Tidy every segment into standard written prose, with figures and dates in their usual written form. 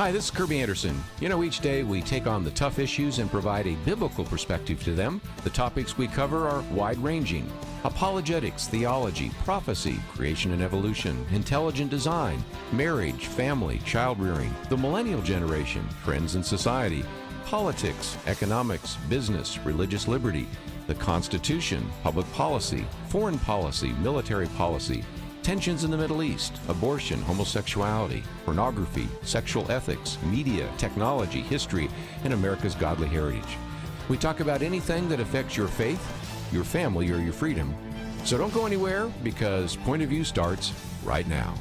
Hi, this is Kirby Anderson. You know, each day we take on the tough issues and provide a biblical perspective to them. The topics we cover are wide-ranging: apologetics, theology, prophecy, creation and evolution, intelligent design, marriage, family, child-rearing, the millennial generation, trends in society, politics, economics, business, religious liberty, the Constitution, public policy, foreign policy, military policy, tensions in the Middle East, abortion, homosexuality, pornography, sexual ethics, media, technology, history, and America's godly heritage. We talk about anything that affects your faith, your family, or your freedom. So don't go anywhere, because Point of View starts right now.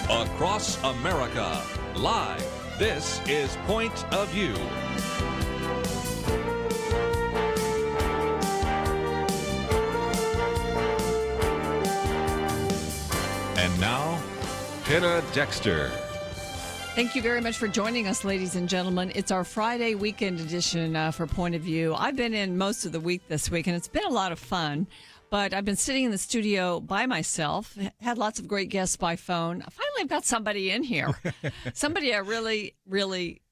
Across America, live. This is Point of View. And now, Penna Dexter. Thank you very much for joining us, ladies and gentlemen. It's our Friday weekend edition for Point of View. I've been in most of the week this week, and it's been a lot of fun. But I've been sitting in the studio by myself, had lots of great guests by phone. Finally, I've got somebody in here, somebody I really, really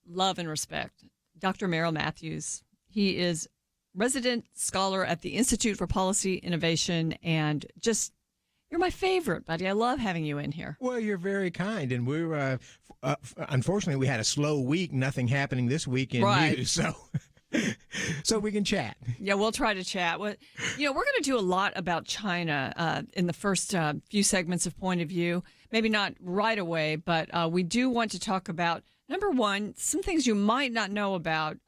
love and respect, Dr. Merrill Matthews. He is resident scholar at the Institute for Policy Innovation, and just, you're my favorite, buddy. I love having you in here. Well, you're very kind, and we're unfortunately we had a slow week, nothing happening this week in news, so we can chat. Yeah, we'll try to chat. Well, we're going to do a lot about China in the first few segments of Point of View. Maybe not right away, but we do want to talk about, number one, some things you might not know about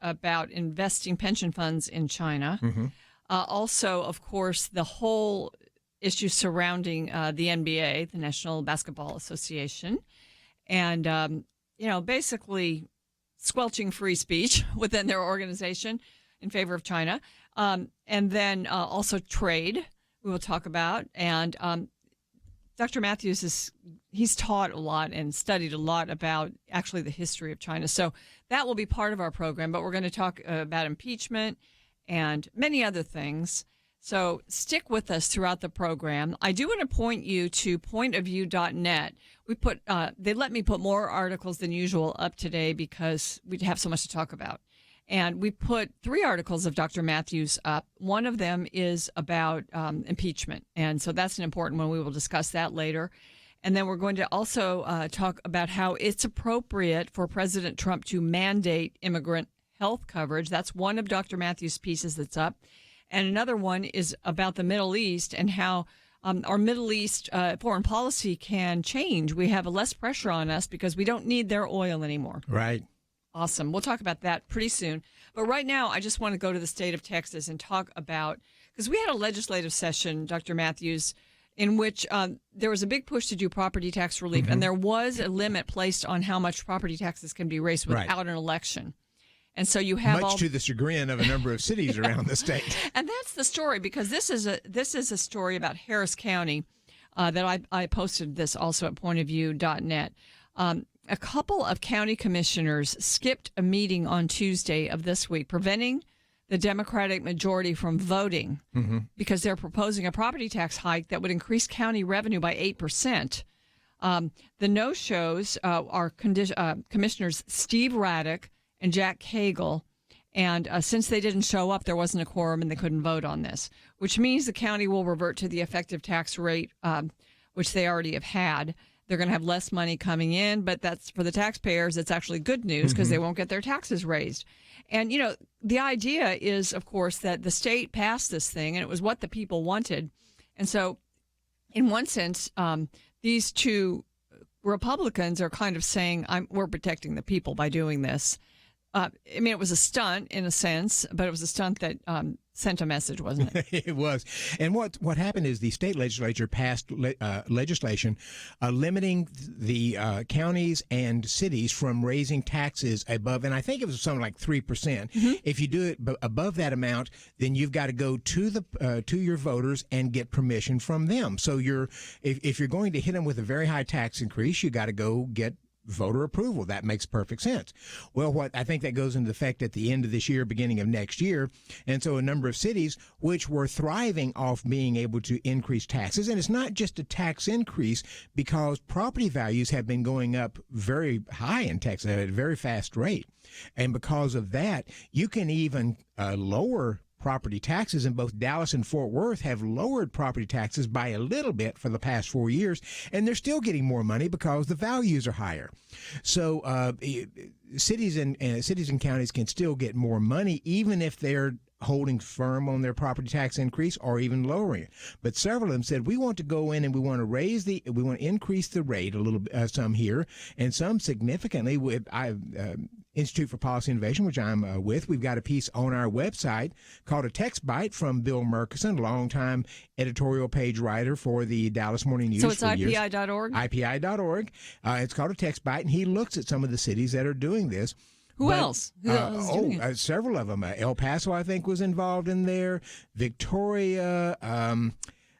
investing pension funds in China. Mm-hmm. Also, of course, the whole issue surrounding the NBA, the National Basketball Association, and, basically squelching free speech within their organization in favor of China. And then also trade, we will talk about. And Dr. Matthews, he's taught a lot and studied a lot about actually the history of China. So that will be part of our program, but we're going to talk about impeachment and many other things. So stick with us throughout the program. I do want to point you to pointofview.net. They let me put more articles than usual up today because we have so much to talk about. And we put 3 articles of Dr. Matthews up. One of them is about impeachment. And so that's an important one. We will discuss that later. And then we're going to also talk about how it's appropriate for President Trump to mandate immigrant health coverage. That's one of Dr. Matthews' pieces that's up. And another one is about the Middle East and how our Middle East foreign policy can change. We have less pressure on us because we don't need their oil anymore. Right. Awesome. We'll talk about that pretty soon. But right now, I just want to go to the state of Texas and talk about, because we had a legislative session, Dr. Matthews, in which there was a big push to do property tax relief. Mm-hmm. And there was a limit placed on how much property taxes can be raised without an election. And so you have much to the chagrin of a number of cities around the state. And that's the story, because this is a story about Harris County that I posted this also at pointofview.net. A couple of county commissioners skipped a meeting on Tuesday of this week, preventing the Democratic majority from voting because they're proposing a property tax hike that would increase county revenue by 8%. The no-shows are Commissioners Steve Raddick and Jack Cagle, and since they didn't show up, there wasn't a quorum and they couldn't vote on this, which means the county will revert to the effective tax rate, which they already have had. They're going to have less money coming in, but that's for the taxpayers. It's actually good news because they won't get their taxes raised. And, the idea is, of course, that the state passed this thing and it was what the people wanted. And so in one sense, these two Republicans are kind of saying, we're protecting the people by doing this. It was a stunt in a sense, but it was a stunt that sent a message, wasn't it? It was. And what happened is the state legislature passed legislation limiting the counties and cities from raising taxes above, and I think it was something like 3%. Mm-hmm. If you do it above that amount, then you've got to go to your voters and get permission from them. So if you're going to hit them with a very high tax increase, you got to go get voter approval. That makes perfect sense. Well, what I think that goes into effect at the end of this year, beginning of next year. And so a number of cities which were thriving off being able to increase taxes, and it's not just a tax increase because property values have been going up very high in Texas at a very fast rate. And because of that, you can even lower property taxes, and both Dallas and Fort Worth have lowered property taxes by a little bit for the past 4 years, and they're still getting more money because the values are higher. So cities and counties can still get more money even if they're holding firm on their property tax increase or even lowering it. But several of them said, we want to go in and we want to increase the rate a little bit, some here and some significantly. Institute for Policy Innovation, which I'm with, we've got a piece on our website called A Text Bite from Bill Murkison, a longtime editorial page writer for the Dallas Morning News. So it's IPI.org? IPI.org. It's called A Text Bite, and he looks at some of the cities that are doing this. Who else? Who else is doing it? Several of them. El Paso, I think, was involved in there. Victoria,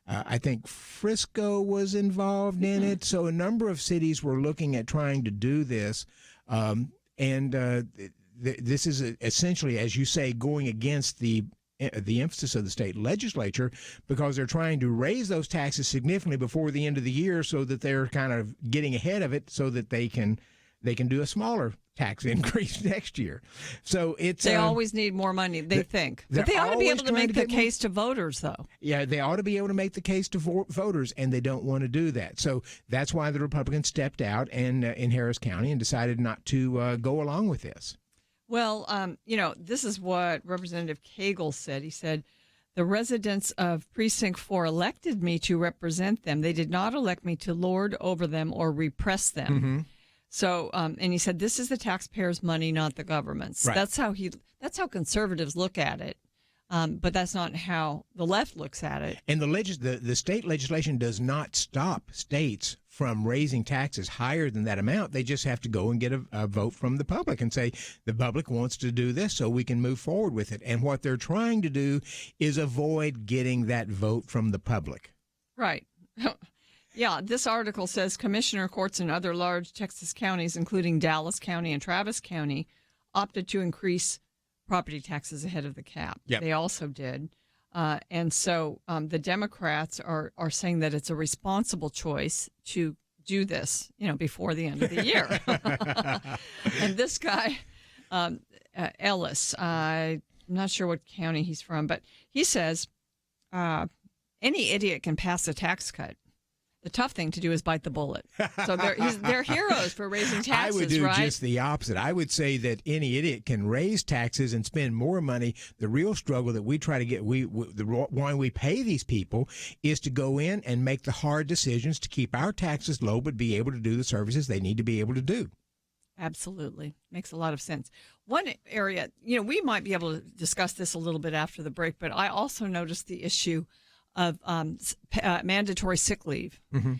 I think Frisco was involved in it. So a number of cities were looking at trying to do this. This is essentially, as you say, going against the emphasis of the state legislature because they're trying to raise those taxes significantly before the end of the year so that they're kind of getting ahead of it so that they can do a smaller tax increase next year. So they always need more money, they think. But they ought to be able to make the case to voters, though. Yeah, they ought to be able to make the case to voters, and they don't want to do that. So that's why the Republicans stepped out in Harris County and decided not to go along with this. Well, this is what Representative Cagle said. He said, the residents of Precinct 4 elected me to represent them. They did not elect me to lord over them or repress them. Mm-hmm. So, and he said, this is the taxpayers' money, not the government's. Right. That's how conservatives look at it. But that's not how the left looks at it. And the state legislation does not stop states from raising taxes higher than that amount. They just have to go and get a vote from the public and say, the public wants to do this so we can move forward with it. And what they're trying to do is avoid getting that vote from the public. Right. Yeah, this article says commissioner courts in other large Texas counties, including Dallas County and Travis County, opted to increase property taxes ahead of the cap. Yep. They also did. And so the Democrats are saying that it's a responsible choice to do this, before the end of the year. And this guy, Ellis, I'm not sure what county he's from, but he says any idiot can pass a tax cut. The tough thing to do is bite the bullet. So they're heroes for raising taxes, I would do right? just the opposite. I would say that any idiot can raise taxes and spend more money. The real struggle that we try to get, why we pay these people is to go in and make the hard decisions to keep our taxes low, but be able to do the services they need to be able to do. Absolutely. Makes a lot of sense. One area, we might be able to discuss this a little bit after the break, but I also noticed the issue of mandatory sick leave. Mm-hmm.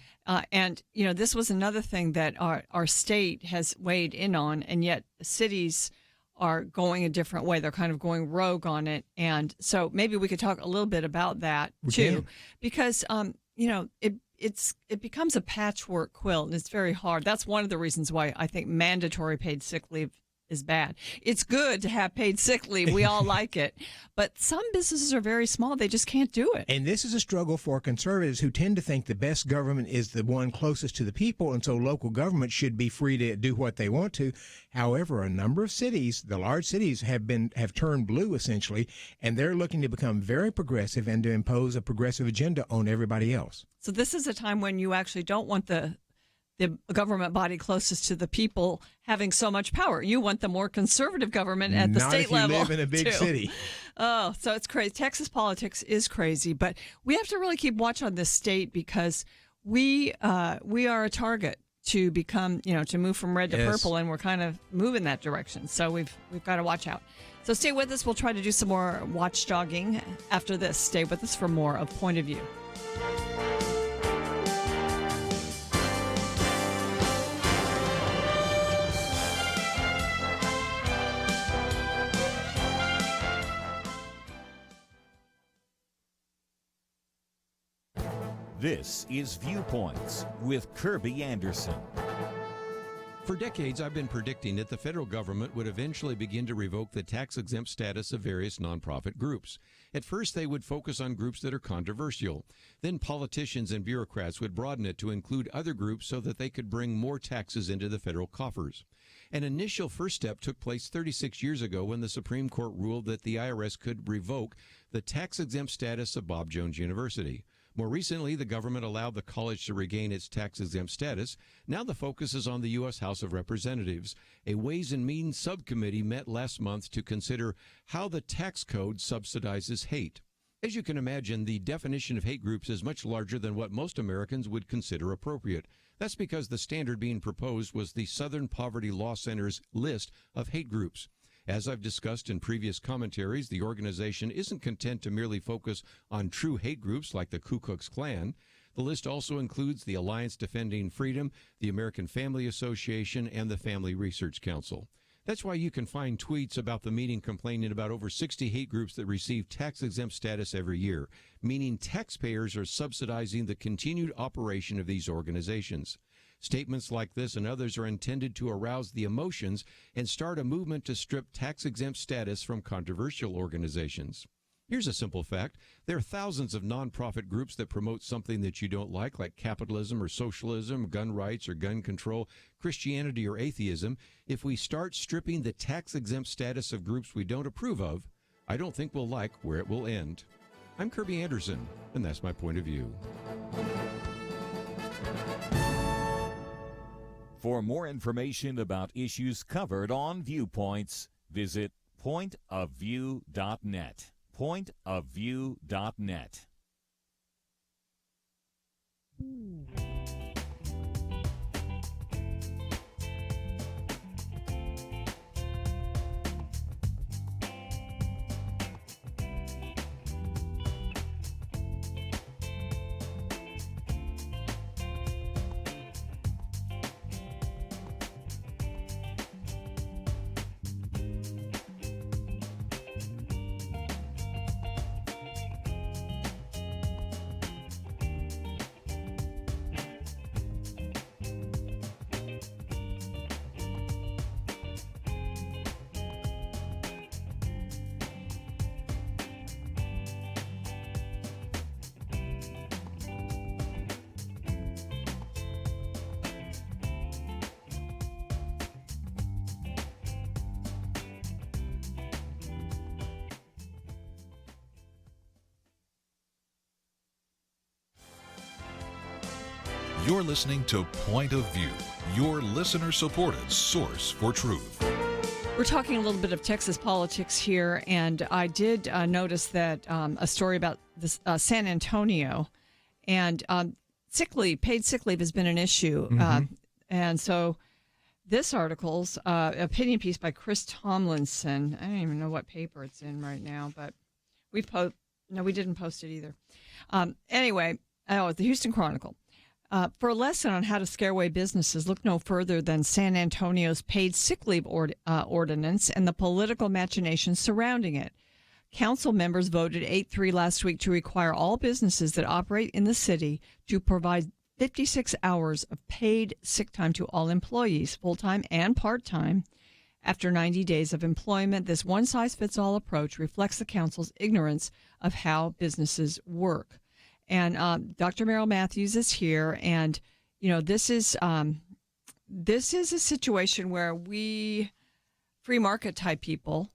And, this was another thing that our state has weighed in on, and yet cities are going a different way. They're kind of going rogue on it. And so maybe we could talk a little bit about that, too, because, it becomes a patchwork quilt, and it's very hard. That's one of the reasons why I think mandatory paid sick leave is bad. It's good to have paid sick leave. We all like it. But some businesses are very small. They just can't do it. And this is a struggle for conservatives who tend to think the best government is the one closest to the people, and so local government should be free to do what they want to. However, a number of cities, the large cities, have turned blue, essentially, and they're looking to become very progressive and to impose a progressive agenda on everybody else. So this is a time when you actually don't want the government body closest to the people having so much power. You want the more conservative government at the state level. Not if you live in a big city. Oh, so it's crazy. Texas politics is crazy, but we have to really keep watch on this state because we are a target to become, to move from red to purple, and we're kind of moving that direction. So we've got to watch out. So stay with us. We'll try to do some more watchdogging after this. Stay with us for more of Point of View. This is Viewpoints with Kirby Anderson. For decades, I've been predicting that the federal government would eventually begin to revoke the tax-exempt status of various nonprofit groups. At first, they would focus on groups that are controversial. Then politicians and bureaucrats would broaden it to include other groups so that they could bring more taxes into the federal coffers. An initial first step took place 36 years ago when the Supreme Court ruled that the IRS could revoke the tax-exempt status of Bob Jones University. More recently, the government allowed the college to regain its tax-exempt status. Now the focus is on the U.S. House of Representatives. A Ways and Means subcommittee met last month to consider how the tax code subsidizes hate. As you can imagine, the definition of hate groups is much larger than what most Americans would consider appropriate. That's because the standard being proposed was the Southern Poverty Law Center's list of hate groups. As I've discussed in previous commentaries, the organization isn't content to merely focus on true hate groups like the Ku Klux Klan. The list also includes the Alliance Defending Freedom, the American Family Association, and the Family Research Council. That's why you can find tweets about the meeting complaining about over 60 hate groups that receive tax-exempt status every year, meaning taxpayers are subsidizing the continued operation of these organizations. Statements like this and others are intended to arouse the emotions and start a movement to strip tax-exempt status from controversial organizations. Here's a simple fact. There are thousands of nonprofit groups that promote something that you don't like capitalism or socialism, gun rights or gun control, Christianity or atheism. If we start stripping the tax-exempt status of groups we don't approve of, I don't think we'll like where it will end. I'm Kirby Anderson, and that's my point of view. For more information about issues covered on Viewpoints, visit pointofview.net. Pointofview.net. You're listening to Point of View, your listener-supported source for truth. We're talking a little bit of Texas politics here, and I did notice that a story about this San Antonio, and paid sick leave has been an issue. And so this article's opinion piece by Chris Tomlinson. I don't even know what paper it's in right now, but we didn't post it either. Anyway, the Houston Chronicle. For a lesson on how to scare away businesses, look no further than San Antonio's paid sick leave ordinance and the political machinations surrounding it. Council members voted 8-3 last week to require all businesses that operate in the city to provide 56 hours of paid sick time to all employees, full-time and part-time. After 90 days of employment, this one-size-fits-all approach reflects the council's ignorance of how businesses work. And Dr. Merrill Matthews is here, and this is a situation where we, free market type people,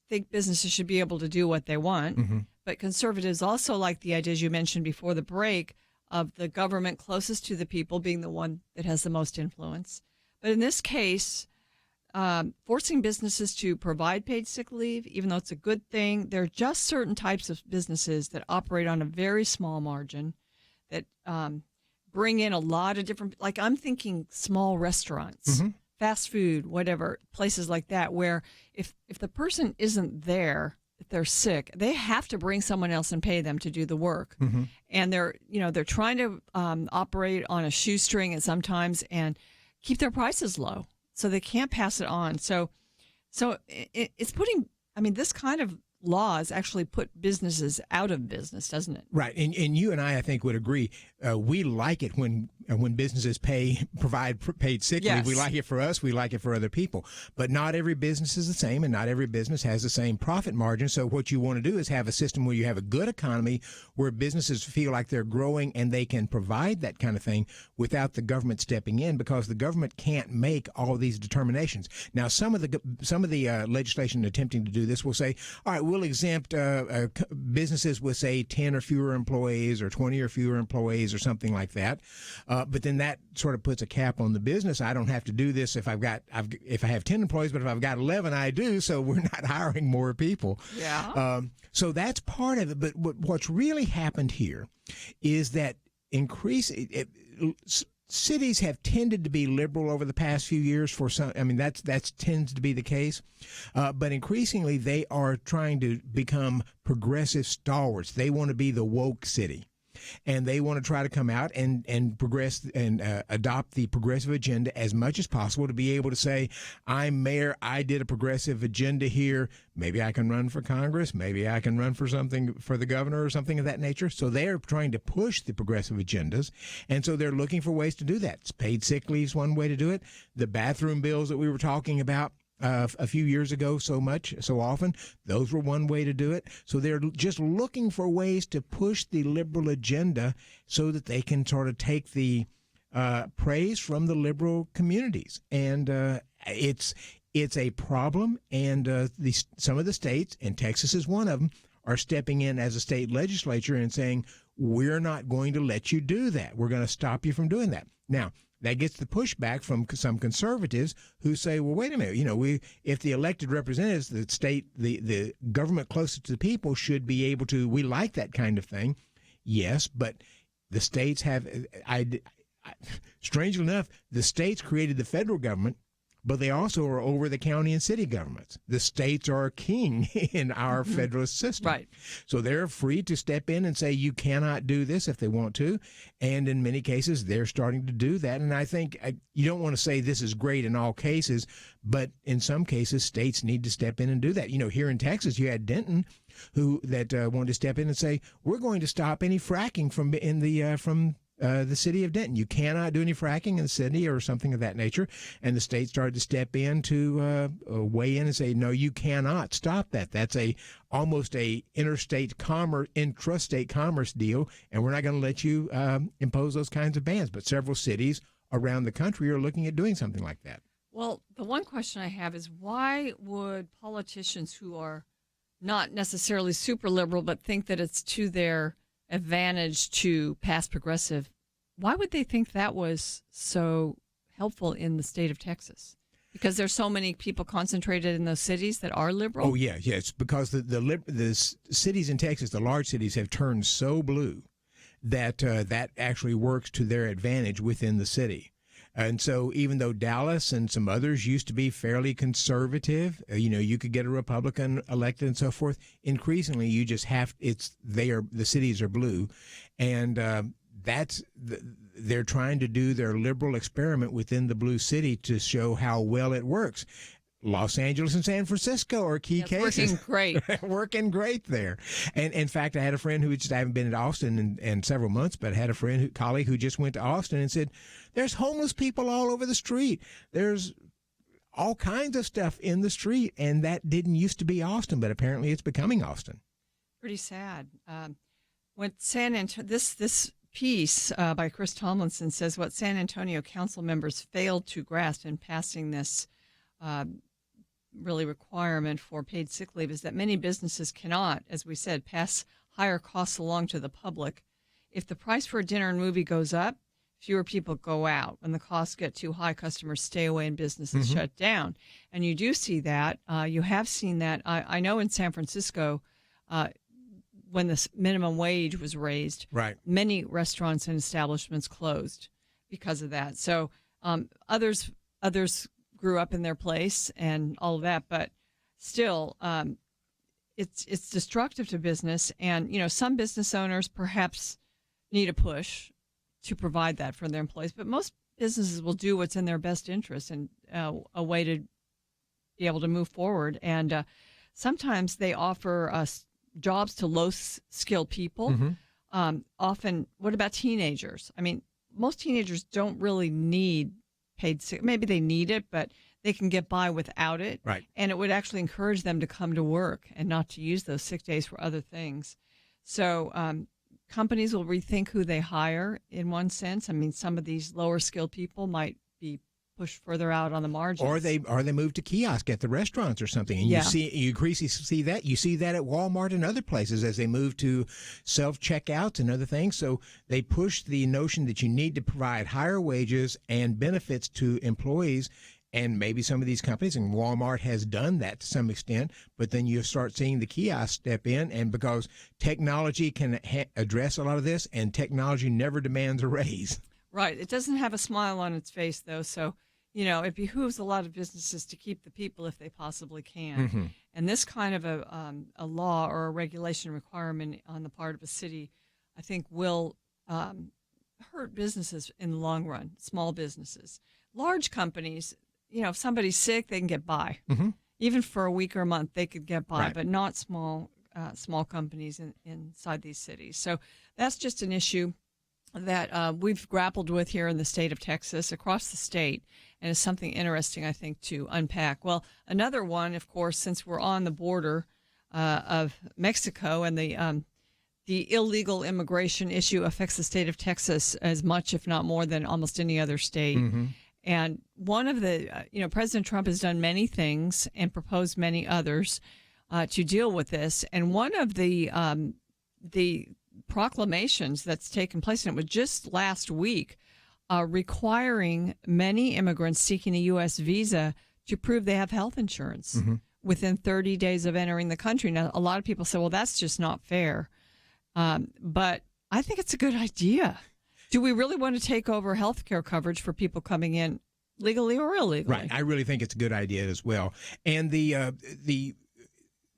think businesses should be able to do what they want, but conservatives also like the ideas you mentioned before the break of the government closest to the people being the one that has the most influence. But in this case, forcing businesses to provide paid sick leave, even though it's a good thing, there are just certain types of businesses that operate on a very small margin that bring in a lot of different, like I'm thinking small restaurants, fast food, whatever, places like that, where if the person isn't there, if they're sick, they have to bring someone else and pay them to do the work. And they're trying to operate on a shoestring and sometimes and keep their prices low. So they can't pass it on. So it's putting, this kind of laws actually put businesses out of business, doesn't it? Right. And you and I think, would agree we like it when businesses provide paid sick leave. Yes. We like it for us. We like it for other people. But not every business is the same, and not every business has the same profit margin. So what you want to do is have a system where you have a good economy, where businesses feel like they're growing and they can provide that kind of thing without the government stepping in, because the government can't make all of these determinations. Now, some of the legislation attempting to do this will say, all right, we'll exempt businesses with, say, 10 or fewer employees or 20 or fewer employees or something like that. But then that sort of puts a cap on the business. I don't have to do this if I have 10 employees, but if I've got 11, I do. So we're not hiring more people. Yeah. So that's part of it. But what's really happened here is that cities have tended to be liberal over the past few years for some. I mean, that tends to be the case. But increasingly, they are trying to become progressive stalwarts. They want to be the woke city. And they want to try to come out and progress and adopt the progressive agenda as much as possible, to be able to say, I'm mayor, I did a progressive agenda here. Maybe I can run for Congress. Maybe I can run for something for the governor or something of that nature. So they're trying to push the progressive agendas. And so they're looking for ways to do that. Paid sick leave is one way to do it. The bathroom bills that we were talking about a few years ago so often, those were one way to do it. So they're just looking for ways to push the liberal agenda so that they can sort of take the praise from the liberal communities. And it's a problem, and some of the states, and Texas is one of them, are stepping in as a state legislature and saying, we're not going to let you do that. We're going to stop you from doing that. Now, that gets the pushback from some conservatives who say, well, wait a minute, if the elected representatives, the government closest to the people should be able to, we like that kind of thing. Yes, but the states have, strangely enough, the states created the federal government, but they also are over the county and city governments. The states are king in our federalist system. Right. So they're free to step in and say you cannot do this if they want to. And in many cases, they're starting to do that. And I think you don't want to say this is great in all cases, but in some cases, states need to step in and do that. Here in Texas, you had Denton that wanted to step in and say, we're going to stop any fracking from the city of Denton. You cannot do any fracking in the city or something of that nature. And the state started to step in to weigh in and say, no, you cannot stop that. That's almost a intrastate commerce deal, and we're not going to let you impose those kinds of bans. But several cities around the country are looking at doing something like that. Well, the one question I have is, why would politicians who are not necessarily super liberal but think that it's to their advantage to pass progressive, why would they think that was so helpful in the state of Texas? Because there's so many people concentrated in those cities that are liberal. Oh yeah, it's because the cities in Texas, the large cities, have turned so blue that that actually works to their advantage within the city. And so even though Dallas and some others used to be fairly conservative, you could get a Republican elected and so forth, increasingly you just the cities are blue. And they're trying to do their liberal experiment within the blue city to show how well it works. Los Angeles and San Francisco are key cases. Working great. Working great there. And in fact, I had a friend I haven't been to Austin in several months, but I had a colleague who just went to Austin and said, there's homeless people all over the street. There's all kinds of stuff in the street. And that didn't used to be Austin, but apparently it's becoming Austin. Pretty sad. When this piece by Chris Tomlinson says what San Antonio council members failed to grasp in passing this really requirement for paid sick leave is that many businesses cannot, as we said, pass higher costs along to the public. If the price for a dinner and movie goes up, fewer people go out. When the costs get too high, customers stay away and businesses shut down. And you do see that. You have seen that. I know in San Francisco, when the minimum wage was raised, right, many restaurants and establishments closed because of that. So others grew up in their place and all of that, but still, it's destructive to business. And some business owners perhaps need a push to provide that for their employees, but most businesses will do what's in their best interest and a way to be able to move forward. And sometimes they offer jobs to low-skilled people. Often, what about teenagers? I mean, most teenagers don't really need paid sick. Maybe they need it, but they can get by without it. Right. And it would actually encourage them to come to work and not to use those sick days for other things. So companies will rethink who they hire in one sense. I mean, some of these lower skilled people might be pushed further out on the margins. Or they move to kiosk at the restaurants or something. And Yeah. you increasingly see that. You see that at Walmart and other places as they move to self-checkouts and other things. So they push the notion that you need to provide higher wages and benefits to employees. And maybe some of these companies, and Walmart has done that to some extent, but then you start seeing the kiosk step in, and because technology can address a lot of this, and technology never demands a raise. Right. It doesn't have a smile on its face, though. So, it behooves a lot of businesses to keep the people if they possibly can. Mm-hmm. And this kind of a law or a regulation requirement on the part of a city, I think, will hurt businesses in the long run, small businesses. Large companies, if somebody's sick, they can get by. Mm-hmm. Even for a week or a month, they could get by, Right. but not small companies inside these cities. So that's just an issue that we've grappled with here in the state of Texas, across the state, and is something interesting, I think, to unpack. Well, another one, of course, since we're on the border of Mexico, and the illegal immigration issue affects the state of Texas as much, if not more, than almost any other state. Mm-hmm. And one of the, President Trump has done many things and proposed many others to deal with this. And one of the proclamations that's taken place, and it was just last week, requiring many immigrants seeking a U.S. visa to prove they have health insurance Mm-hmm. within 30 days of entering the country. Now, a lot of people say, well, that's just not fair. But I think it's a good idea. Do we really want to take over health care coverage for people coming in legally or illegally? Right. I really think it's a good idea as well. And the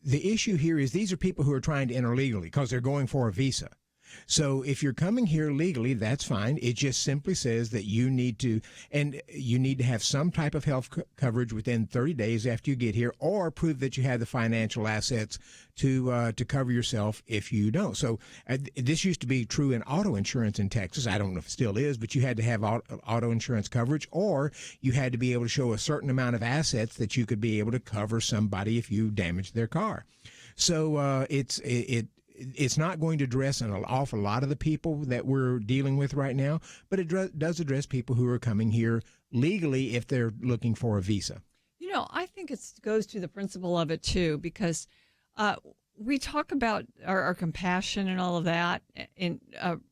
issue here is these are people who are trying to enter legally because they're going for a visa. So if you're coming here legally, that's fine. It just simply says that you need to have some type of health coverage within 30 days after you get here, or prove that you have the financial assets to cover yourself if you don't. So this used to be true in auto insurance in Texas. I don't know if it still is, but you had to have auto insurance coverage, or you had to be able to show a certain amount of assets that you could be able to cover somebody if you damaged their car. So it's not going to address an awful lot of the people that we're dealing with right now, but it does address people who are coming here legally if they're looking for a visa. I think it goes to the principle of it, too, because we talk about our compassion and all of that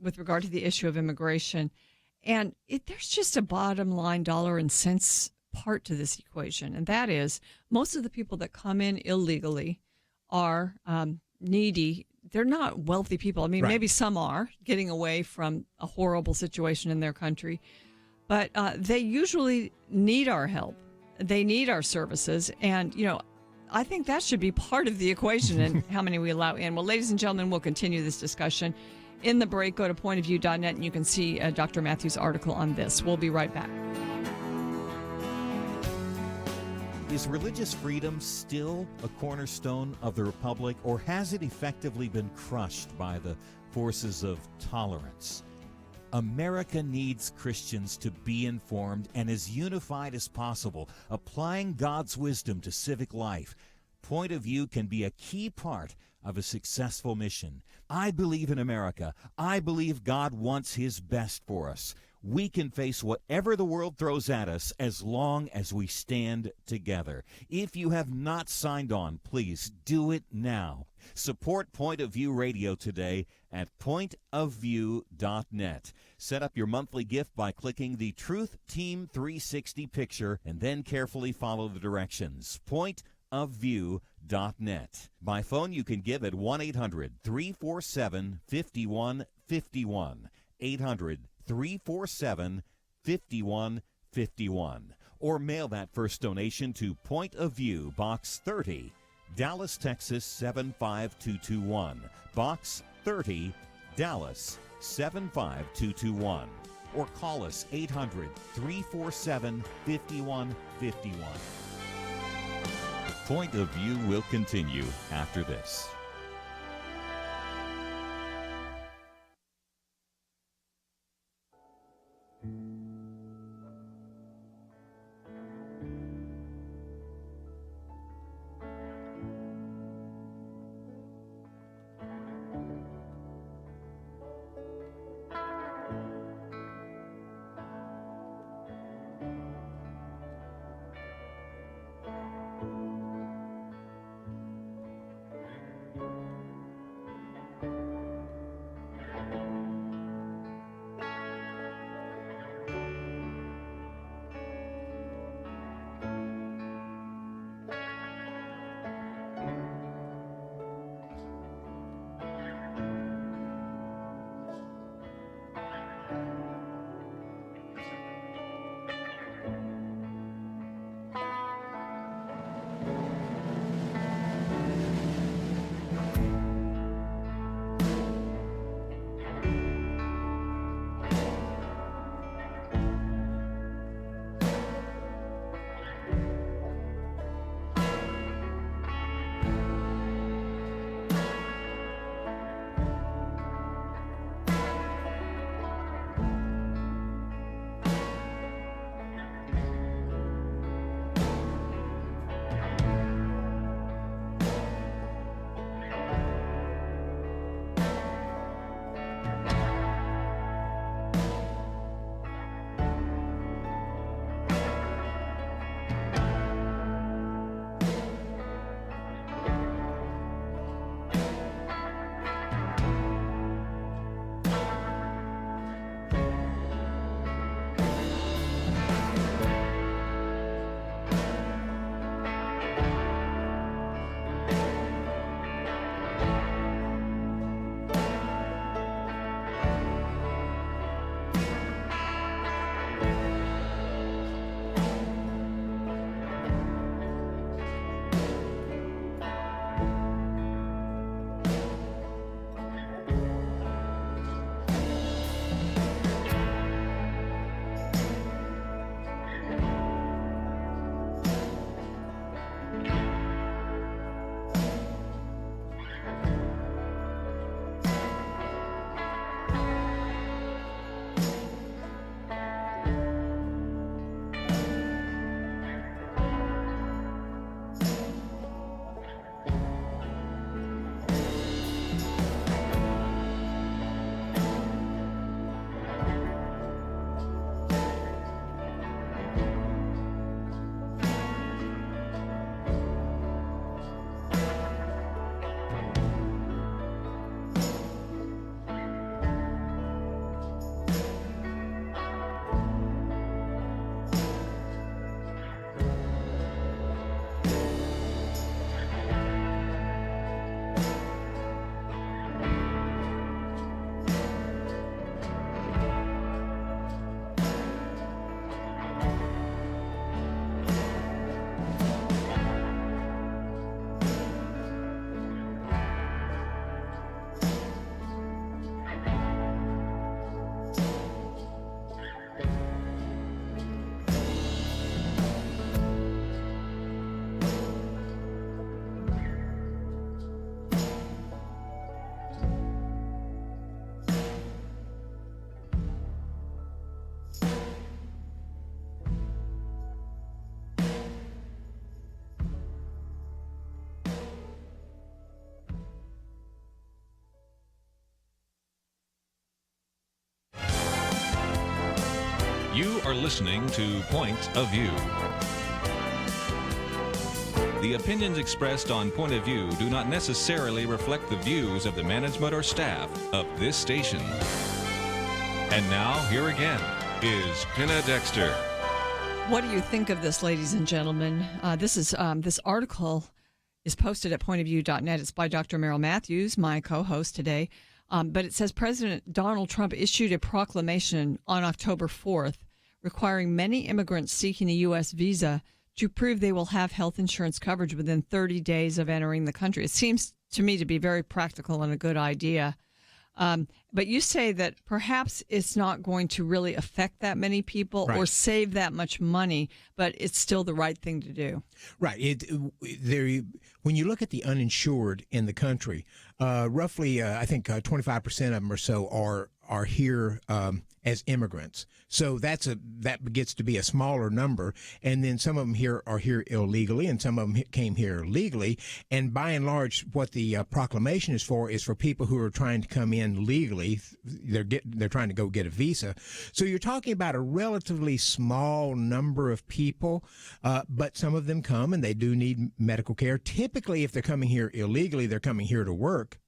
with regard to the issue of immigration. And there's just a bottom line dollar and cents part to this equation. And that is most of the people that come in illegally are needy. They're not wealthy people. I mean, Right. Maybe some are getting away from a horrible situation in their country, but they usually need our help. They need our services. And, I think that should be part of the equation and how many we allow in. Well, ladies and gentlemen, we'll continue this discussion. In the break, go to pointofview.net and you can see Dr. Matthews' article on this. We'll be right back. Is religious freedom still a cornerstone of the republic, or has it effectively been crushed by the forces of tolerance? America needs Christians to be informed and as unified as possible, applying God's wisdom to civic life. Point of View can be a key part of a successful mission. I believe in America. I believe God wants His best for us. We can face whatever the world throws at us as long as we stand together. If you have not signed on, please do it now. Support Point of View Radio today at pointofview.net. Set up your monthly gift by clicking the Truth Team 360 picture and then carefully follow the directions. Pointofview.net. By phone, you can give at 1-800-347-5151. 800-347-5151. Or mail that first donation to Point of View, Box 30, Dallas, Texas 75221. Box 30, Dallas 75221. Or call us 800-347-5151. Point of View will continue after this. You are listening to Point of View. The opinions expressed on Point of View do not necessarily reflect the views of the management or staff of this station. And now, here again, is Penna Dexter. What do you think of this, ladies and gentlemen? This article is posted at pointofview.net. It's by Dr. Merrill Matthews, my co-host today. But it says President Donald Trump issued a proclamation on October 4th requiring many immigrants seeking a U.S. visa to prove they will have health insurance coverage within 30 days of entering the country. It seems to me to be very practical and a good idea. But you say that perhaps it's not going to really affect that many people or save that much money, but it's still the right thing to do. Right. When you look at the uninsured in the country, roughly, I think 25% of them or so are here as immigrants. So that gets to be a smaller number. And then some of them are here illegally, and some of them came here legally. And by and large, what the proclamation is for people who are trying to come in legally. They're trying to go get a visa. So you're talking about a relatively small number of people, but some of them come and they do need medical care. Typically, if they're coming here illegally, they're coming here to work.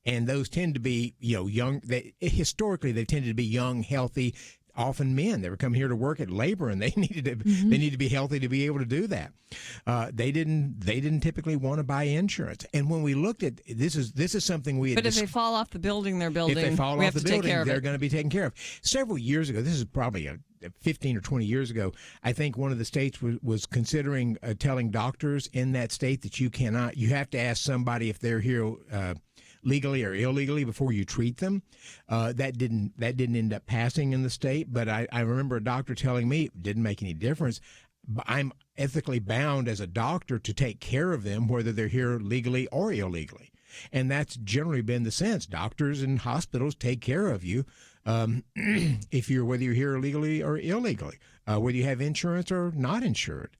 And those tend to be, young. Historically, they tended to be young, healthy, often men. They were coming here to work at labor, and they needed to be healthy to be able to do that. They didn't typically want to buy insurance. And when we looked at this is something we had. But if they fall off the building they're building, if they fall off the building, they're it. going to be taken care of. Several years ago, this is probably 15 or 20 years ago, I think one of the states was considering telling doctors in that state that you have to ask somebody if they're here legally or illegally before you treat them. That didn't end up passing in the state, but I remember a doctor telling me it didn't make any difference. I'm ethically bound as a doctor to take care of them, whether they're here legally or illegally. And that's generally been the sense. Doctors and hospitals take care of you whether you're here legally or illegally, whether you have insurance or not insured.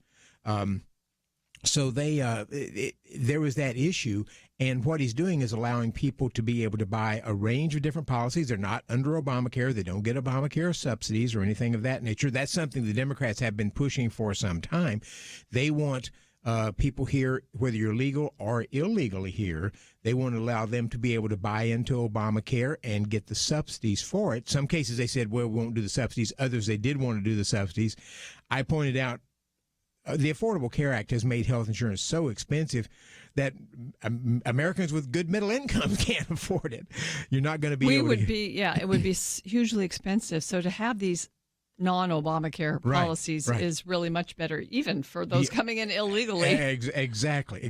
So there was that issue, and what he's doing is allowing people to be able to buy a range of different policies. They're not under Obamacare. They don't get Obamacare subsidies or anything of that nature. That's something the Democrats have been pushing for some time. They want people here, whether you're legal or illegally here, they want to allow them to be able to buy into Obamacare and get the subsidies for it. Some cases they said, well, we won't do the subsidies. Others, they did want to do the subsidies. I pointed out the Affordable Care Act has made health insurance so expensive that Americans with good middle incomes can't afford it. You're not going to be able to. It would be hugely expensive. So to have these non-Obamacare policies is really much better, even for those coming in illegally. Exactly.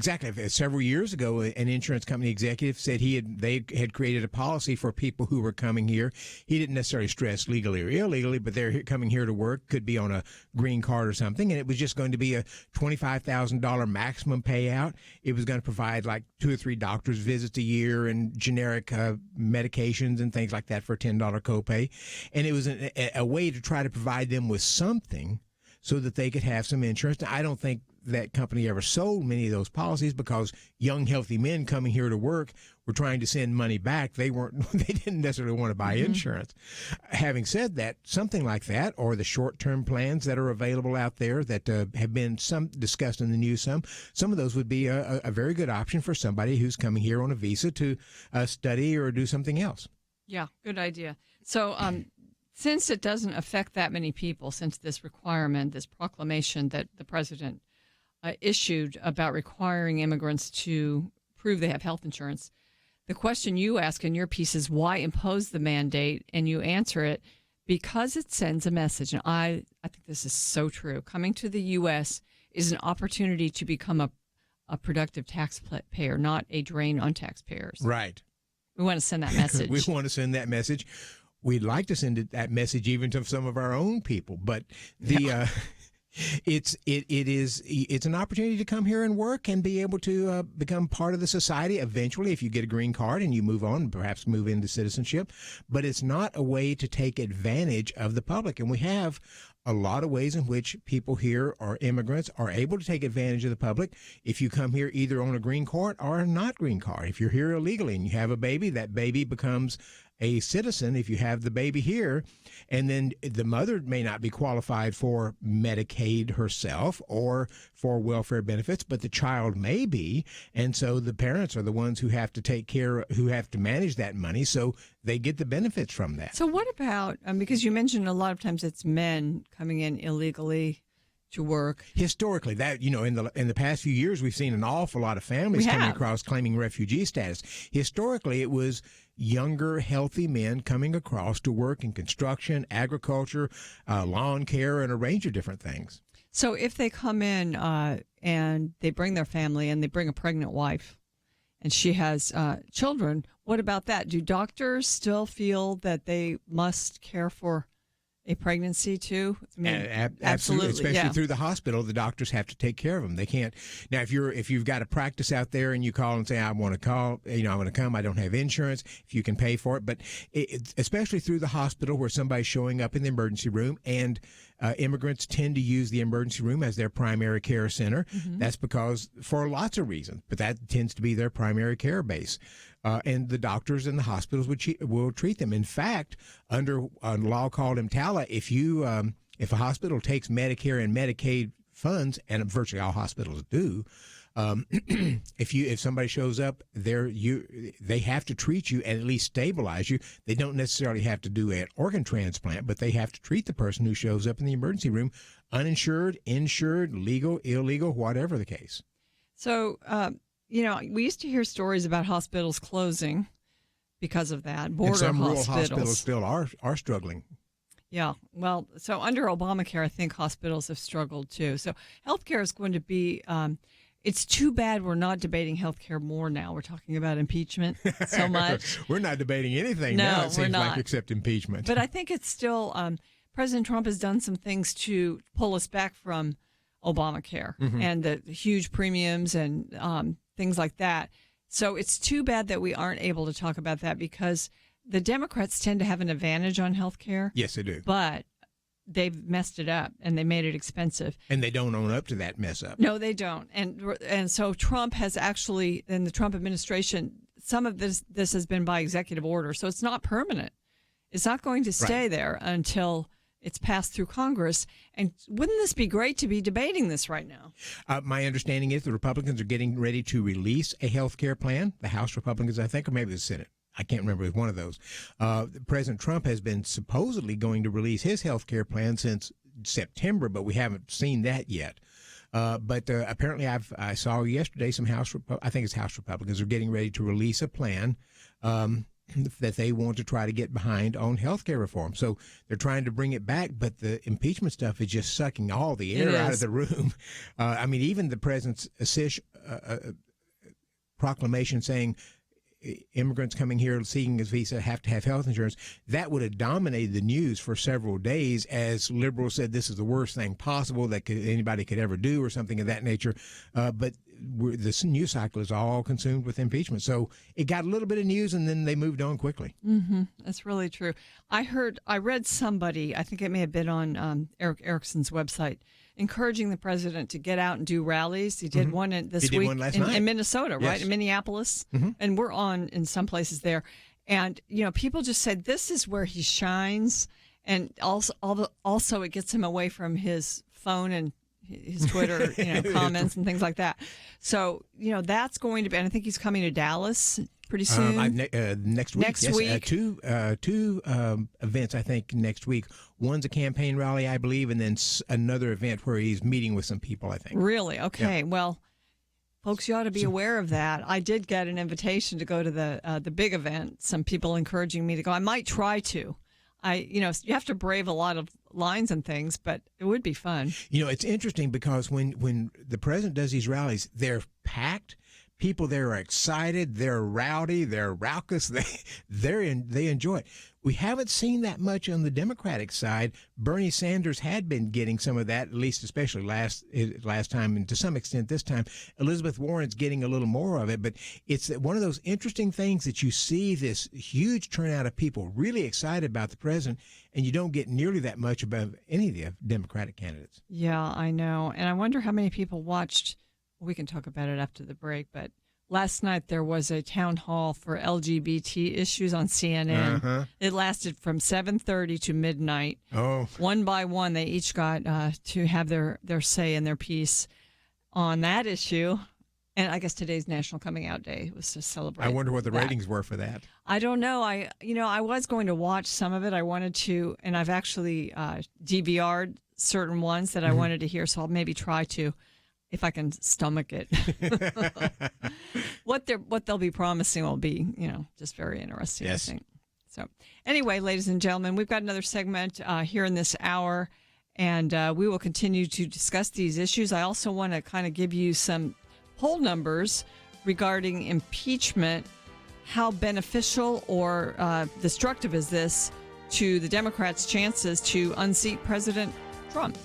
Several years ago, an insurance company executive said they had created a policy for people who were coming here. He didn't necessarily stress legally or illegally, but they're coming here to work, could be on a green card or something, and it was just going to be a $25,000 maximum payout. It was going to provide like 2 or 3 doctor's visits a year and generic medications and things like that for a $10 copay. And it was a way to try to provide them with something so that they could have some insurance. Now, I don't think that company ever sold many of those policies because young, healthy men coming here to work were trying to send money back. They didn't necessarily want to buy insurance. Having said that, something like that, or the short-term plans that are available out there that have been some discussed in the news, some of those would be a very good option for somebody who's coming here on a visa to study or do something else. Yeah, good idea. So, since it doesn't affect that many people, since this requirement, this proclamation that the president issued about requiring immigrants to prove they have health insurance, the question you ask in your piece is why impose the mandate? And you answer it because it sends a message. And I think this is so true. Coming to the U.S. is an opportunity to become a productive taxpayer, not a drain on taxpayers. Right. We want to send that message. We want to send that message. We'd like to send that message even to some of our own people, but it's an opportunity to come here and work and be able to become part of the society eventually if you get a green card and you move on, perhaps move into citizenship. But it's not a way to take advantage of the public, and we have a lot of ways in which people here or immigrants are able to take advantage of the public. If you come here either on a green card or a not green card, if you're here illegally and you have a baby, that baby becomes a citizen if you have the baby here, and then the mother may not be qualified for Medicaid herself or for welfare benefits, but the child may be, and so the parents are the ones who have to manage that money, so they get the benefits from that. So what about, because you mentioned a lot of times it's men coming in illegally to work. Historically, that in the past few years, we've seen an awful lot of families coming across claiming refugee status. Historically, it was younger, healthy men coming across to work in construction, agriculture, lawn care, and a range of different things. So if they come in and they bring their family and they bring a pregnant wife and she has children, what about that? Do doctors still feel that they must care for a pregnancy too? I mean, absolutely, especially yeah. through the hospital, the doctors have to take care of them. They can't. Now, if you've got a practice out there and you call and say, I want to come, I don't have insurance, if you can pay for it. But especially through the hospital where somebody's showing up in the emergency room, and immigrants tend to use the emergency room as their primary care center. Mm-hmm. That's because, for lots of reasons, but that tends to be their primary care base. And the doctors and the hospitals will treat them. In fact, under a law called EMTALA, if a hospital takes Medicare and Medicaid funds, and virtually all hospitals do, if somebody shows up there, they have to treat you and at least stabilize you. They don't necessarily have to do an organ transplant, but they have to treat the person who shows up in the emergency room, uninsured, insured, legal, illegal, whatever the case. So, we used to hear stories about hospitals closing because of that. Border and some hospitals. rural hospitals still are struggling. Yeah. Well, so under Obamacare, I think hospitals have struggled too. So healthcare is going to be, it's too bad we're not debating healthcare more now. We're talking about impeachment so much. We're not debating anything no, now, it seems not. like, except impeachment. But I think it's still, President Trump has done some things to pull us back from Obamacare and the huge premiums and things like that. So it's too bad that we aren't able to talk about that, because the Democrats tend to have an advantage on health care. Yes, they do. But they've messed it up and they made it expensive. And they don't own up to that mess up. No, they don't. And so Trump has actually, in the Trump administration, some of this has been by executive order. So it's not permanent. It's not going to stay there until it's passed through Congress. And wouldn't this be great to be debating this right now? My understanding is the Republicans are getting ready to release a health care plan. The House Republicans, I think, or maybe the Senate. I can't remember. It was one of those. President Trump has been supposedly going to release his health care plan since September, but we haven't seen that yet. But apparently I saw yesterday some House Republicans are getting ready to release a plan that they want to try to get behind on health care reform. So they're trying to bring it back, but the impeachment stuff is just sucking all the air out of the room. Even the president's proclamation saying immigrants coming here seeking a visa have to have health insurance, that would have dominated the news for several days, as liberals said this is the worst thing possible that anybody could ever do, or something of that nature. But this news cycle is all consumed with impeachment. So it got a little bit of news and then they moved on quickly. Mm-hmm. That's really true. I read somebody, I think it may have been on Eric Erickson's website, encouraging the president to get out and do rallies. He did one this week in Minnesota, right? Yes. In Minneapolis. Mm-hmm. And we're on in some places there. And, people just said this is where he shines. And also it gets him away from his phone and his Twitter, comments and things like that. So, that's going to be, and I think he's coming to Dallas pretty soon. Next week. Next week. Two events, I think, next week. One's a campaign rally, I believe, and then another event where he's meeting with some people, I think. Really? Okay. Yeah. Well, folks, you ought to be aware of that. I did get an invitation to go to the big event. Some people encouraging me to go. I might try to. You have to brave a lot of lines and things, but it would be fun. It's interesting because when the president does these rallies, they're packed. People there are excited. They're rowdy. They're raucous. They enjoy it. We haven't seen that much on the Democratic side. Bernie Sanders had been getting some of that, at least especially last time, and to some extent this time. Elizabeth Warren's getting a little more of it, but it's one of those interesting things that you see this huge turnout of people really excited about the president, and you don't get nearly that much about any of the Democratic candidates. Yeah, I know. And I wonder how many people watched, we can talk about it after the break, but last night there was a town hall for LGBT issues on CNN. It lasted from 7:30 to midnight. Oh. One by one, they each got to have their say and their piece on that issue. And I guess today's National Coming Out Day was to celebrate. I wonder what the that. ratings were for that. I don't know. I was going to watch some of it. I wanted to, and I've actually DVR'd certain ones that I wanted to hear. So I'll maybe try to, if I can stomach it. What they'll be promising will be, just very interesting. Yes. I think. So anyway, ladies and gentlemen, we've got another segment here in this hour, and we will continue to discuss these issues. I also want to kind of give you some poll numbers regarding impeachment. How beneficial or destructive is this to the Democrats' chances to unseat President Trump?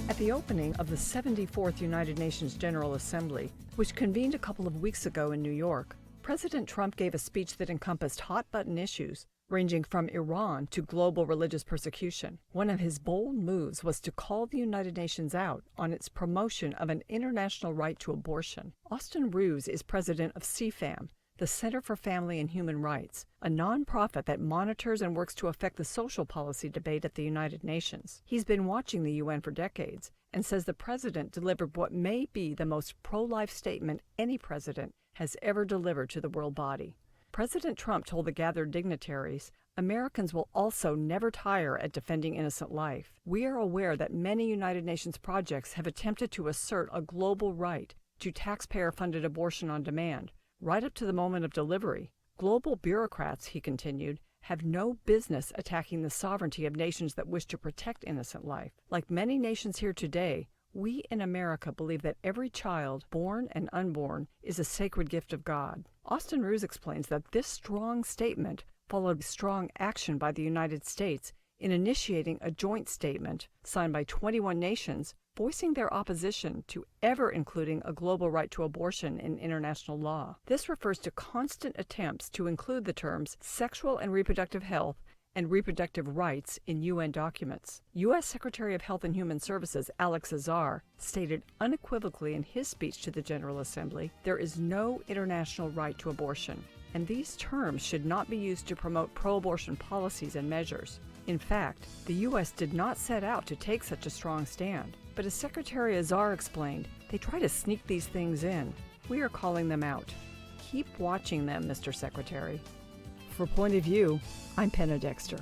At the opening of the 74th United Nations General Assembly, which convened a couple of weeks ago in New York, President Trump gave a speech that encompassed hot-button issues ranging from Iran to global religious persecution. One of his bold moves was to call the United Nations out on its promotion of an international right to abortion. Austin Ruse is president of CFAM, the Center for Family and Human Rights, a nonprofit that monitors and works to affect the social policy debate at the United Nations. He's been watching the UN for decades and says the president delivered what may be the most pro-life statement any president has ever delivered to the world body. President Trump told the gathered dignitaries, Americans will also never tire at defending innocent life. We are aware that many United Nations projects have attempted to assert a global right to taxpayer-funded abortion on demand, right up to the moment of delivery. Global bureaucrats, he continued, have no business attacking the sovereignty of nations that wish to protect innocent life. Like many nations here today, we in America believe that every child, born and unborn, is a sacred gift of God. Austin Ruse explains that this strong statement followed strong action by the United States in initiating a joint statement signed by 21 nations voicing their opposition to ever including a global right to abortion in international law. This refers to constant attempts to include the terms sexual and reproductive health and reproductive rights in UN documents. U.S. Secretary of Health and Human Services Alex Azar stated unequivocally in his speech to the General Assembly, there is no international right to abortion, and these terms should not be used to promote pro-abortion policies and measures. In fact, the U.S. did not set out to take such a strong stand, but as Secretary Azar explained, they try to sneak these things in. We are calling them out. Keep watching them, Mr. Secretary. For Point of View, I'm Penna Dexter.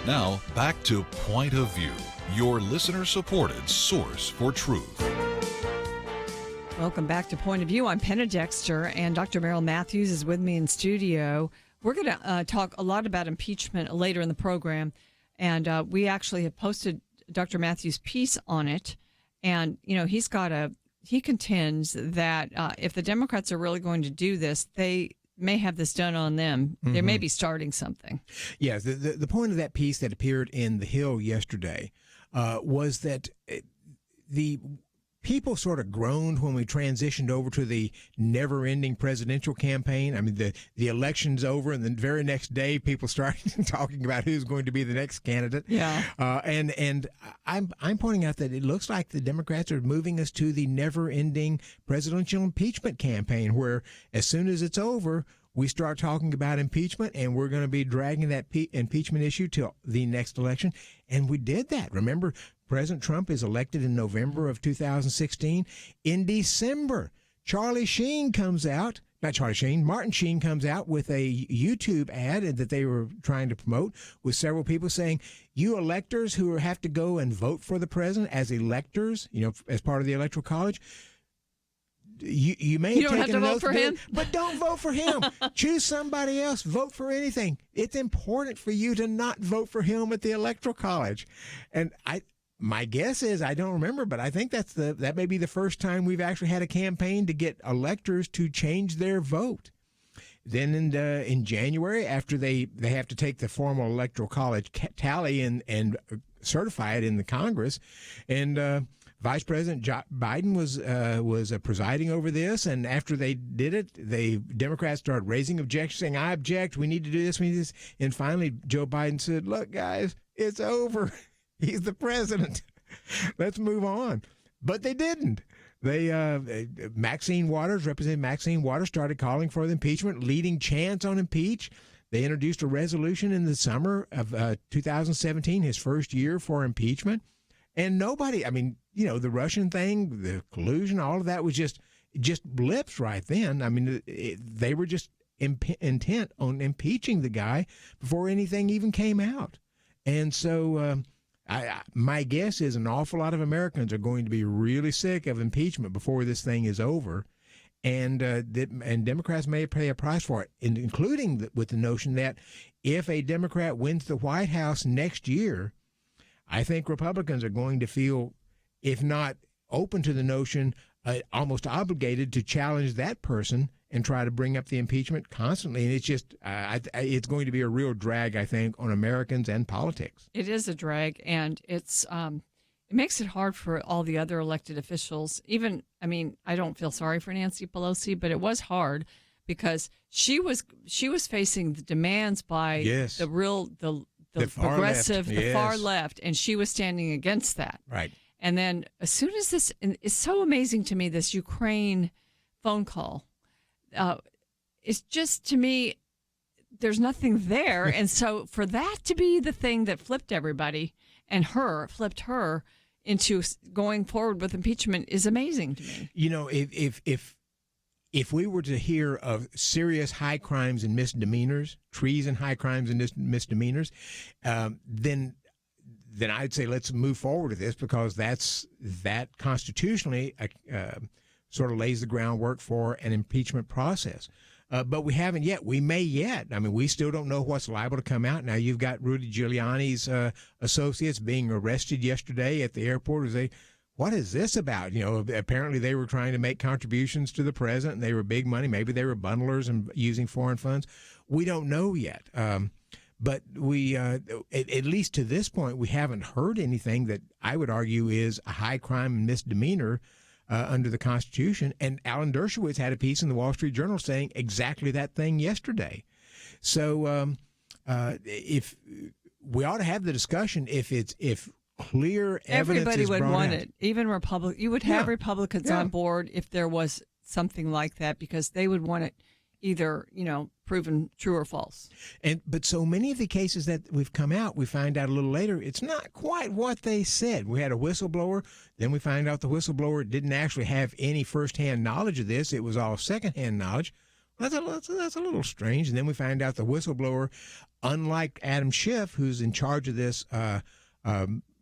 Now, back to Point of View, your listener-supported source for truth. Welcome back to Point of View. I'm Penna Dexter, and Dr. Merrill Matthews is with me in studio. We're going to talk a lot about impeachment later in the program, and we actually have posted Dr. Matthews' piece on it, and, he contends that if the Democrats are really going to do this, they may have this done on them. They may be starting something. Yes, the point of that piece that appeared in The Hill yesterday was that the people sort of groaned when we transitioned over to the never-ending presidential campaign. I mean, the election's over, and the very next day, people started talking about who's going to be the next candidate. Yeah. And I'm pointing out that it looks like the Democrats are moving us to the never-ending presidential impeachment campaign, where as soon as it's over, we start talking about impeachment, and we're going to be dragging that impeachment issue till the next election. And we did that. Remember, President Trump is elected in November of 2016. In December, Martin Sheen comes out with a YouTube ad that they were trying to promote with several people saying, you electors who have to go and vote for the president as electors, as part of the Electoral College, you may don't have to vote for him, but don't vote for him. Choose somebody else. Vote for anything. It's important for you to not vote for him at the Electoral College. And my guess is, I don't remember, but I think that may be the first time we've actually had a campaign to get electors to change their vote. Then in January, after they have to take the formal Electoral College tally and certify it in the Congress, and Vice President Biden was presiding over this, and after they did it, the Democrats started raising objections, saying, I object, we need to do this, we need this. And finally, Joe Biden said, look, guys, it's over. He's the president. Let's move on. But they didn't. Representative Maxine Waters started calling for the impeachment, leading chants on impeach. They introduced a resolution in the summer of 2017, his first year for impeachment. And nobody, the Russian thing, the collusion, all of that was just blips right then. I mean, they were just intent on impeaching the guy before anything even came out. And so my guess is an awful lot of Americans are going to be really sick of impeachment before this thing is over. And Democrats may pay a price for it, including with the notion that if a Democrat wins the White House next year, I think Republicans are going to feel, if not open to the notion, almost obligated to challenge that person and try to bring up the impeachment constantly. And it's just, it's going to be a real drag, I think, on Americans and politics. It is a drag, and it makes it hard for all the other elected officials. Even, I don't feel sorry for Nancy Pelosi, but it was hard because she was facing the demands by the progressive, the far left, and she was standing against that. Right. And then as soon as this, and it's so amazing to me, this Ukraine phone call, it's just, to me, there's nothing there. And so for that to be the thing that flipped everybody and flipped her into going forward with impeachment is amazing to me. If we were to hear of serious high crimes and misdemeanors, treason, high crimes and misdemeanors, then I'd say let's move forward with this, because that constitutionally sort of lays the groundwork for an impeachment process. But we haven't yet. We may yet. We still don't know what's liable to come out. Now, you've got Rudy Giuliani's associates being arrested yesterday at the airport. What is this about? Apparently they were trying to make contributions to the president, and they were big money. Maybe they were bundlers and using foreign funds. We don't know yet. But we, at least to this point, we haven't heard anything that I would argue is a high crime and misdemeanor under the Constitution. And Alan Dershowitz had a piece in the Wall Street Journal saying exactly that thing yesterday. So if we ought to have the discussion, if clear evidence everybody is would brought want out. it. Even you would have Republicans on board if there was something like that, because they would want it either, proven true or false. But so many of the cases that we've come out, we find out a little later, it's not quite what they said. We had a whistleblower, then we find out the whistleblower didn't actually have any firsthand knowledge of this. It was all secondhand knowledge. That's a little strange. And then we find out the whistleblower, unlike Adam Schiff, who's in charge of this,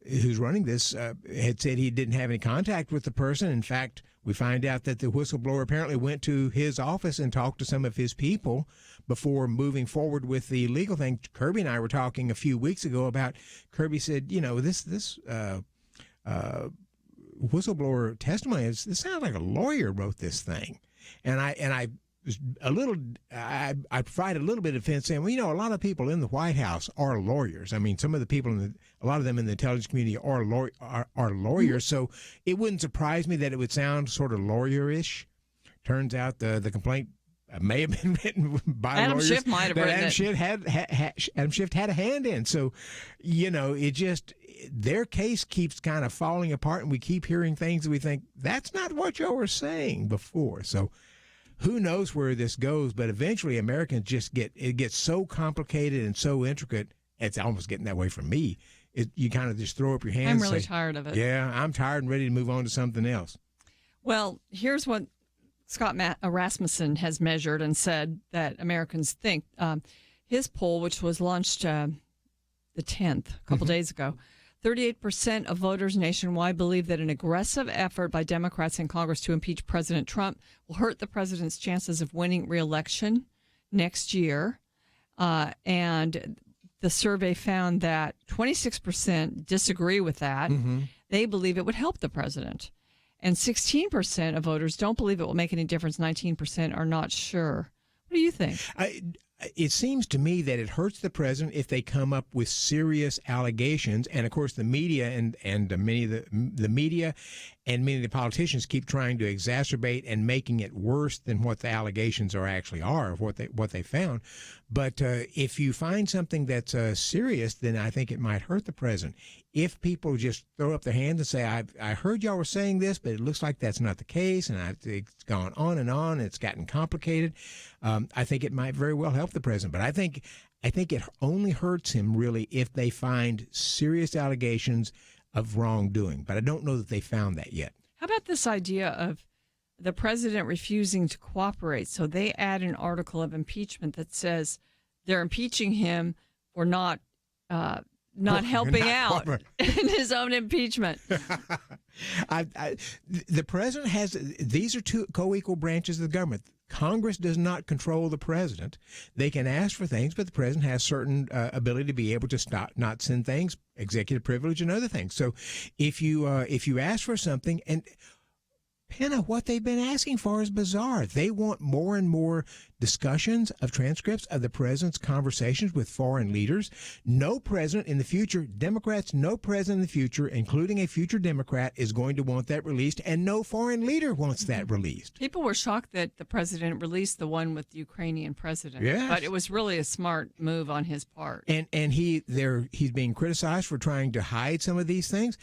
who's running this, had said he didn't have any contact with the person. In fact, we find out that the whistleblower apparently went to his office and talked to some of his people before moving forward with the legal thing. Kirby and I were talking a few weeks ago about, Kirby said, this whistleblower testimony, this sounds like a lawyer wrote this thing. And I a little, I provide a little bit of defense saying, well, a lot of people in the White House are lawyers. I mean, some of the people a lot of them in the intelligence community are lawyers. So it wouldn't surprise me that it would sound sort of lawyer-ish. Turns out the complaint may have been written by Adam lawyers. Schiff might have written Adam it. Schiff Adam Schiff had a hand in. So, it just, their case keeps kind of falling apart, and we keep hearing things that we think, that's not what y'all were saying before. So who knows where this goes, but eventually Americans just it gets so complicated and so intricate, it's almost getting that way for me. You kind of just throw up your hands. I'm really and say, tired of it. Yeah, I'm tired and ready to move on to something else. Well, here's what Scott Rasmussen has measured and said that Americans think. His poll, which was launched the 10th, a couple days ago, 38% of voters nationwide believe that an aggressive effort by Democrats in Congress to impeach President Trump will hurt the president's chances of winning re-election next year. And the survey found that 26% disagree with that. Mm-hmm. They believe it would help the president. And 16% of voters don't believe it will make any difference. 19% are not sure. What do you think? It seems to me that it hurts the president if they come up with serious allegations, and of course the media and many of the media and many of the politicians keep trying to exacerbate and making it worse than what the allegations actually are of what they found. But if you find something that's serious, then I think it might hurt the president. If people just throw up their hands and say, I heard y'all were saying this, but it looks like that's not the case, and it's gone on, and it's gotten complicated, I think it might very well help the president. But I think it only hurts him, really, if they find serious allegations of wrongdoing. But I don't know that they found that yet. How about this idea of the president refusing to cooperate? So they add an article of impeachment that says they're impeaching him for not helping out in his own impeachment. The president has, these are two co-equal branches of the government. Congress does not control the president. They can ask for things, but the president has certain ability to be able to not send things, executive privilege and other things. So if you ask for something, and Penna, what they've been asking for is bizarre. They want more and more discussions of transcripts of the president's conversations with foreign leaders. No president in the future, Democrats, no president in the future, including a future Democrat, is going to want that released, and no foreign leader wants that released. People were shocked that the president released the one with the Ukrainian president. Yes. But it was really a smart move on his part. And he's being criticized for trying to hide some of these things.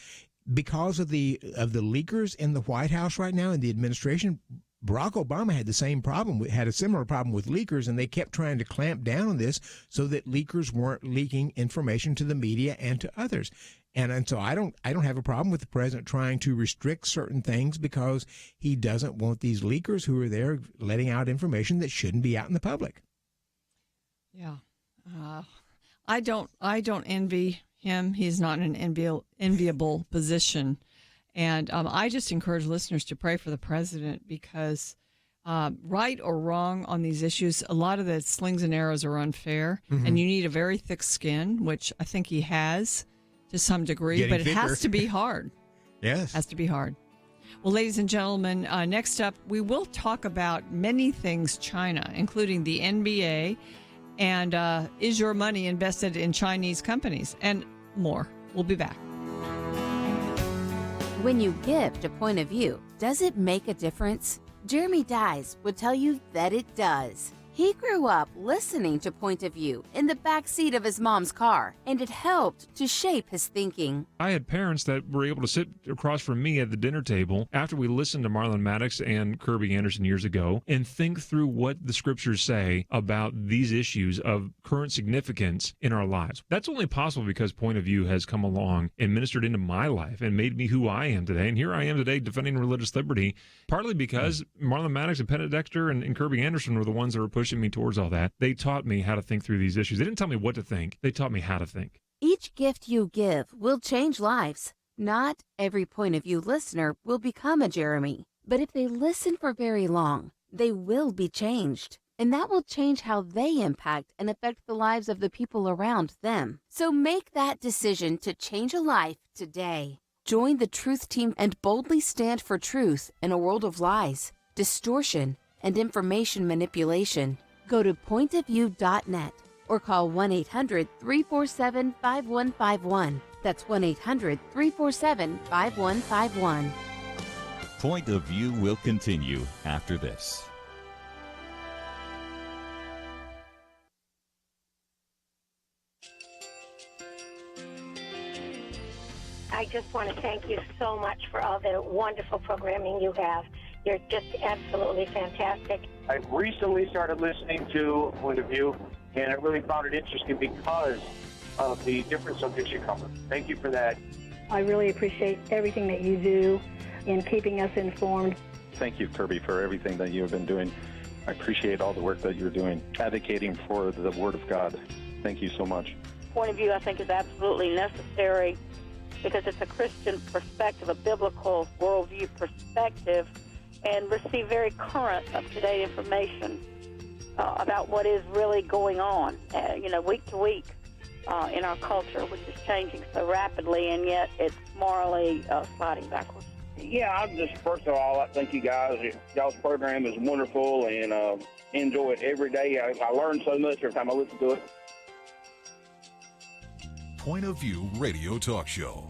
Because of the leakers in the White House right now in the administration, Barack Obama had a similar problem with leakers, and they kept trying to clamp down on this so that leakers weren't leaking information to the media and to others. And so I don't have a problem with the president trying to restrict certain things because he doesn't want these leakers who are there letting out information that shouldn't be out in the public. Yeah, I don't envy him. He's not in an enviable position. And I just encourage listeners to pray for the president because right or wrong on these issues, a lot of the slings and arrows are unfair. Mm-hmm. And you need a very thick skin, which I think he has to some degree. Getting but it thicker. has to be hard. Yes. Has to be hard. Well, ladies and gentlemen, next up, we will talk about many things China, including the NBA, and is your money invested in Chinese companies, and more. We'll be back. When you gift a point of view, does it make a difference? Jeremy Dyes would tell you that it does. He grew up listening to Point of View in the back seat of his mom's car, and it helped to shape his thinking. I had parents that were able to sit across from me at the dinner table after we listened to Marlon Maddox and Kirby Anderson years ago and think through what the scriptures say about these issues of current significance in our lives. That's only possible because Point of View has come along and ministered into my life and made me who I am today. And here I am today defending religious liberty, partly because Marlon Maddox and Penna Dexter and Kirby Anderson were the ones that were pushing me towards all that. They taught me how to think through these issues. They didn't tell me what to think. They taught me how to think. Each gift you give will change lives. Not every Point of View listener will become a Jeremy, but if they listen for very long, they will be changed. And that will change how they impact and affect the lives of the people around them. So make that decision to change a life today. Join the Truth Team and boldly stand for truth in a world of lies, distortion, and information manipulation. Go to pointofview.net or call 1-800-347-5151. That's 1-800-347-5151. Point of View will continue after this. I just want to thank you so much for all the wonderful programming you have. You're just absolutely fantastic. I recently started listening to Point of View, and I really found it interesting because of the different subjects you cover. Thank you for that. I really appreciate everything that you do in keeping us informed. Thank you, Kirby, for everything that you have been doing. I appreciate all the work that you're doing, advocating for the Word of God. Thank you so much. Point of View, I think, is absolutely necessary because it's a Christian perspective, a biblical worldview perspective, and receive very current, up-to-date information about what is really going on, week to week in our culture, which is changing so rapidly, and yet it's morally sliding backwards. Yeah, I'm just, first of all, I thank you guys. Y'all's program is wonderful, and enjoy it every day. I learn so much every time I listen to it. Point of View Radio Talk Show.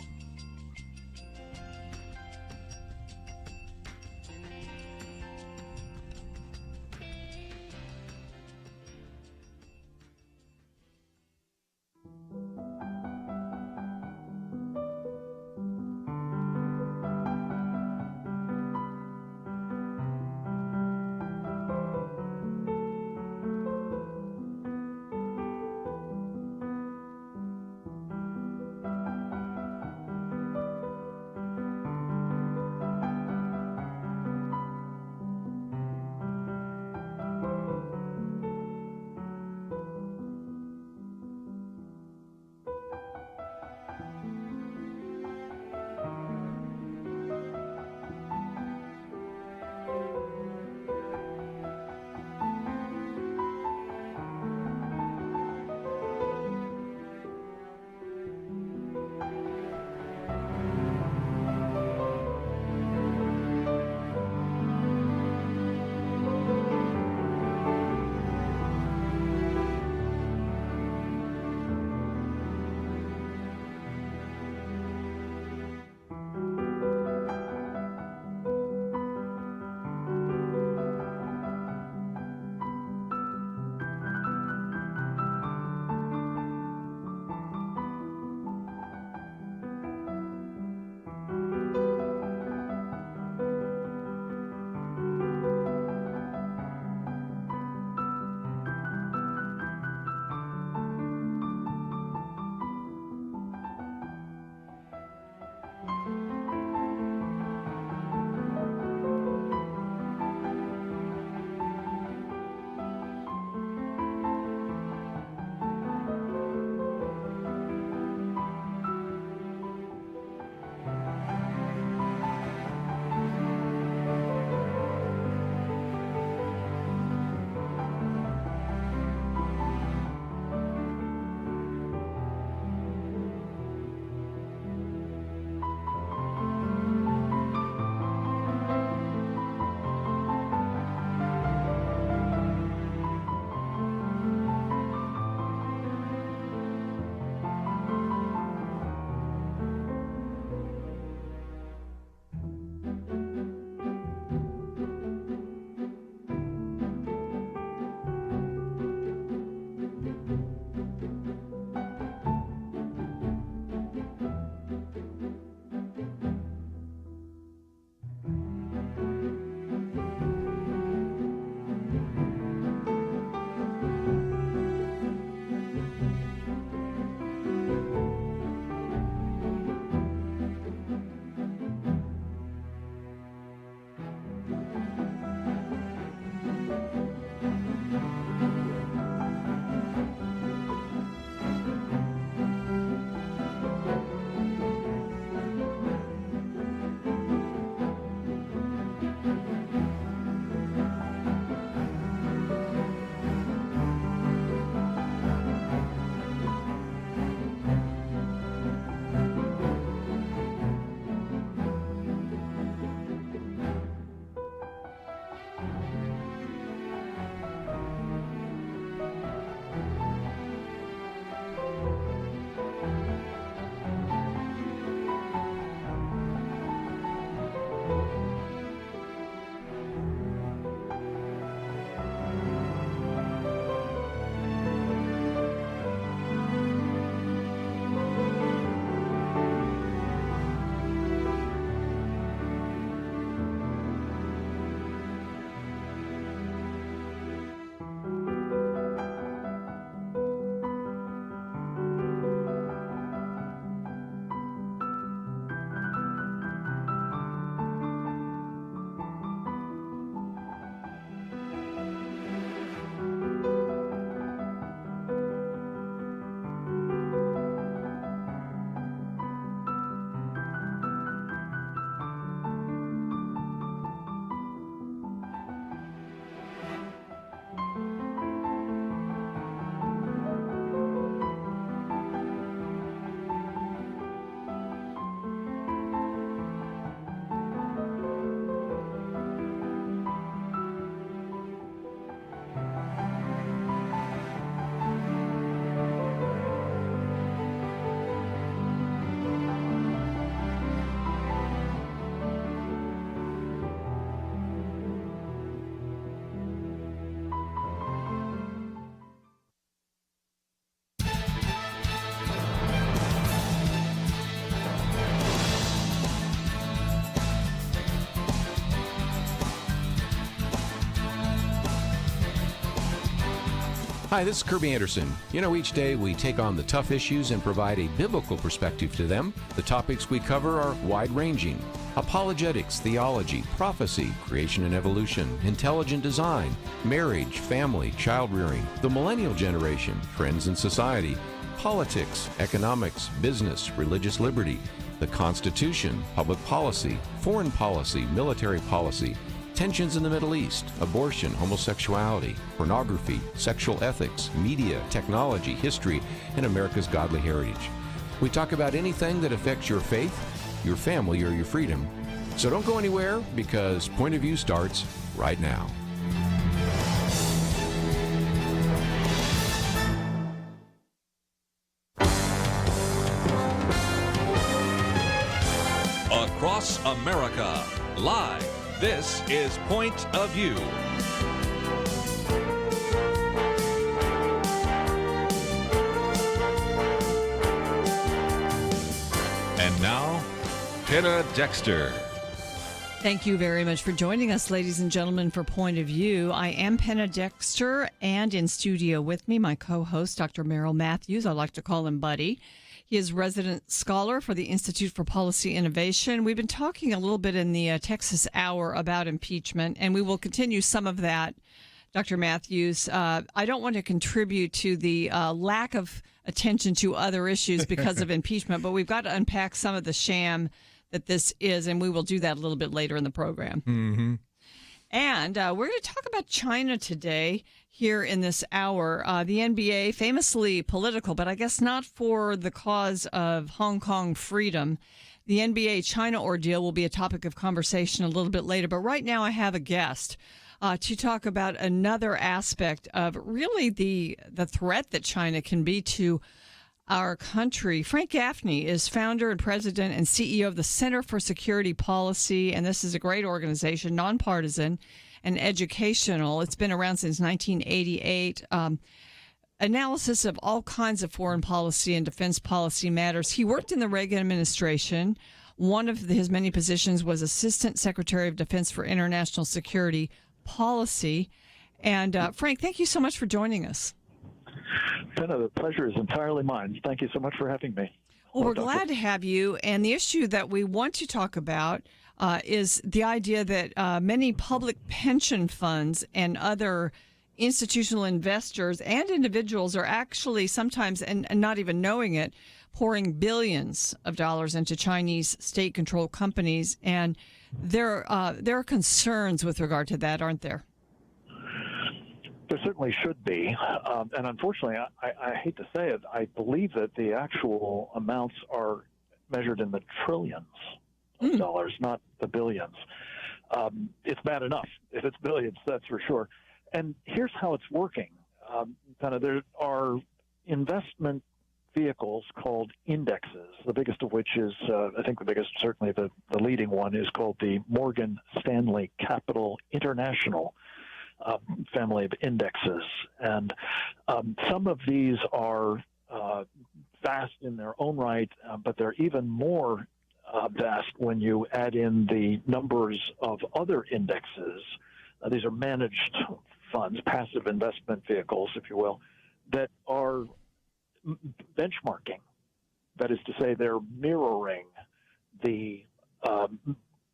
Hi, this is Kirby Anderson. Each day we take on the tough issues and provide a biblical perspective to them. The topics we cover are wide-ranging: apologetics, theology, prophecy, creation and evolution, intelligent design, marriage, family, child-rearing, the millennial generation, trends in society, politics, economics, business, religious liberty, the Constitution, public policy, foreign policy, military policy, tensions in the Middle East, abortion, homosexuality, pornography, sexual ethics, media, technology, history, and America's godly heritage. We talk about anything that affects your faith, your family, or your freedom. So don't go anywhere, because Point of View starts right now. Across America, live. This is Point of View. And now, Penna Dexter. Thank you very much for joining us, ladies and gentlemen, for Point of View. I am Penna Dexter, and in studio with me, my co-host, Dr. Merrill Matthews. I like to call him Buddy. He is resident scholar for the Institute for Policy Innovation. We've been talking a little bit in the Texas Hour about impeachment, and we will continue some of that, Dr. Matthews. I don't want to contribute to the lack of attention to other issues because of impeachment, but we've got to unpack some of the sham that this is, and we will do that a little bit later in the program. Mm-hmm. And we're going to talk about China today here in this hour. The NBA, famously political, but I guess not for the cause of Hong Kong freedom. The NBA China ordeal will be a topic of conversation a little bit later. But right now I have a guest to talk about another aspect of really the threat that China can be to our country. Frank Gaffney is founder and president and CEO of the Center for Security Policy, and this is a great organization, nonpartisan and educational. It's been around since 1988. Analysis of all kinds of foreign policy and defense policy matters. He worked in the Reagan administration. One of his many positions was Assistant Secretary of Defense for International Security Policy. And Frank, thank you so much for joining us. Penna, the pleasure is entirely mine. Thank you so much for having me. Well, we're glad to have you. And the issue that we want to talk about is the idea that many public pension funds and other institutional investors and individuals are actually sometimes, and not even knowing it, pouring billions of dollars into Chinese state-controlled companies. And there are concerns with regard to that, aren't there? There certainly should be. And unfortunately, I hate to say it, I believe that the actual amounts are measured in the trillions of dollars, not the billions. It's bad enough if it's billions, that's for sure. And here's how it's working. There are investment vehicles called indexes, the biggest of which is, I think the biggest, certainly the leading one, is called the Morgan Stanley Capital International family of indexes. And some of these are vast in their own right, but they're even more vast when you add in the numbers of other indexes. These are managed funds, passive investment vehicles, if you will, that are benchmarking. That is to say, they're mirroring the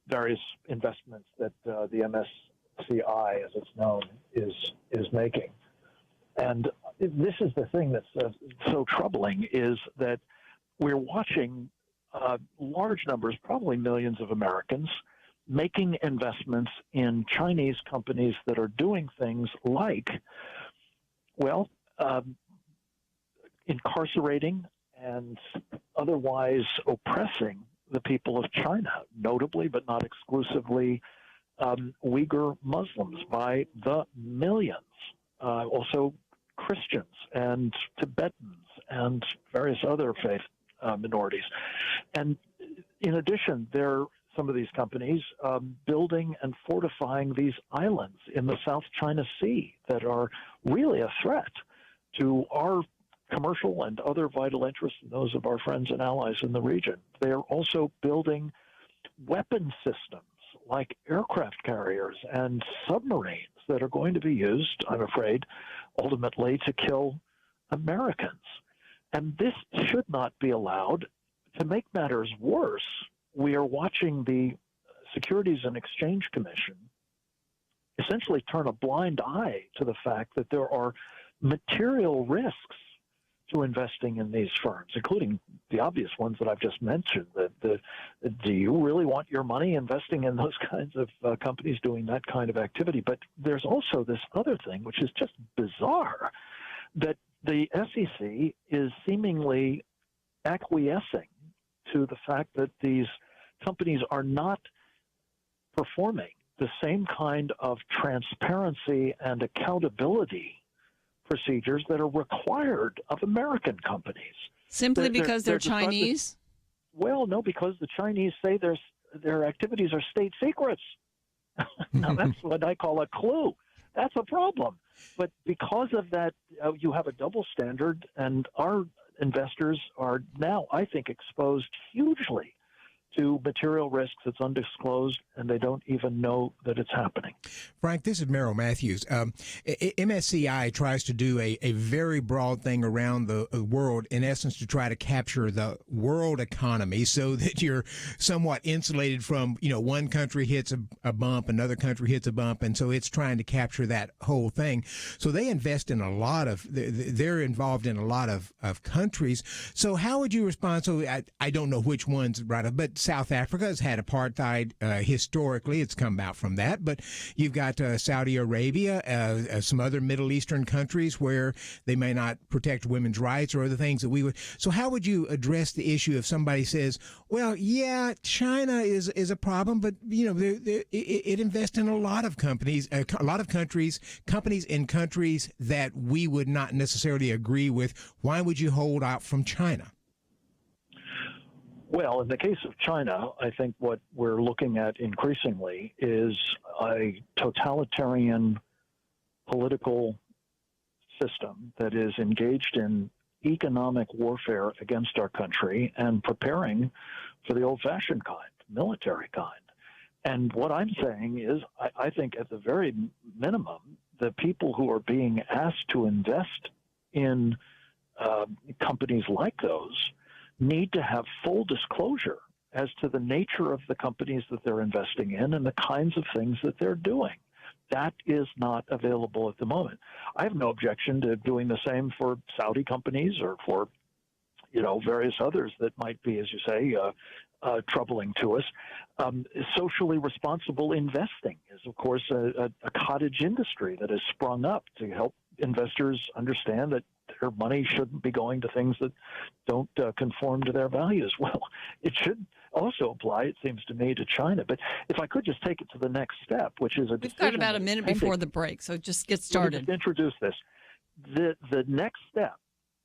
various investments that the MSCI, as it's known, is making. And this is the thing that's so troubling, is that we're watching large numbers, probably millions of Americans, making investments in Chinese companies that are doing things like, incarcerating and otherwise oppressing the people of China, notably but not exclusively Uyghur Muslims by the millions, also Christians and Tibetans and various other faith minorities. And in addition, some of these companies building and fortifying these islands in the South China Sea that are really a threat to our commercial and other vital interests and those of our friends and allies in the region. They are also building weapon systems like aircraft carriers and submarines that are going to be used, I'm afraid, ultimately to kill Americans. And this should not be allowed. To make matters worse, we are watching the Securities and Exchange Commission essentially turn a blind eye to the fact that there are material risks to investing in these firms, including the obvious ones that I've just mentioned. Do you really want your money investing in those kinds of companies doing that kind of activity? But there's also this other thing, which is just bizarre, that the SEC is seemingly acquiescing to the fact that these companies are not performing the same kind of transparency and accountability procedures that are required of American companies. Simply because they're Chinese? Well, no, because the Chinese say their activities are state secrets. Now, that's what I call a clue. That's a problem. But because of that, you have a double standard, and our investors are now, I think, exposed hugely to material risks that's undisclosed, and they don't even know that it's happening. Frank, this is Merrill Matthews. MSCI tries to do a very broad thing around the world, in essence, to try to capture the world economy so that you're somewhat insulated from, one country hits a bump, another country hits a bump, and so it's trying to capture that whole thing. So they invest in they're involved in a lot of countries. So how would you respond? So I don't know which ones, right, but South Africa has had apartheid historically. It's come out from that. But you've got Saudi Arabia, some other Middle Eastern countries where they may not protect women's rights or other things that we would. So how would you address the issue if somebody says, well, yeah, China is a problem, but, it invests in a lot of companies, companies in countries that we would not necessarily agree with. Why would you hold out from China? Well, in the case of China, I think what we're looking at increasingly is a totalitarian political system that is engaged in economic warfare against our country and preparing for the old-fashioned kind, military kind. And what I'm saying is, I think at the very minimum, the people who are being asked to invest in companies like those need to have full disclosure as to the nature of the companies that they're investing in and the kinds of things that they're doing. That is not available at the moment. I have no objection to doing the same for Saudi companies or for, various others that might be, as you say, troubling to us. Socially responsible investing is, of course, a cottage industry that has sprung up to help investors understand that their money shouldn't be going to things that don't conform to their values. Well, it should also apply, it seems to me, to China. But if I could just take it to the next step, which is We've got about a minute before the break, so just get started. Let me introduce this. The next step,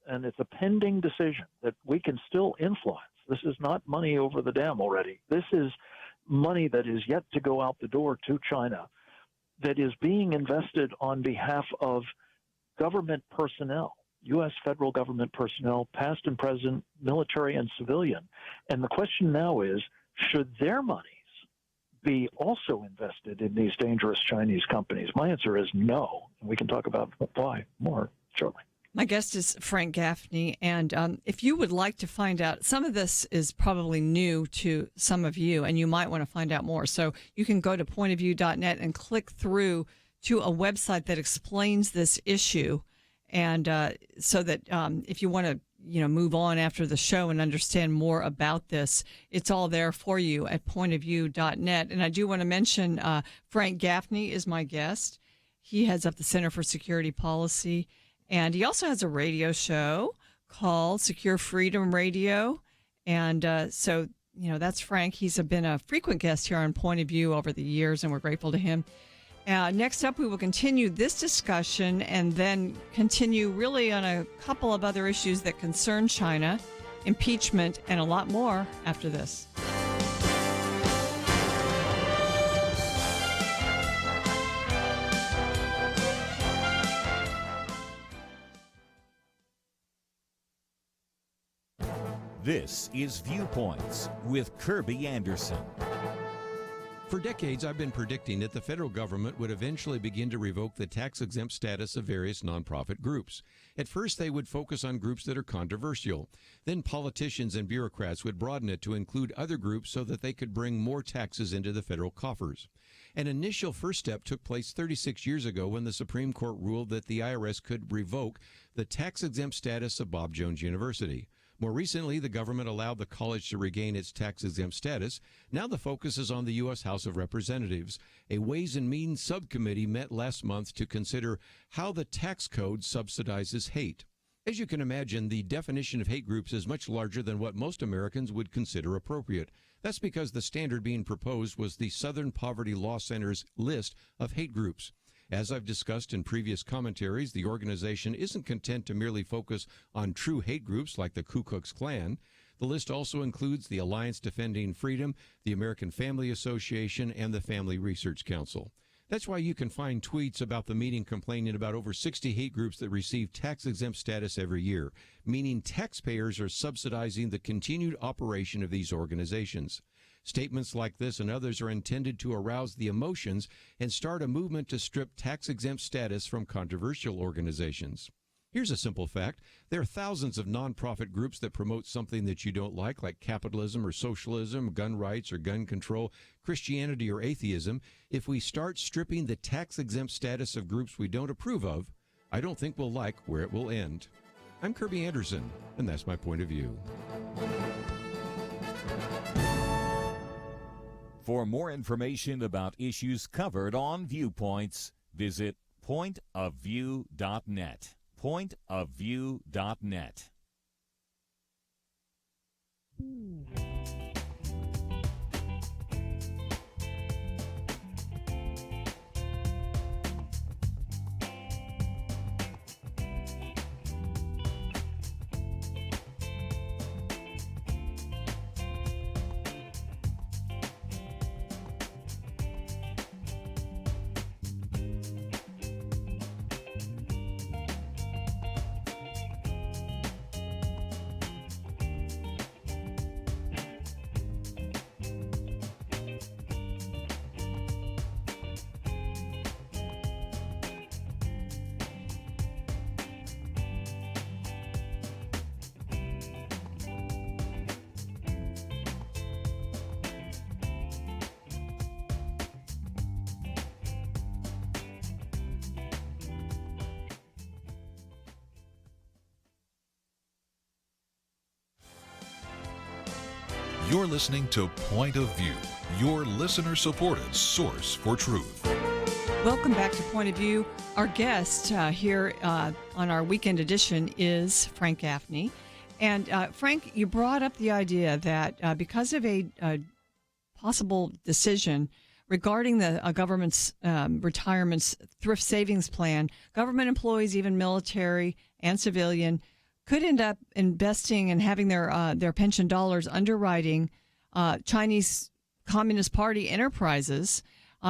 and it's a pending decision that we can still influence. This is not money over the dam already. This is money that is yet to go out the door to China that is being invested on behalf of government personnel, U.S. federal government personnel, past and present, military and civilian. And the question now is, should their monies be also invested in these dangerous Chinese companies? My answer is no. And we can talk about why more shortly. My guest is Frank Gaffney, and if you would like to find out, some of this is probably new to some of you, and you might want to find out more. So you can go to pointofview.net and click through to a website that explains this issue, and so that if you want to move on after the show and understand more about this, it's all there for you at pointofview.net. And I do want to mention Frank Gaffney is my guest. He heads up the Center for Security Policy. And he also has a radio show called Secure Freedom Radio. And so, that's Frank. He's been a frequent guest here on Point of View over the years, and we're grateful to him. Next up, we will continue this discussion and then continue really on a couple of other issues that concern China, impeachment, and a lot more after this. This is Viewpoints with Kirby Anderson. For decades, I've been predicting that the federal government would eventually begin to revoke the tax-exempt status of various nonprofit groups. At first, they would focus on groups that are controversial. Then politicians and bureaucrats would broaden it to include other groups so that they could bring more taxes into the federal coffers. An initial first step took place 36 years ago when the Supreme Court ruled that the IRS could revoke the tax-exempt status of Bob Jones University. More recently, the government allowed the college to regain its tax-exempt status. Now the focus is on the U.S. House of Representatives. A Ways and Means subcommittee met last month to consider how the tax code subsidizes hate. As you can imagine, the definition of hate groups is much larger than what most Americans would consider appropriate. That's because the standard being proposed was the Southern Poverty Law Center's list of hate groups. As I've discussed in previous commentaries, the organization isn't content to merely focus on true hate groups like the Ku Klux Klan. The list also includes the Alliance Defending Freedom, the American Family Association, and the Family Research Council. That's why you can find tweets about the meeting complaining about over 60 hate groups that receive tax-exempt status every year, meaning taxpayers are subsidizing the continued operation of these organizations. Statements like this and others are intended to arouse the emotions and start a movement to strip tax-exempt status from controversial organizations. Here's a simple fact. There are thousands of nonprofit groups that promote something that you don't like capitalism or socialism, gun rights or gun control, Christianity or atheism. If we start stripping the tax-exempt status of groups we don't approve of, I don't think we'll like where it will end. I'm Kirby Anderson, and that's my point of view. For more information about issues covered on Viewpoints, visit pointofview.net. Pointofview.net. You're listening to Point of View, your listener-supported source for truth. Welcome back to Point of View. Our guest here on our weekend edition is Frank Gaffney. And Frank, you brought up the idea that because of a possible decision regarding the government's retirements thrift savings plan, government employees, even military and civilian, could end up investing and having their pension dollars underwriting Chinese Communist Party enterprises.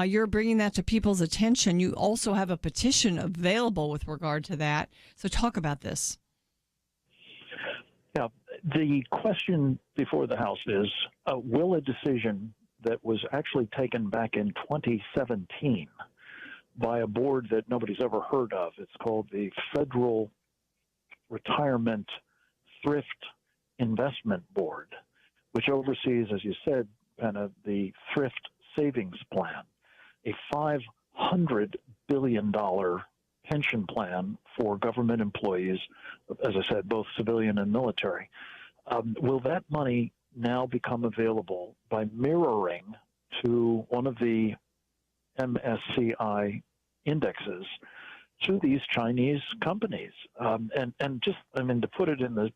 You're bringing that to people's attention. You also have a petition available with regard to that. So talk about this. Yeah, the question before the House is, will a decision that was actually taken back in 2017 by a board that nobody's ever heard of, it's called the Federal Retirement Thrift Investment Board, which oversees, as you said, Penna, the thrift savings plan, a $500 billion pension plan for government employees, as I said, both civilian and military. Will that money now become available by mirroring to one of the MSCI indexes to these Chinese companies? And just, to put it in the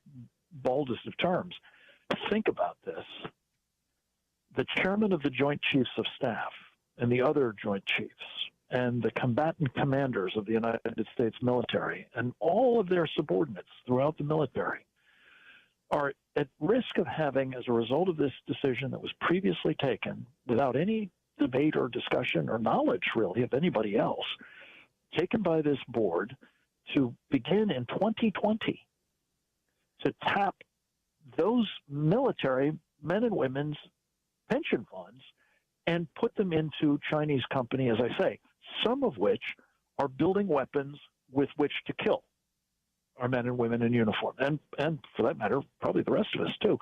boldest of terms, think about this. The chairman of the Joint Chiefs of Staff and the other Joint Chiefs and the combatant commanders of the United States military and all of their subordinates throughout the military are at risk of having, as a result of this decision that was previously taken without any debate or discussion or knowledge really of anybody else, taken by this board to begin in 2020 to tap those military men and women's pension funds and put them into Chinese company, as I say, some of which are building weapons with which to kill our men and women in uniform, and for that matter, probably the rest of us too.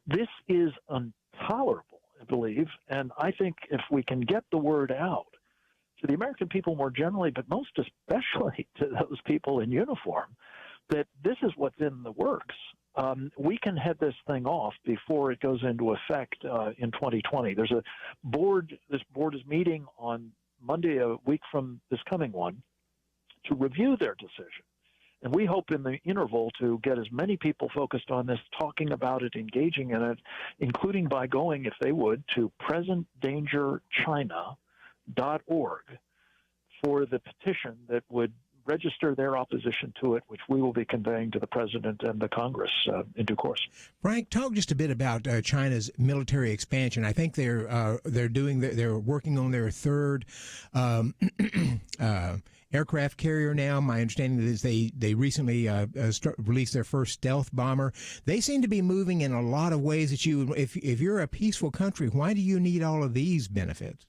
This is intolerable, I believe, and I think if we can get the word out to the American people more generally, but most especially to those people in uniform, that this is what's in the works, we can head this thing off before it goes into effect in 2020. There's a board. This board is meeting on Monday, a week from this coming one, to review their decision. And we hope in the interval to get as many people focused on this, talking about it, engaging in it, including by going, if they would, to presentdangerchina.org for the petition that would register their opposition to it, which we will be conveying to the president and the Congress in due course. Frank, talk just a bit about China's military expansion. I think they're working on their third aircraft carrier now. My understanding is they recently released their first stealth bomber. They seem to be moving in a lot of ways that if you're a peaceful country, why do you need all of these benefits?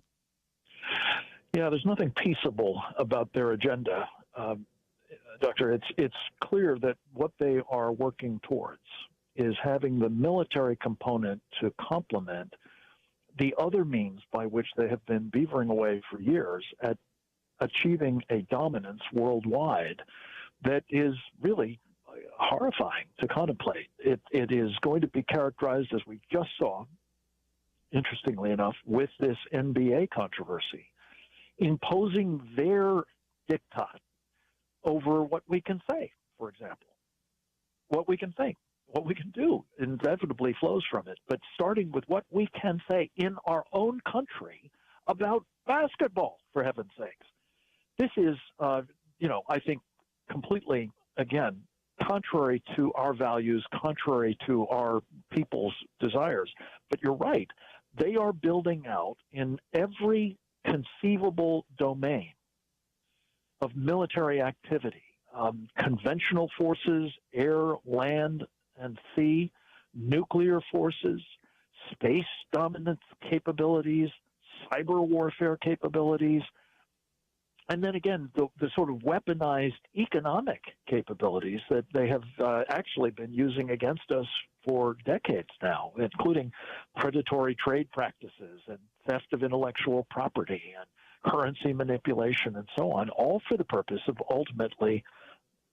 Yeah, there's nothing peaceable about their agenda, Doctor. It's clear that what they are working towards is having the military component to complement the other means by which they have been beavering away for years at achieving a dominance worldwide that is really horrifying to contemplate. It is going to be characterized, as we just saw, interestingly enough, with this NBA controversy, imposing their diktat over what we can say, for example. What we can think, what we can do inevitably flows from it. But starting with what we can say in our own country about basketball, for heaven's sakes. This is, I think, completely, again, contrary to our values, contrary to our people's desires. But you're right. They are building out in every conceivable domain of military activity, conventional forces, air, land, and sea, nuclear forces, space dominance capabilities, cyber warfare capabilities, and then again, the sort of weaponized economic capabilities that they have actually been using against us for decades now, including predatory trade practices and theft of intellectual property and currency manipulation and so on, all for the purpose of ultimately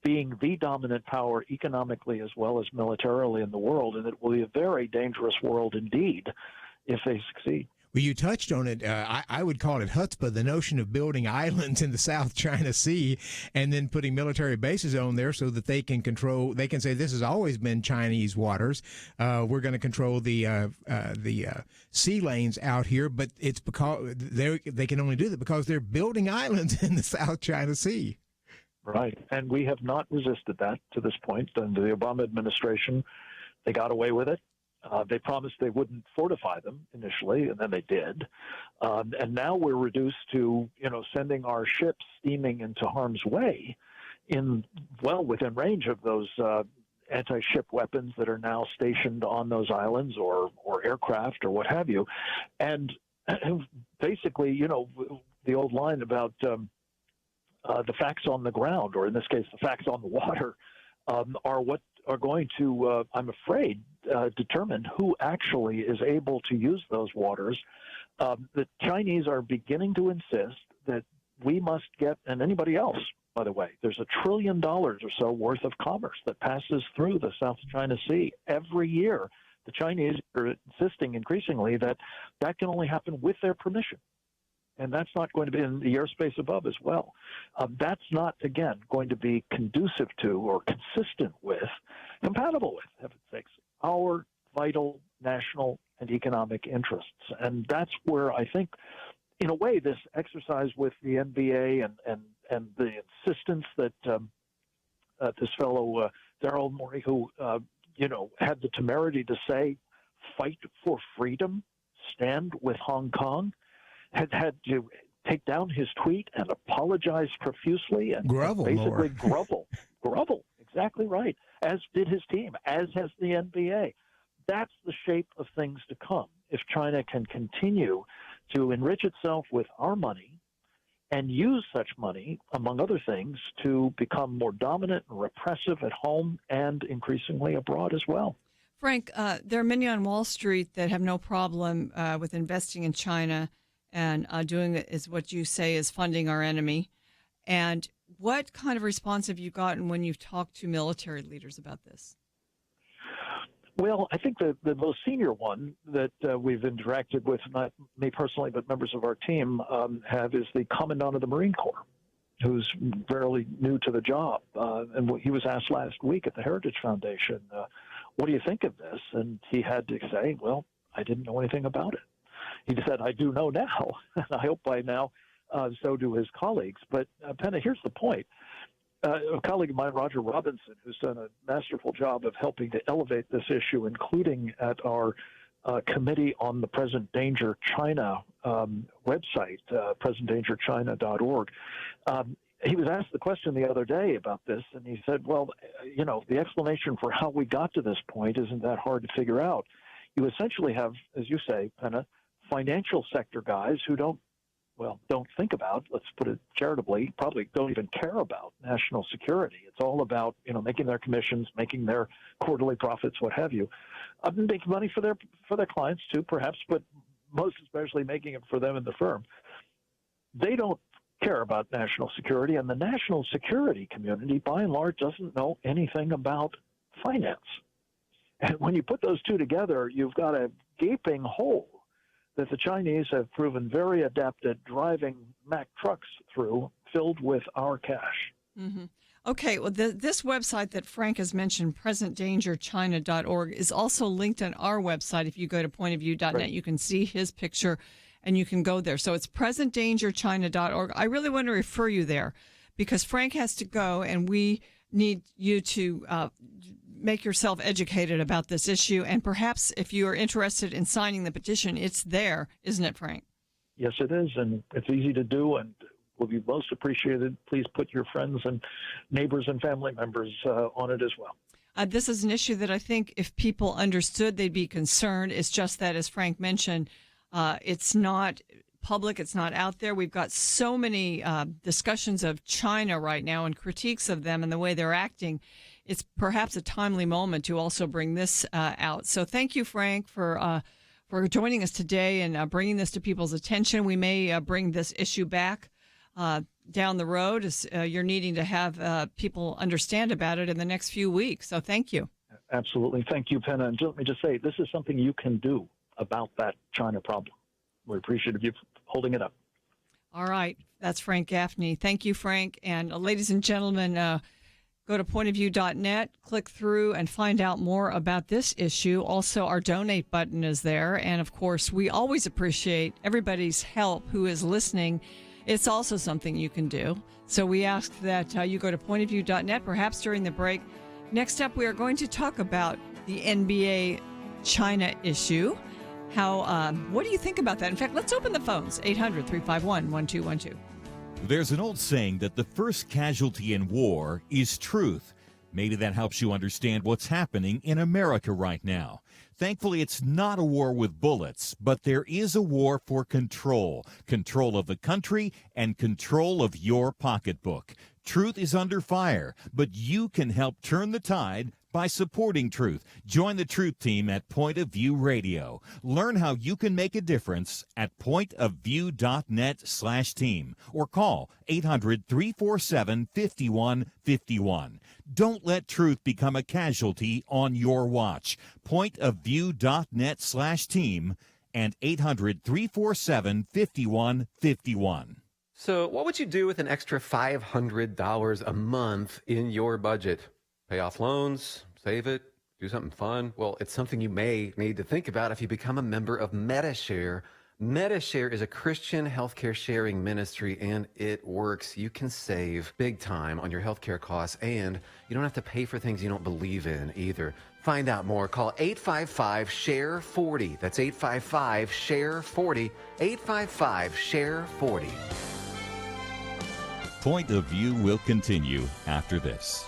being the dominant power economically as well as militarily in the world. And it will be a very dangerous world indeed if they succeed. Well, you touched on it. I would call it chutzpah, the notion of building islands in the South China Sea and then putting military bases on there so that they can say this has always been Chinese waters. We're going to control the sea lanes out here, but it's because they can only do that because they're building islands in the South China Sea. Right. And we have not resisted that to this point. Under the Obama administration, they got away with it. They promised they wouldn't fortify them initially, and then they did. And now we're reduced to, sending our ships steaming into harm's way within range of those anti-ship weapons that are now stationed on those islands or aircraft or what have you. And basically, the old line about the facts on the ground, or in this case, the facts on the water, are what are going to, I'm afraid, determine who actually is able to use those waters. The Chinese are beginning to insist that we must get, and anybody else, by the way, there's $1 trillion or so worth of commerce that passes through the South China Sea every year. The Chinese are insisting increasingly that can only happen with their permission. And that's not going to be in the airspace above as well. That's not, again, going to be conducive to or consistent with, compatible with, heaven's sakes, our vital national and economic interests. And that's where I think, in a way, this exercise with the NBA and the insistence that this fellow, Daryl Morey, who, had the temerity to say, fight for freedom, stand with Hong Kong, had to take down his tweet and apologize profusely and basically grovel. Exactly right. As did his team, as has the NBA. That's the shape of things to come if China can continue to enrich itself with our money and use such money, among other things, to become more dominant and repressive at home and increasingly abroad as well. Frank, there are many on Wall Street that have no problem with investing in China and doing it is what you say is funding our enemy. And what kind of response have you gotten when you've talked to military leaders about this? Well, I think the most senior one that we've interacted with, not me personally, but members of our team have, is the Commandant of the Marine Corps, who's fairly new to the job. And he was asked last week at the Heritage Foundation, what do you think of this? And he had to say, well, I didn't know anything about it. He said, I do know now, and I hope by now so do his colleagues. But, Penna, here's the point. A colleague of mine, Roger Robinson, who's done a masterful job of helping to elevate this issue, including at our Committee on the Present Danger China website, presentdangerchina.org. He was asked the question the other day about this, and he said, well, you know, the explanation for how we got to this point isn't that hard to figure out. You essentially have, as you say, Penna, financial sector guys who don't think about, let's put it charitably, probably don't even care about national security. It's all about, you know, making their commissions, making their quarterly profits, what have you. Making money for their clients too, perhaps, but most especially making it for them and the firm. They don't care about national security, and the national security community, by and large, doesn't know anything about finance. And when you put those two together, you've got a gaping hole that the Chinese have proven very adept at driving Mack trucks through, filled with our cash. Mm-hmm. Okay, well, this website that Frank has mentioned, presentdangerchina.org, is also linked on our website. If you go to pointofview.net, Right. You can see his picture and you can go there. So it's presentdangerchina.org. I really want to refer you there because Frank has to go and we need you to make yourself educated about this issue. And perhaps if you are interested in signing the petition, it's there, isn't it, Frank? Yes, it is, and it's easy to do and will be most appreciated. Please put your friends and neighbors and family members on it as well. This is an issue that I think if people understood, they'd be concerned. It's just that, as Frank mentioned, it's not public. It's not out there. We've got so many discussions of China right now and critiques of them and the way they're acting. It's perhaps a timely moment to also bring this out. So thank you, Frank, for joining us today and bringing this to people's attention. We may bring this issue back down the road as you're needing to have people understand about it in the next few weeks. So thank you. Absolutely. Thank you, Penna. And let me just say, this is something you can do about that China problem. We're appreciative of you holding it up. All right. That's Frank Gaffney. Thank you, Frank. And ladies and gentlemen, go to pointofview.net, click through and find out more about this issue. Also, our donate button is there. And of course, we always appreciate everybody's help who is listening. It's also something you can do. So we ask that you go to pointofview.net, perhaps during the break. Next up, we are going to talk about the NBA China issue. What do you think about that? In fact, let's open the phones, 800-351-1212. There's an old saying that the first casualty in war is truth. Maybe that helps you understand what's happening in America right now. Thankfully, it's not a war with bullets, but there is a war for control. Control of the country and control of your pocketbook. Truth is under fire, but you can help turn the tide by supporting Truth. Join the Truth Team at Point of View Radio. Learn how you can make a difference at pointofview.net/team or call 800-347-5151. Don't let truth become a casualty on your watch. Pointofview.net/team and 800-347-5151. So what would you do with an extra $500 a month in your budget? Pay off loans, save it, do something fun? Well, it's something you may need to think about if you become a member of MediShare. MediShare is a Christian healthcare sharing ministry, and it works. You can save big time on your healthcare costs, and you don't have to pay for things you don't believe in either. Find out more. Call 855-SHARE-40. That's 855-SHARE-40. 855-SHARE-40. Point of View will continue after this.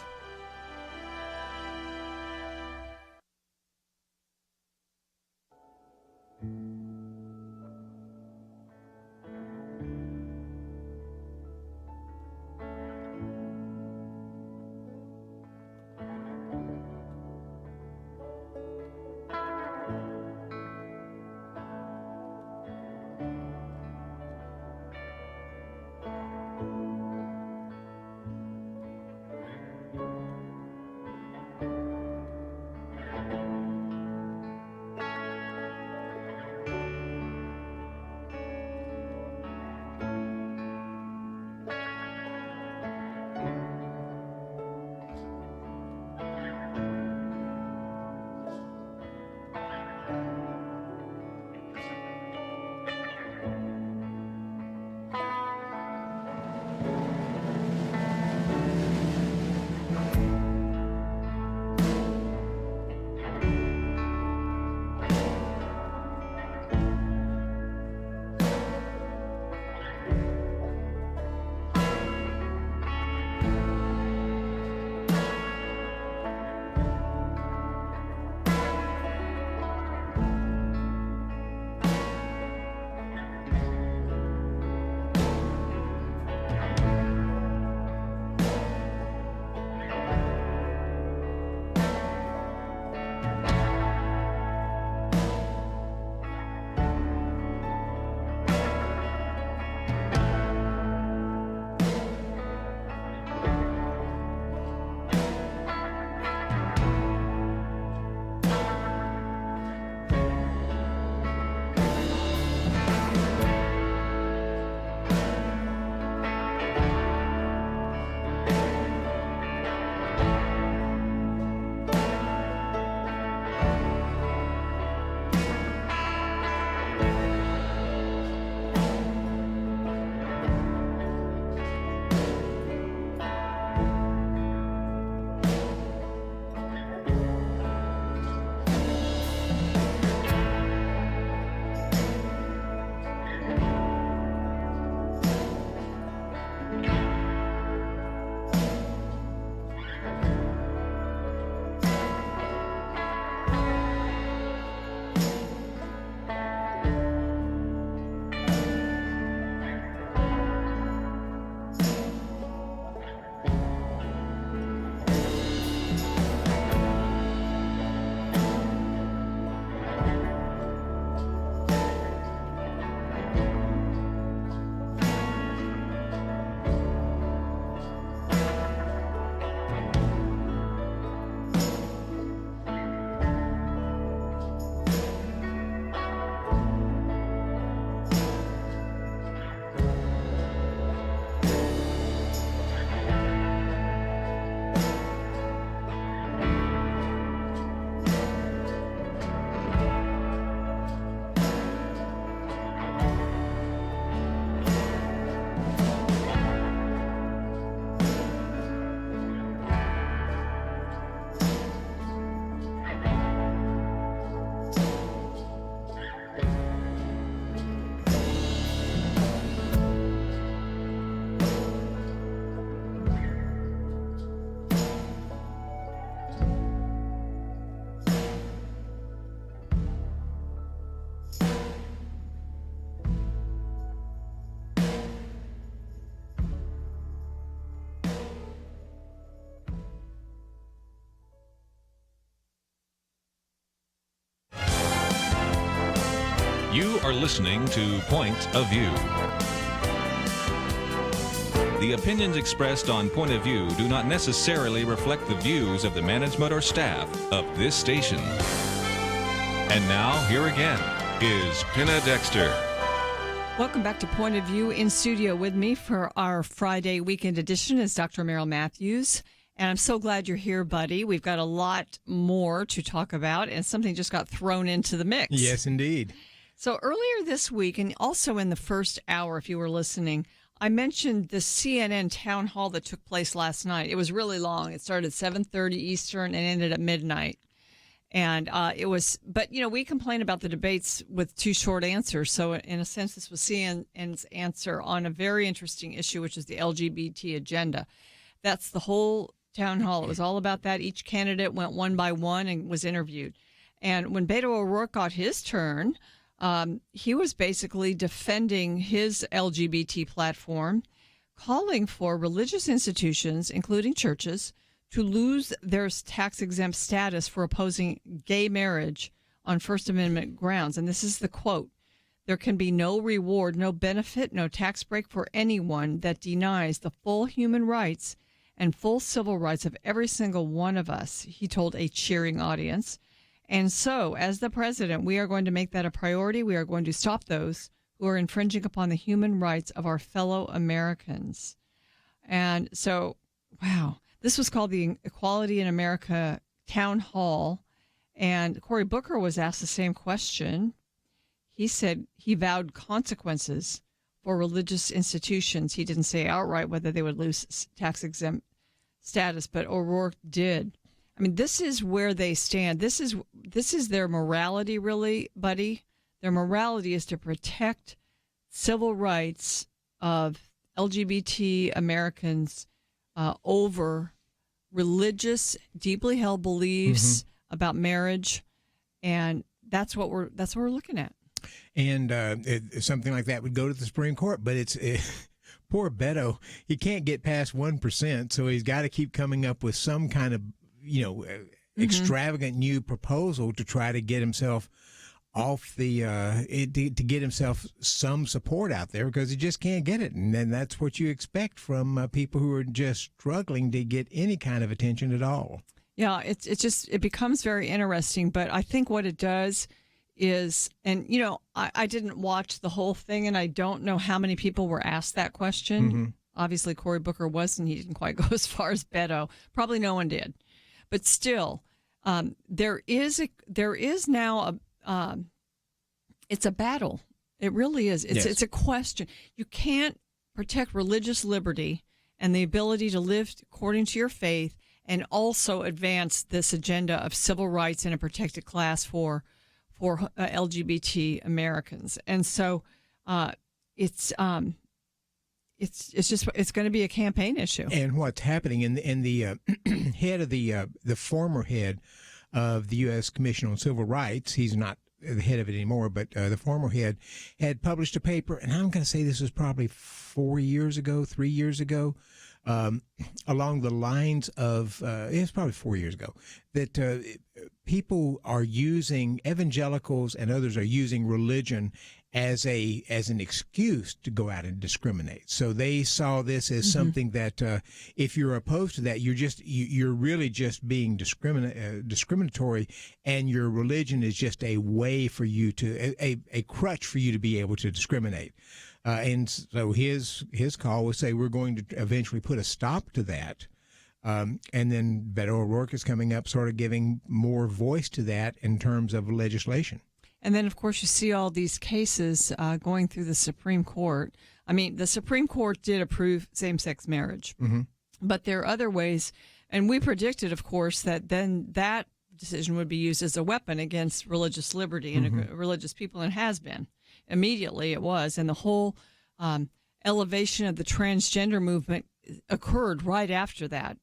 You are listening to Point of View. The opinions expressed on Point of View do not necessarily reflect the views of the management or staff of this station. And now, here again is Penna Dexter. Welcome back to Point of View. In studio with me for our Friday weekend edition is Dr. Merrill Matthews. And I'm so glad you're here, buddy. We've got a lot more to talk about, and something just got thrown into the mix. Yes, indeed. So earlier this week, and also in the first hour, if you were listening, I mentioned the CNN town hall that took place last night. It was really long. It started at 7:30 Eastern and ended at midnight. And it was, but, you know, we complain about the debates with too short answers. So in a sense, this was CNN's answer on a very interesting issue, which is the LGBT agenda. That's the whole town hall. It was all about that. Each candidate went one by one and was interviewed. And when Beto O'Rourke got his turn, he was basically defending his LGBT platform, calling for religious institutions, including churches, to lose their tax-exempt status for opposing gay marriage on First Amendment grounds. And this is the quote: "There can be no reward, no benefit, no tax break for anyone that denies the full human rights and full civil rights of every single one of us," he told a cheering audience. "And so, as the president, we are going to make that a priority. We are going to stop those who are infringing upon the human rights of our fellow Americans." And so, wow. This was called the Equality in America Town Hall, and Cory Booker was asked the same question. He said he vowed consequences for religious institutions. He didn't say outright whether they would lose tax-exempt status, but O'Rourke did. I mean, this is where they stand. This is their morality, really, buddy. Their morality is to protect civil rights of LGBT Americans over religious, deeply held beliefs about marriage, and that's what we're looking at. And something like that would go to the Supreme Court, but it's poor Beto. He can't get past 1%, so he's got to keep coming up with some kind of extravagant new proposal to try to get himself off the to get himself some support out there, because he just can't get it. And then that's what you expect from people who are just struggling to get any kind of attention at all. Yeah, it becomes very interesting. But I think what it does is, and you know, I didn't watch the whole thing, and I don't know how many people were asked that question. Obviously, Cory Booker wasn't. He didn't quite go as far as Beto. Probably no one did. But still, there is now it's a battle. It really is. It's a question. You can't protect religious liberty and the ability to live according to your faith and also advance this agenda of civil rights and a protected class for LGBT Americans. And so it's going to be a campaign issue. And what's happening in the head of the former head of the U.S. Commission on Civil Rights, he's not the head of it anymore, but the former head had published a paper, and I'm going to say this was probably 3 years ago, along the lines of, it's probably 4 years ago, that people are using, evangelicals and others are using religion as an excuse to go out and discriminate. So they saw this as something that if you're opposed to that, you're really just being discriminatory, and your religion is just a way for you to a crutch for you to be able to discriminate. And so his call was say we're going to eventually put a stop to that. And then Beto O'Rourke is coming up, sort of giving more voice to that in terms of legislation. And then, of course, you see all these cases going through the Supreme Court. I mean, the Supreme Court did approve same-sex marriage, but there are other ways. And we predicted, of course, that then that decision would be used as a weapon against religious liberty and religious people, and has been. Immediately it was. And the whole elevation of the transgender movement occurred right after that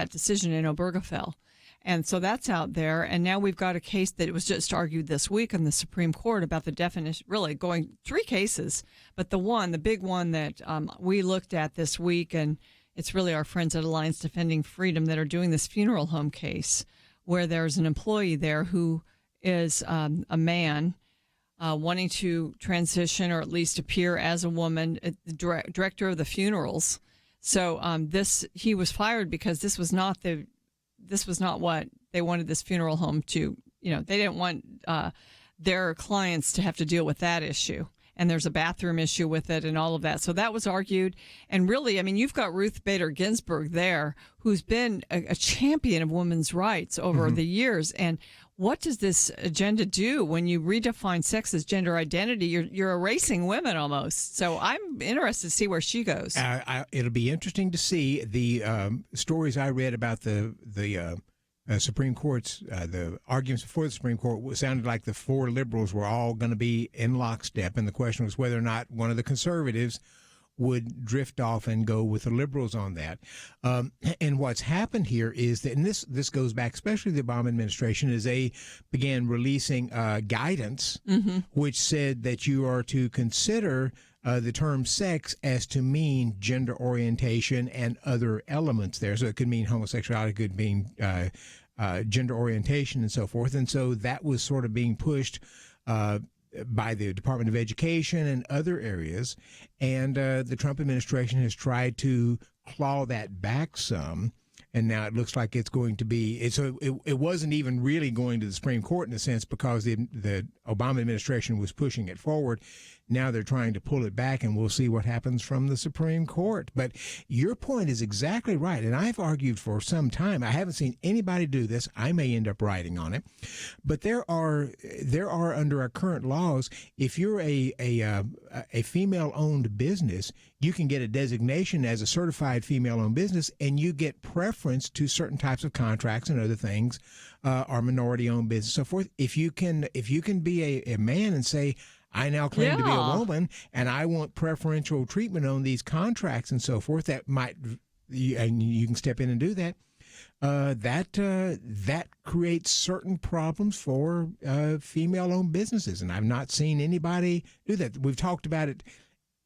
decision in Obergefell. And so that's out there. And now we've got a case that was just argued this week in the Supreme Court about the definition, really going 3 cases. But the big one that we looked at this week, and it's really our friends at Alliance Defending Freedom that are doing this funeral home case, where there's an employee there who is a man wanting to transition or at least appear as a woman, the director of the funerals. So he was fired because this was not what they wanted this funeral home to. They didn't want their clients to have to deal with that issue. And there's a bathroom issue with it and all of that. So that was argued. And really, I mean, you've got Ruth Bader Ginsburg there, who's been a champion of women's rights over the years. And what does this agenda do when you redefine sex as gender identity? You're erasing women almost. So I'm interested to see where she goes. It'll be interesting to see the stories I read about the Supreme Court's the arguments before the Supreme Court sounded like the four liberals were all going to be in lockstep, and the question was whether or not one of the conservatives would drift off and go with the liberals on that. And what's happened here is that, and this goes back especially to the Obama administration, is they began releasing guidance which said that you are to consider the term sex as to mean gender orientation and other elements there. So it could mean homosexuality, it could mean gender orientation and so forth. And so that was sort of being pushed by the Department of Education and other areas. And the Trump administration has tried to claw that back some. And now it looks like it's going to be, it wasn't even really going to the Supreme Court in a sense because the Obama administration was pushing it forward. Now they're trying to pull it back, and we'll see what happens from the Supreme Court. But your point is exactly right, and I've argued for some time. I haven't seen anybody do this. I may end up writing on it. But there are under our current laws, if you're a female-owned business, you can get a designation as a certified female-owned business, and you get preference to certain types of contracts and other things, or minority-owned business, so forth. If you can be a man and say, I now claim to be a woman, and I want preferential treatment on these contracts and so forth, and you can step in and do that. That creates certain problems for female-owned businesses, and I've not seen anybody do that. We've talked about it.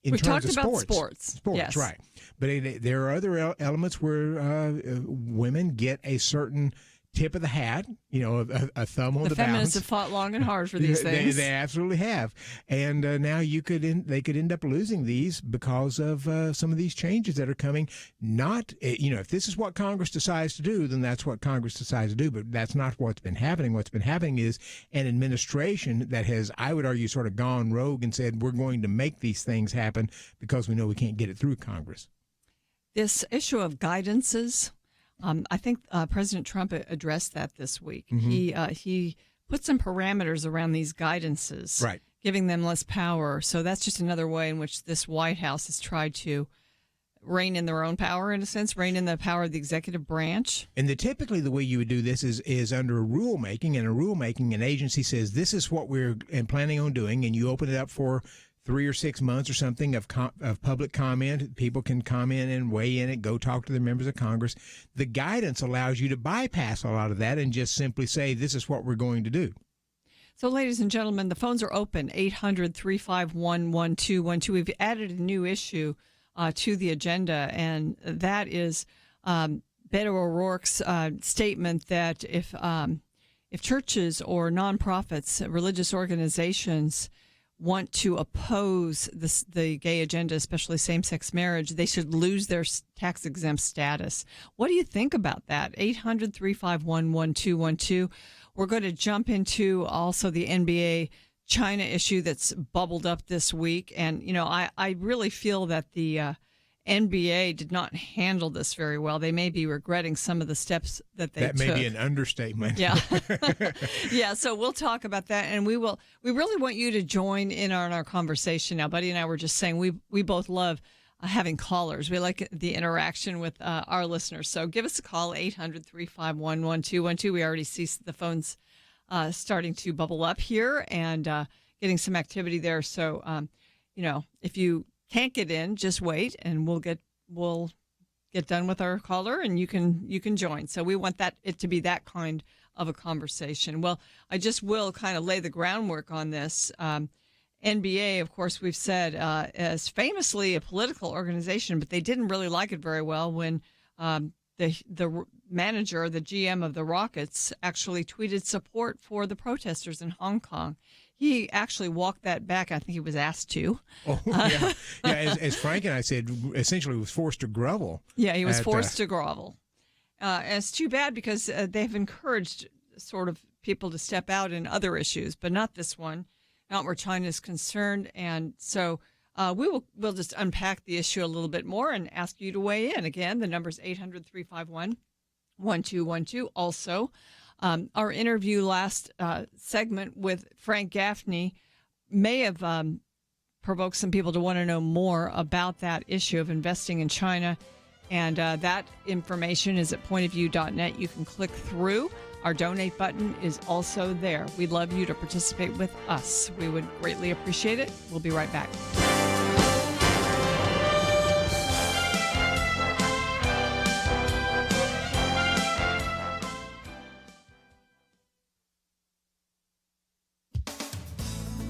We've talked about sports. Yes. Right. But there are other elements where women get a certain tip of the hat, a thumb on the balance. The feminists have fought long and hard for these things. They absolutely have. And now they could end up losing these because of some of these changes that are coming. Not, if this is what Congress decides to do, then that's what Congress decides to do. But that's not what's been happening. What's been happening is an administration that has, I would argue, sort of gone rogue and said, we're going to make these things happen because we know we can't get it through Congress. This issue of guidances, I think President Trump addressed that this week. He put some parameters around these guidances, right, giving them less power. So that's just another way in which this White House has tried to rein in their own power, in a sense, rein in the power of the executive branch. And typically the way you would do this is under rulemaking. And a rulemaking, an agency says, this is what we're planning on doing, and you open it up for 3 or 6 months or something of public comment. People can comment and weigh in it, go talk to the members of Congress. The guidance allows you to bypass a lot of that and just simply say, this is what we're going to do. So, ladies and gentlemen, the phones are open, 800-351-1212. We've added a new issue to the agenda, and that is Beto O'Rourke's statement that if churches or nonprofits, religious organizations, want to oppose the gay agenda, especially same-sex marriage, they should lose their tax-exempt status. What do you think about that? 800-351-1212. We're going to jump into also the NBA China issue that's bubbled up this week. And, I really feel that the NBA did not handle this very well. They may be regretting some of the steps that they took. That may be an understatement. Yeah. Yeah, so we'll talk about that, and we really want you to join in on our conversation now. Buddy and I were just saying we both love having callers. We like the interaction with our listeners. So give us a call, 800-351-1212. We already see the phones starting to bubble up here and getting some activity there. So, if you can't get in, just wait, and we'll get done with our caller, and you can join. So we want it to be that kind of a conversation. Well, I just will kind of lay the groundwork on this. NBA, of course, we've said is famously a political organization, but they didn't really like it very well when the manager, the GM of the Rockets, actually tweeted support for the protesters in Hong Kong. He actually walked that back. I think he was asked to. Oh, yeah. As Frank and I said, essentially was forced to grovel. Yeah, he was forced to grovel. It's too bad because they've encouraged sort of people to step out in other issues, but not this one, not where China is concerned. And so we'll just unpack the issue a little bit more and ask you to weigh in. Again, the number is 800-351-1212. Also, our interview last segment with Frank Gaffney may have provoked some people to want to know more about that issue of investing in China. And that information is at pointofview.net. You can click through. Our donate button is also there. We'd love you to participate with us. We would greatly appreciate it. We'll be right back.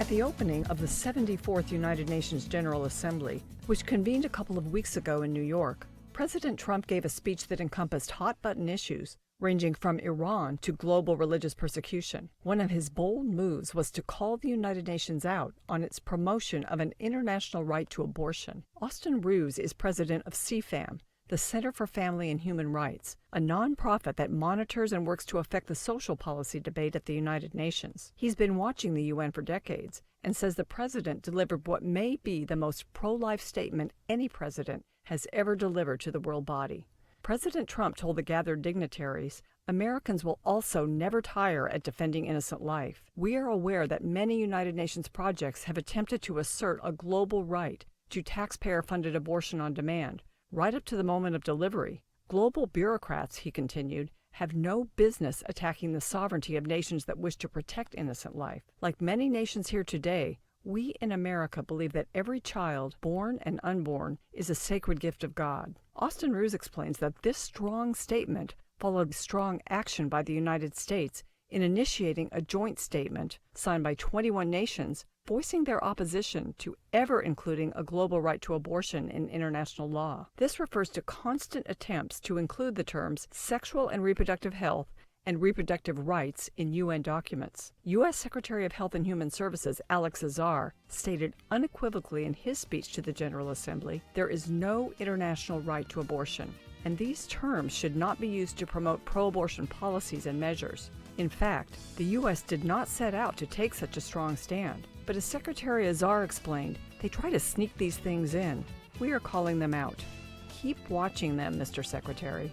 At the opening of the 74th United Nations General Assembly, which convened a couple of weeks ago in New York, President Trump gave a speech that encompassed hot-button issues ranging from Iran to global religious persecution. One of his bold moves was to call the United Nations out on its promotion of an international right to abortion. Austin Ruse is president of CFAM, the Center for Family and Human Rights, a nonprofit that monitors and works to affect the social policy debate at the United Nations. He's been watching the UN for decades and says the president delivered what may be the most pro-life statement any president has ever delivered to the world body. President Trump told the gathered dignitaries, Americans will also never tire at defending innocent life. We are aware that many United Nations projects have attempted to assert a global right to taxpayer-funded abortion on demand, right up to the moment of delivery. Global bureaucrats, he continued, have no business attacking the sovereignty of nations that wish to protect innocent life. Like many nations here today, we in America believe that every child, born and unborn, is a sacred gift of God. Austin Ruse explains that this strong statement followed strong action by the United States in initiating a joint statement signed by 21 nations voicing their opposition to ever including a global right to abortion in international law. This refers to constant attempts to include the terms sexual and reproductive health and reproductive rights in UN documents. U.S. Secretary of Health and Human Services Alex Azar stated unequivocally in his speech to the General Assembly, there is no international right to abortion, and these terms should not be used to promote pro-abortion policies and measures. In fact, the U.S. did not set out to take such a strong stand, but as Secretary Azar explained, they try to sneak these things in. We are calling them out. Keep watching them, Mr. Secretary.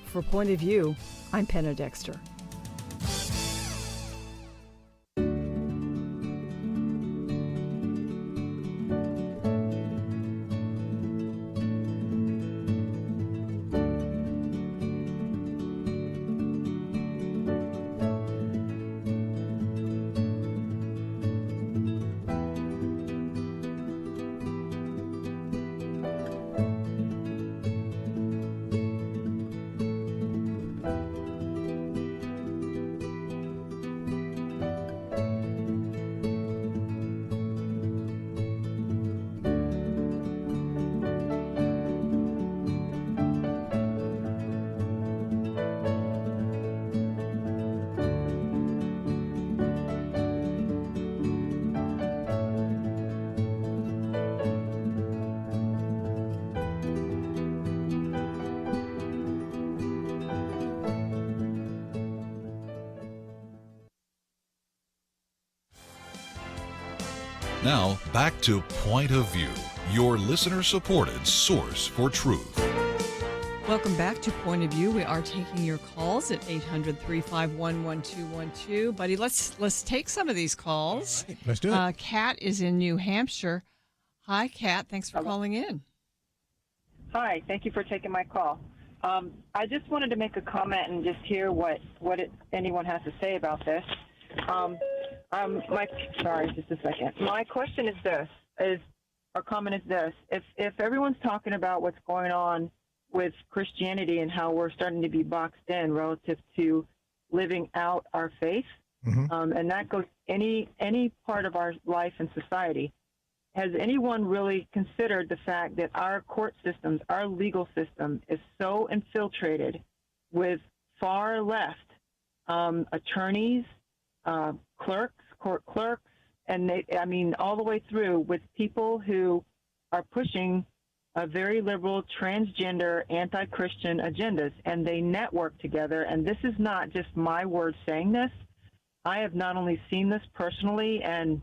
For Point of View, I'm Penna Dexter. Now, back to Point of View, your listener-supported source for truth. Welcome back to Point of View. We are taking your calls at 800-351-1212. Buddy, let's take some of these calls. Right, let's do it. Kat is in New Hampshire. Hi, Kat. Thanks for calling in. Hi. Thank you for taking my call. I just wanted to make a comment and just hear what anyone has to say about this. Sorry, just a second. My question is this: our comment is this: if everyone's talking about what's going on with Christianity and how we're starting to be boxed in relative to living out our faith, and that goes any part of our life and society, has anyone really considered the fact that our court systems, our legal system, is so infiltrated with far left attorneys, court clerks, And all the way through with people who are pushing a very liberal, transgender, anti-Christian agendas, and they network together. And this is not just my words saying this. I have not only seen this personally and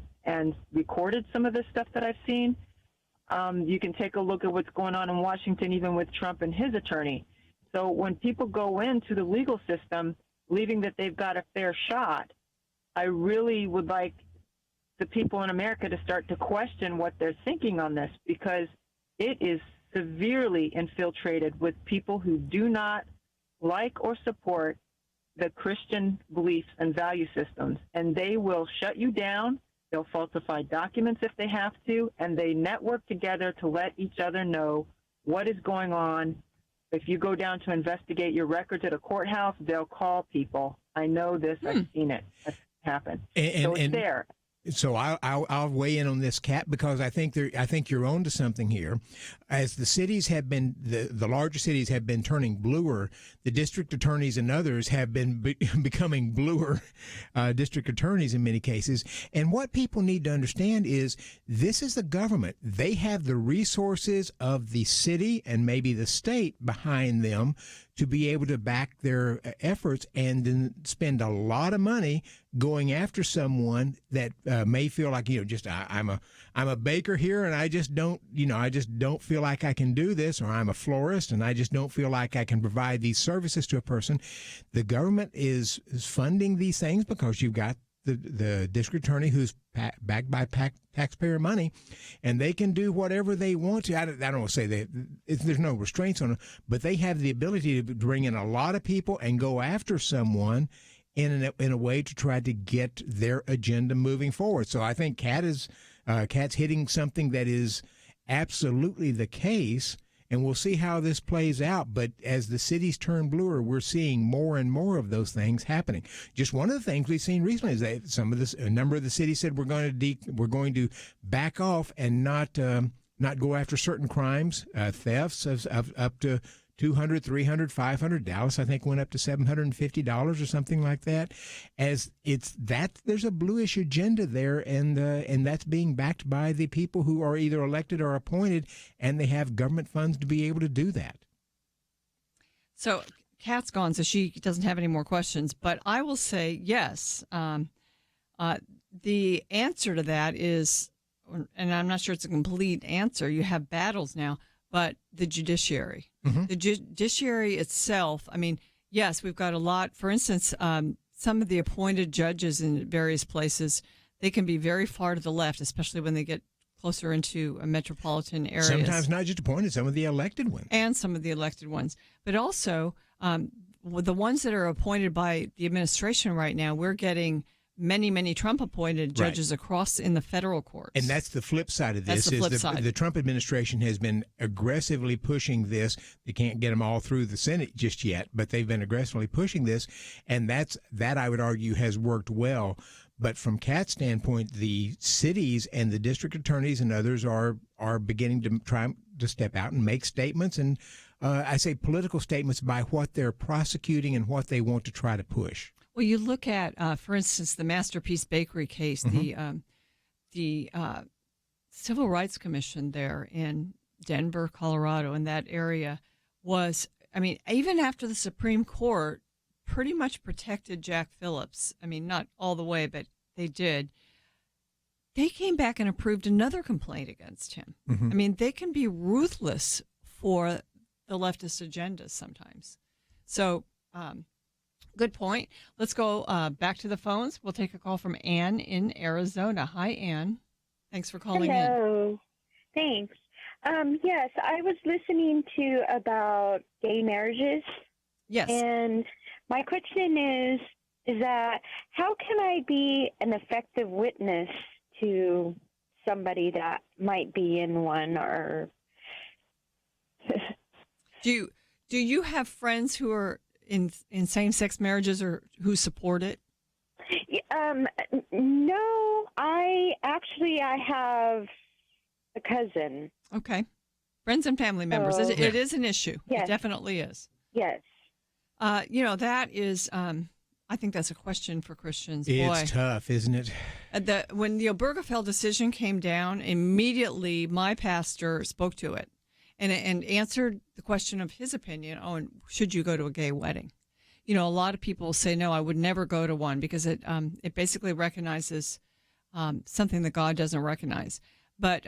recorded some of this stuff that I've seen. You can take a look at what's going on in Washington, even with Trump and his attorney. So when people go into the legal system believing that they've got a fair shot, I really would like the people in America to start to question what they're thinking on this, because it is severely infiltrated with people who do not like or support the Christian beliefs and value systems, and they will shut you down. They'll falsify documents if they have to, and they network together to let each other know what is going on. If you go down to investigate your records at a courthouse, they'll call people. I know this. I've seen it happen. So it's there. So I'll weigh in on this, Kat, because I think you're on to something here. As the cities have been, the larger cities have been turning bluer, the district attorneys and others have been becoming bluer district attorneys in many cases. And what people need to understand is this is the government. They have the resources of the city and maybe the state behind them to be able to back their efforts, and then spend a lot of money going after someone that may feel like, I'm a baker here and I just don't feel like I can do this, or I'm a florist and I just don't feel like I can provide these services to a person. The government is funding these things because you've got the district attorney who's backed by taxpayer money, and they can do whatever they want to. I don't want to say there's no restraints on them, but they have the ability to bring in a lot of people and go after someone in a way to try to get their agenda moving forward. So I think Kat's hitting something that is absolutely the case. And we'll see how this plays out. But as the cities turn bluer, we're seeing more and more of those things happening. Just one of the things we've seen recently is that a number of the cities said we're going to back off and not go after certain crimes, thefts of up to $200, $300, $500. Dallas, I think, went up to $750 or something like that. There's a bluish agenda there, and that's being backed by the people who are either elected or appointed, and they have government funds to be able to do that. So Kat's gone, so she doesn't have any more questions. But I will say yes. The answer to that is, and I'm not sure it's a complete answer. You have battles now. But the judiciary, the judiciary itself, yes, we've got a lot. For instance, some of the appointed judges in various places, they can be very far to the left, especially when they get closer into metropolitan areas. Sometimes not just appointed, some of the elected ones. And some of the elected ones. But also, the ones that are appointed by the administration right now, we're getting many Trump-appointed judges across in the federal courts. And that's the flip side of this. That's the flip side. The Trump administration has been aggressively pushing this. They can't get them all through the Senate just yet, but they've been aggressively pushing this, and that I would argue has worked well. But from Kat's standpoint, the cities and the district attorneys and others are beginning to try to step out and make statements, and I say political statements by what they're prosecuting and what they want to try to push. Well, you look at, for instance, the Masterpiece Bakery case, the Civil Rights Commission there in Denver, Colorado, in that area was, even after the Supreme Court pretty much protected Jack Phillips, not all the way, but they did, they came back and approved another complaint against him. They can be ruthless for the leftist agendas sometimes. So, good point. Let's go back to the phones. We'll take a call from Ann in Arizona. Hi, Ann. Thanks for calling in. Hello. Thanks. Yes, I was listening to about gay marriages. Yes. And my question is that how can I be an effective witness to somebody that might be in one, or do you have friends who are in same-sex marriages or who support it? No, I have a cousin. Okay. Friends and family members. It is an issue. Yes. It definitely is. Yes. That is, I think that's a question for Christians. It's tough, isn't it? When the Obergefell decision came down, immediately my pastor spoke to it and answered the question of his opinion on should you go to a gay wedding. A lot of people say, no, I would never go to one because it basically recognizes something that God doesn't recognize. But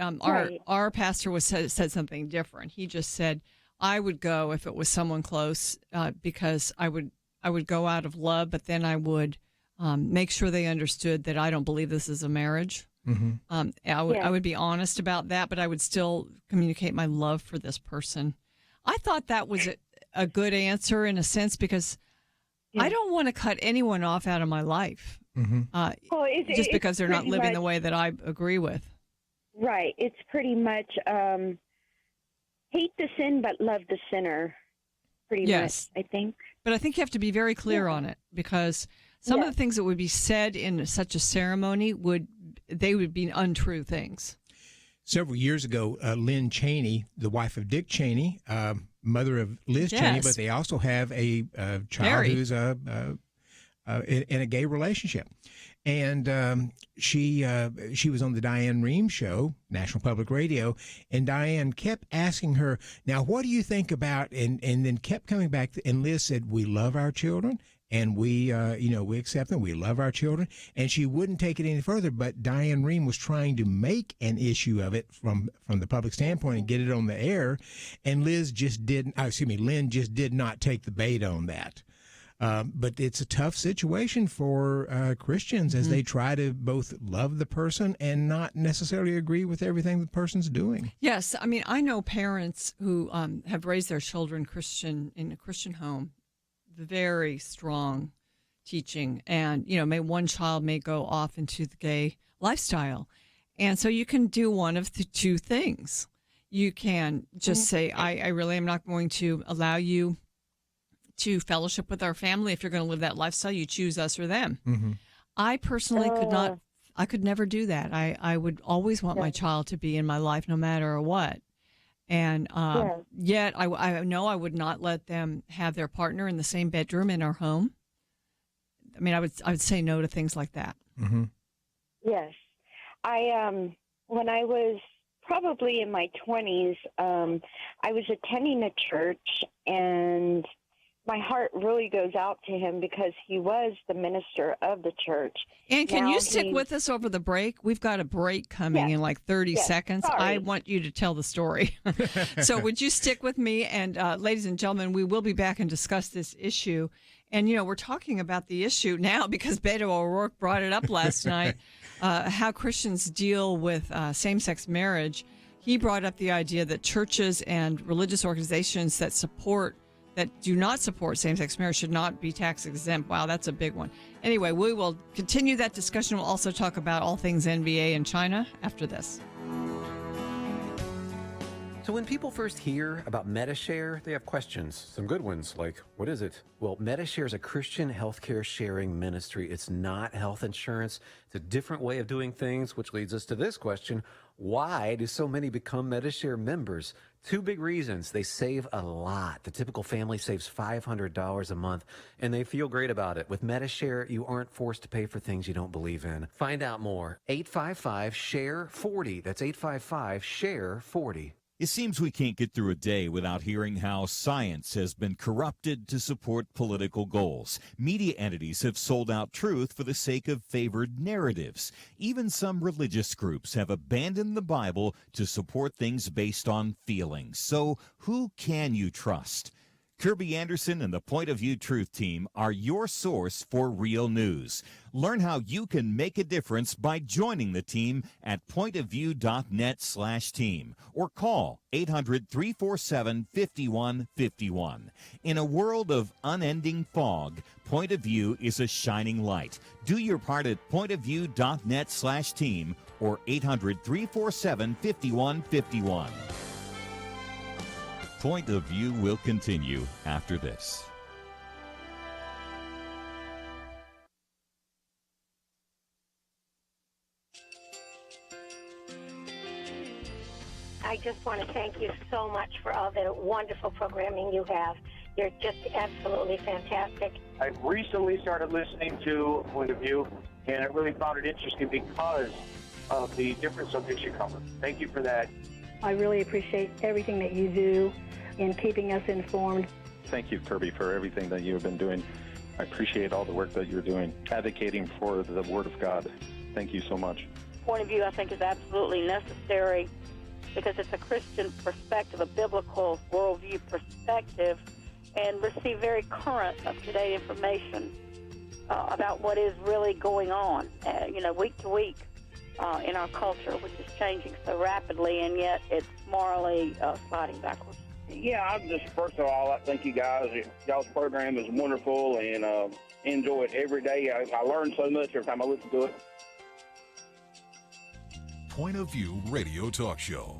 our pastor said something different. He just said, I would go if it was someone close because I would go out of love, but then I would make sure they understood that I don't believe this is a marriage. Mm-hmm. I would be honest about that, but I would still communicate my love for this person. I thought that was a good answer in a sense because I don't want to cut anyone off out of my life just because they're not living the way that I agree with. Right. It's pretty much hate the sin but love the sinner, pretty much, I think. But I think you have to be very clear on it because some of the things that would be said in such a ceremony would be untrue things. Several years ago, Lynn Cheney, the wife of Dick Cheney, mother of Liz Cheney, but they also have a child who's in a gay relationship. And she was on the Diane Rehm show, National Public Radio, and Diane kept asking her, now, what do you think about, and then kept coming back, and Liz said, we love our children, and we accept them, we love our children, and she wouldn't take it any further, but Diane Rehm was trying to make an issue of it from the public standpoint and get it on the air, and Lynn just did not take the bait on that. But it's a tough situation for Christians as they try to both love the person and not necessarily agree with everything the person's doing. Yes. I mean, I know parents who have raised their children in a Christian home, very strong teaching. And, one child may go off into the gay lifestyle. And so you can do one of the two things. You can just say, I really am not going to allow you to fellowship with our family. If you're going to live that lifestyle, you choose us or them. Mm-hmm. I personally could never do that. I would always want my child to be in my life no matter what. And yet I know I would not let them have their partner in the same bedroom in our home. I mean, I would say no to things like that. Mm-hmm. Yes. When I was probably in my 20s, I was attending a church, and my heart really goes out to him because he was the minister of the church. And can you stick with us over the break? We've got a break coming in like 30 seconds. Sorry. I want you to tell the story. So would you stick with me? And ladies and gentlemen, we will be back and discuss this issue. And, we're talking about the issue now because Beto O'Rourke brought it up last night, how Christians deal with same-sex marriage. He brought up the idea that churches and religious organizations that do not support same-sex marriage should not be tax exempt. Wow, that's a big one. Anyway, we will continue that discussion. We'll also talk about all things NBA and China after this. So when people first hear about Medi-Share, they have questions. Some good ones, like, what is it? Well, Medi-Share is a Christian healthcare sharing ministry. It's not health insurance. It's a different way of doing things, which leads us to this question. Why do so many become Medi-Share members? Two big reasons. They save a lot. The typical family saves $500 a month, and they feel great about it. With Medi-Share, you aren't forced to pay for things you don't believe in. Find out more. 855-SHARE-40. That's 855-SHARE-40. It seems we can't get through a day without hearing how science has been corrupted to support political goals. Media entities have sold out truth for the sake of favored narratives. Even some religious groups have abandoned the Bible to support things based on feelings. So who can you trust? Kirby Anderson and the Point of View Truth Team are your source for real news. Learn how you can make a difference by joining the team at pointofview.net/team or call 800-347-5151. In a world of unending fog, Point of View is a shining light. Do your part at pointofview.net/team or 800-347-5151. Point of View will continue after this. I just want to thank you so much for all the wonderful programming you have. You're just absolutely fantastic. I recently started listening to Point of View, and I really found it interesting because of the different subjects you cover. Thank you for that. I really appreciate everything that you do in keeping us informed. Thank you, Kirby, for everything that you have been doing. I appreciate all the work that you're doing, advocating for the Word of God. Thank you so much. Point of view, I think, is absolutely necessary because it's a Christian perspective, a biblical worldview perspective, and receive very current, up-to-date information about what is really going on, week to week in our culture, which is changing so rapidly, and yet it's morally sliding backwards. Yeah, I'm just, first of all, I thank you guys. Y'all's program is wonderful, and enjoy it every day. I learn so much every time I listen to it. Point of View Radio Talk Show.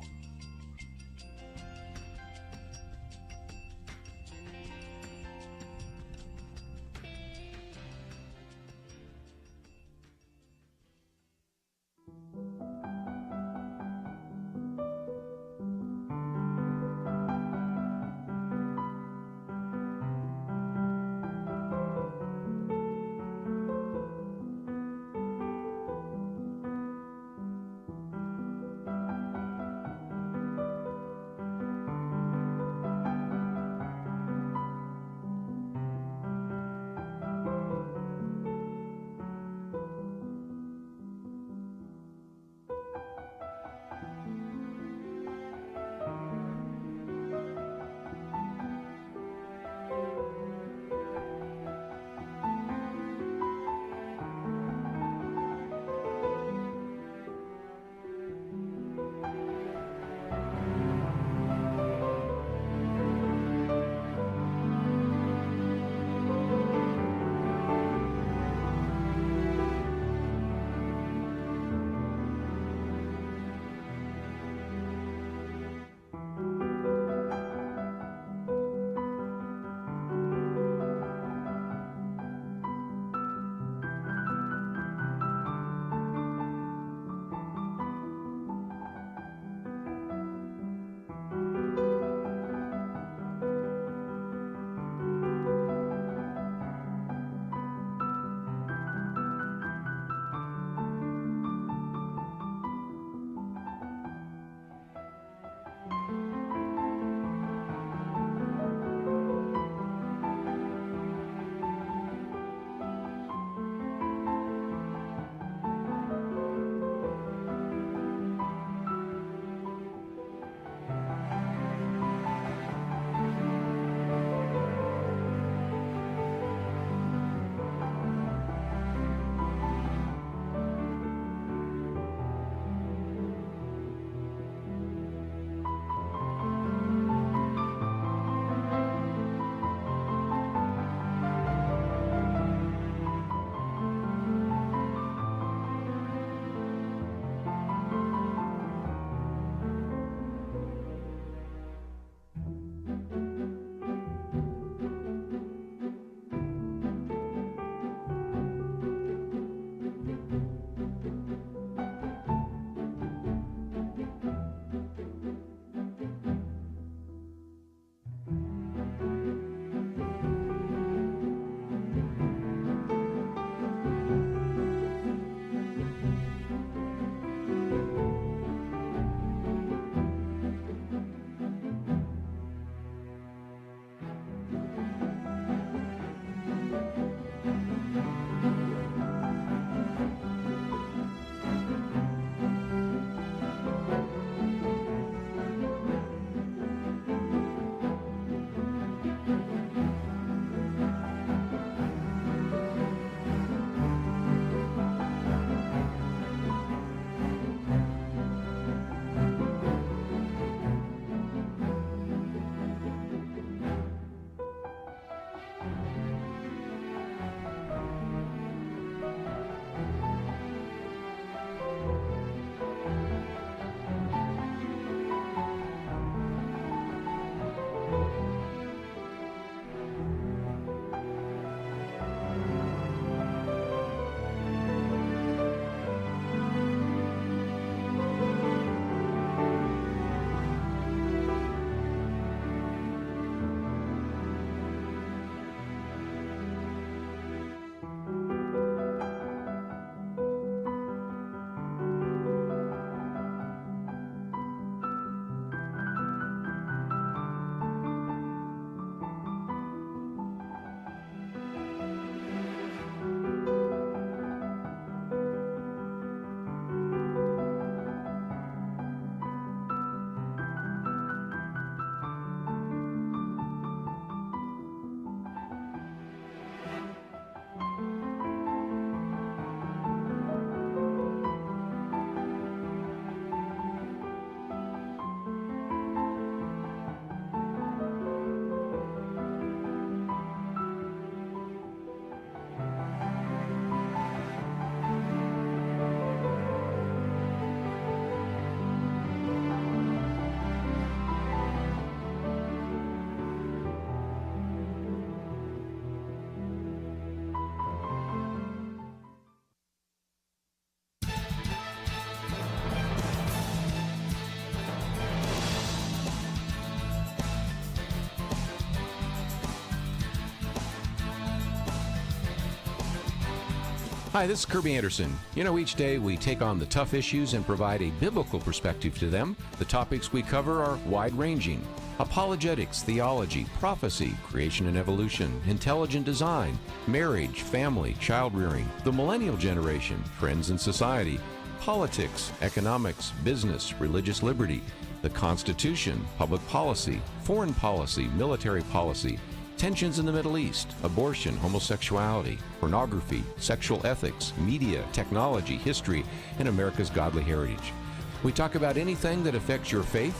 Hi, this is Kirby Anderson. You know, each day we take on the tough issues and provide a biblical perspective to them. The topics we cover are wide-ranging: apologetics, theology, prophecy, creation and evolution, intelligent design, marriage, family, child-rearing, the millennial generation, trends in society, politics, economics, business, religious liberty, the Constitution, public policy, foreign policy, military policy, tensions in the Middle East, abortion, homosexuality, pornography, sexual ethics, media, technology, history, and America's godly heritage. We talk about anything that affects your faith,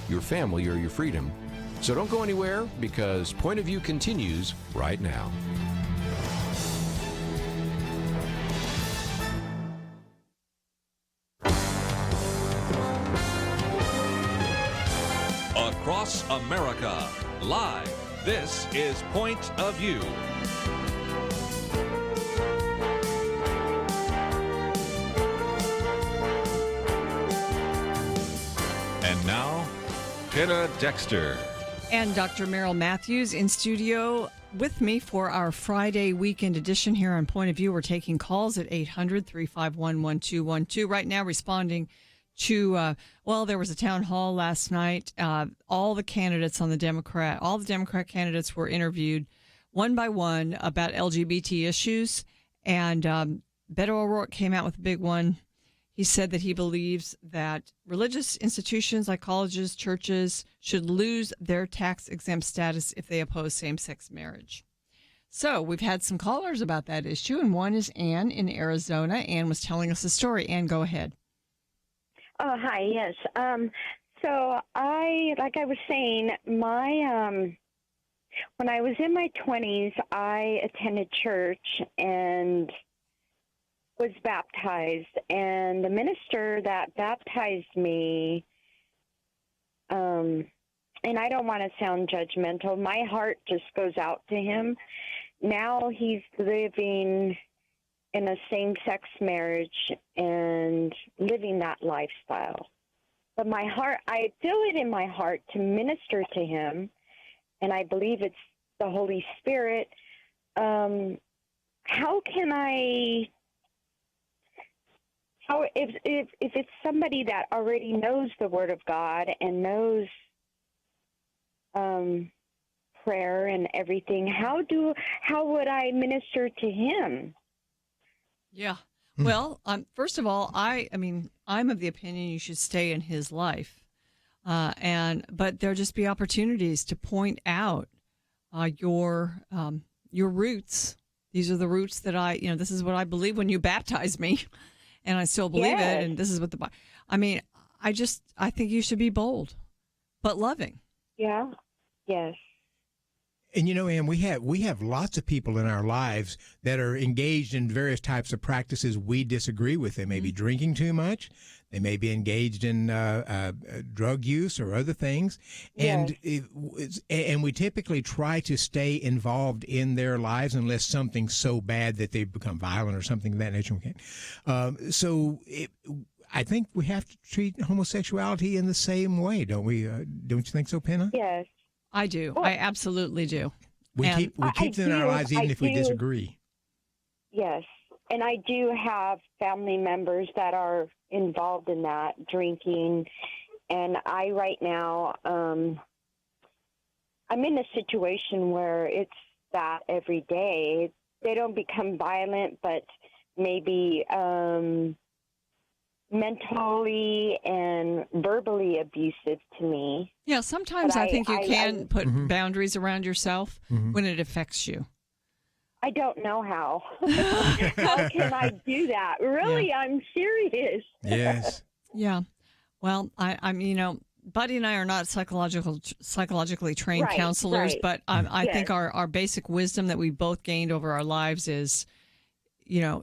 your family, or your freedom. So don't go anywhere, because Point of View continues right now. Across America, live. This is Point of View. And now, Penna Dexter. And Dr. Merrill Matthews in studio with me for our Friday weekend edition here on Point of View. We're taking calls at 800-351-1212. Right now, responding to, there was a town hall last night. All the candidates on all the Democrat candidates were interviewed one by one about LGBT issues. And Beto O'Rourke came out with a big one. He said that he believes that religious institutions like colleges, churches should lose their tax-exempt status if they oppose same-sex marriage. So we've had some callers about that issue, and one is Ann in Arizona. Ann was telling us a story. Ann, go ahead. Oh, hi. Yes. So like I was saying, when I was in my 20s, I attended church and was baptized. And the minister that baptized me, and I don't want to sound judgmental, my heart just goes out to him. Now he's living in a same-sex marriage and living that lifestyle. But my heart, I feel it in my heart to minister to him, and I believe it's the Holy Spirit. How if it's somebody that already knows the Word of God and knows prayer and everything, how would I minister to him? Yeah. Well, first of all, I'm of the opinion you should stay in his life, but there'll just be opportunities to point out your roots. These are the roots that this is what I believe when you baptized me, and I still believe it. And this is what I think you should be bold, but loving. Yeah. Yes. And Ann, we have lots of people in our lives that are engaged in various types of practices we disagree with. They may be drinking too much. They may be engaged in drug use or other things. And and we typically try to stay involved in their lives unless something's so bad that they become violent or something of that nature. I think we have to treat homosexuality in the same way, don't we? Don't you think so, Penna? Yes. I do. I absolutely do. We keep them in our lives even if we disagree. Yes. And I do have family members that are involved in that, drinking. And I right now, I'm in a situation where it's that every day. They don't become violent, but maybe mentally and verbally abusive to me. Yeah, sometimes I think you can put boundaries around yourself when it affects you. I don't know how. How can I do that? Really, yeah. I'm serious. Yes. Yeah. Well, I'm Buddy and I are not psychologically trained counselors, but I think our basic wisdom that we both gained over our lives is,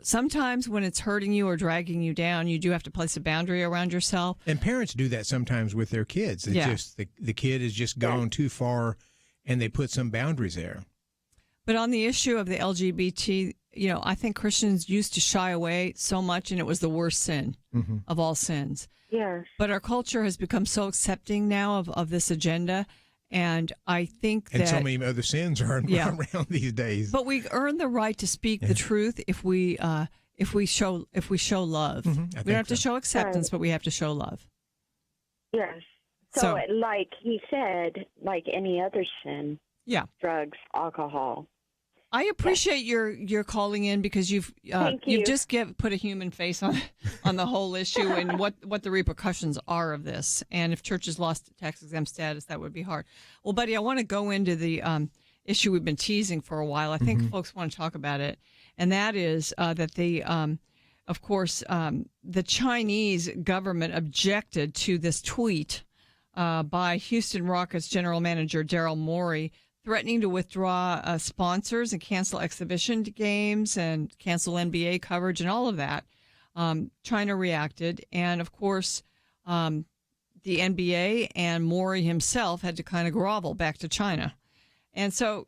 sometimes when it's hurting you or dragging you down, you do have to place a boundary around yourself. And parents do that sometimes with their kids. It's just the kid has just gone too far, and they put some boundaries there. But on the issue of the LGBT, I think Christians used to shy away so much, and it was the worst sin of all sins. Yes. But our culture has become so accepting now of this agenda. And I think that... And so many other sins are around these days. But we earn the right to speak the truth if we if we show love. We don't have to show acceptance, Right. but we have to show love. Yes. So, like he said, like any other sin, drugs, alcohol. I appreciate your calling in because you've Thank you. just put a human face on the whole issue and what the repercussions are of this. And if churches lost tax exempt status, that would be hard. Well, buddy, I want to go into the issue we've been teasing for a while. I think folks want to talk about it, and that is that of course, the Chinese government objected to this tweet by Houston Rockets general manager Daryl Morey, threatening to withdraw sponsors and cancel exhibition games and cancel NBA coverage and all of that. China reacted, and of course, the NBA and Morey himself had to kind of grovel back to China. And so,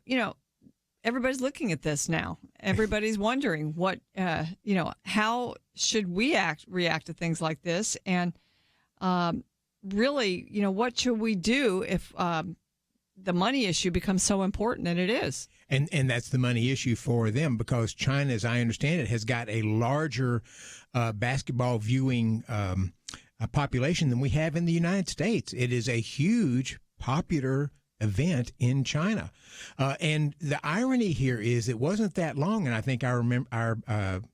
everybody's looking at this now. Everybody's wondering how should we react to things like this? And really, what should we do if the money issue becomes so important, and it is? And that's the money issue for them, because China, as I understand it, has got a larger basketball viewing population than we have in the United States. It is a huge, popular event in China. And the irony here is it wasn't that long, and I think our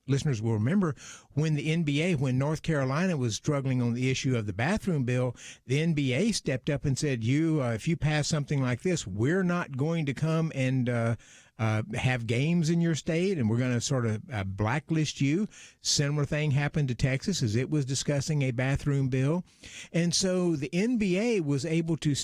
listeners will remember, when the NBA, when North Carolina was struggling on the issue of the bathroom bill, the NBA stepped up and said, if you pass something like this, we're not going to come and have games in your state, and we're going to sort of blacklist you. Similar thing happened to Texas as it was discussing a bathroom bill. And so the NBA was able to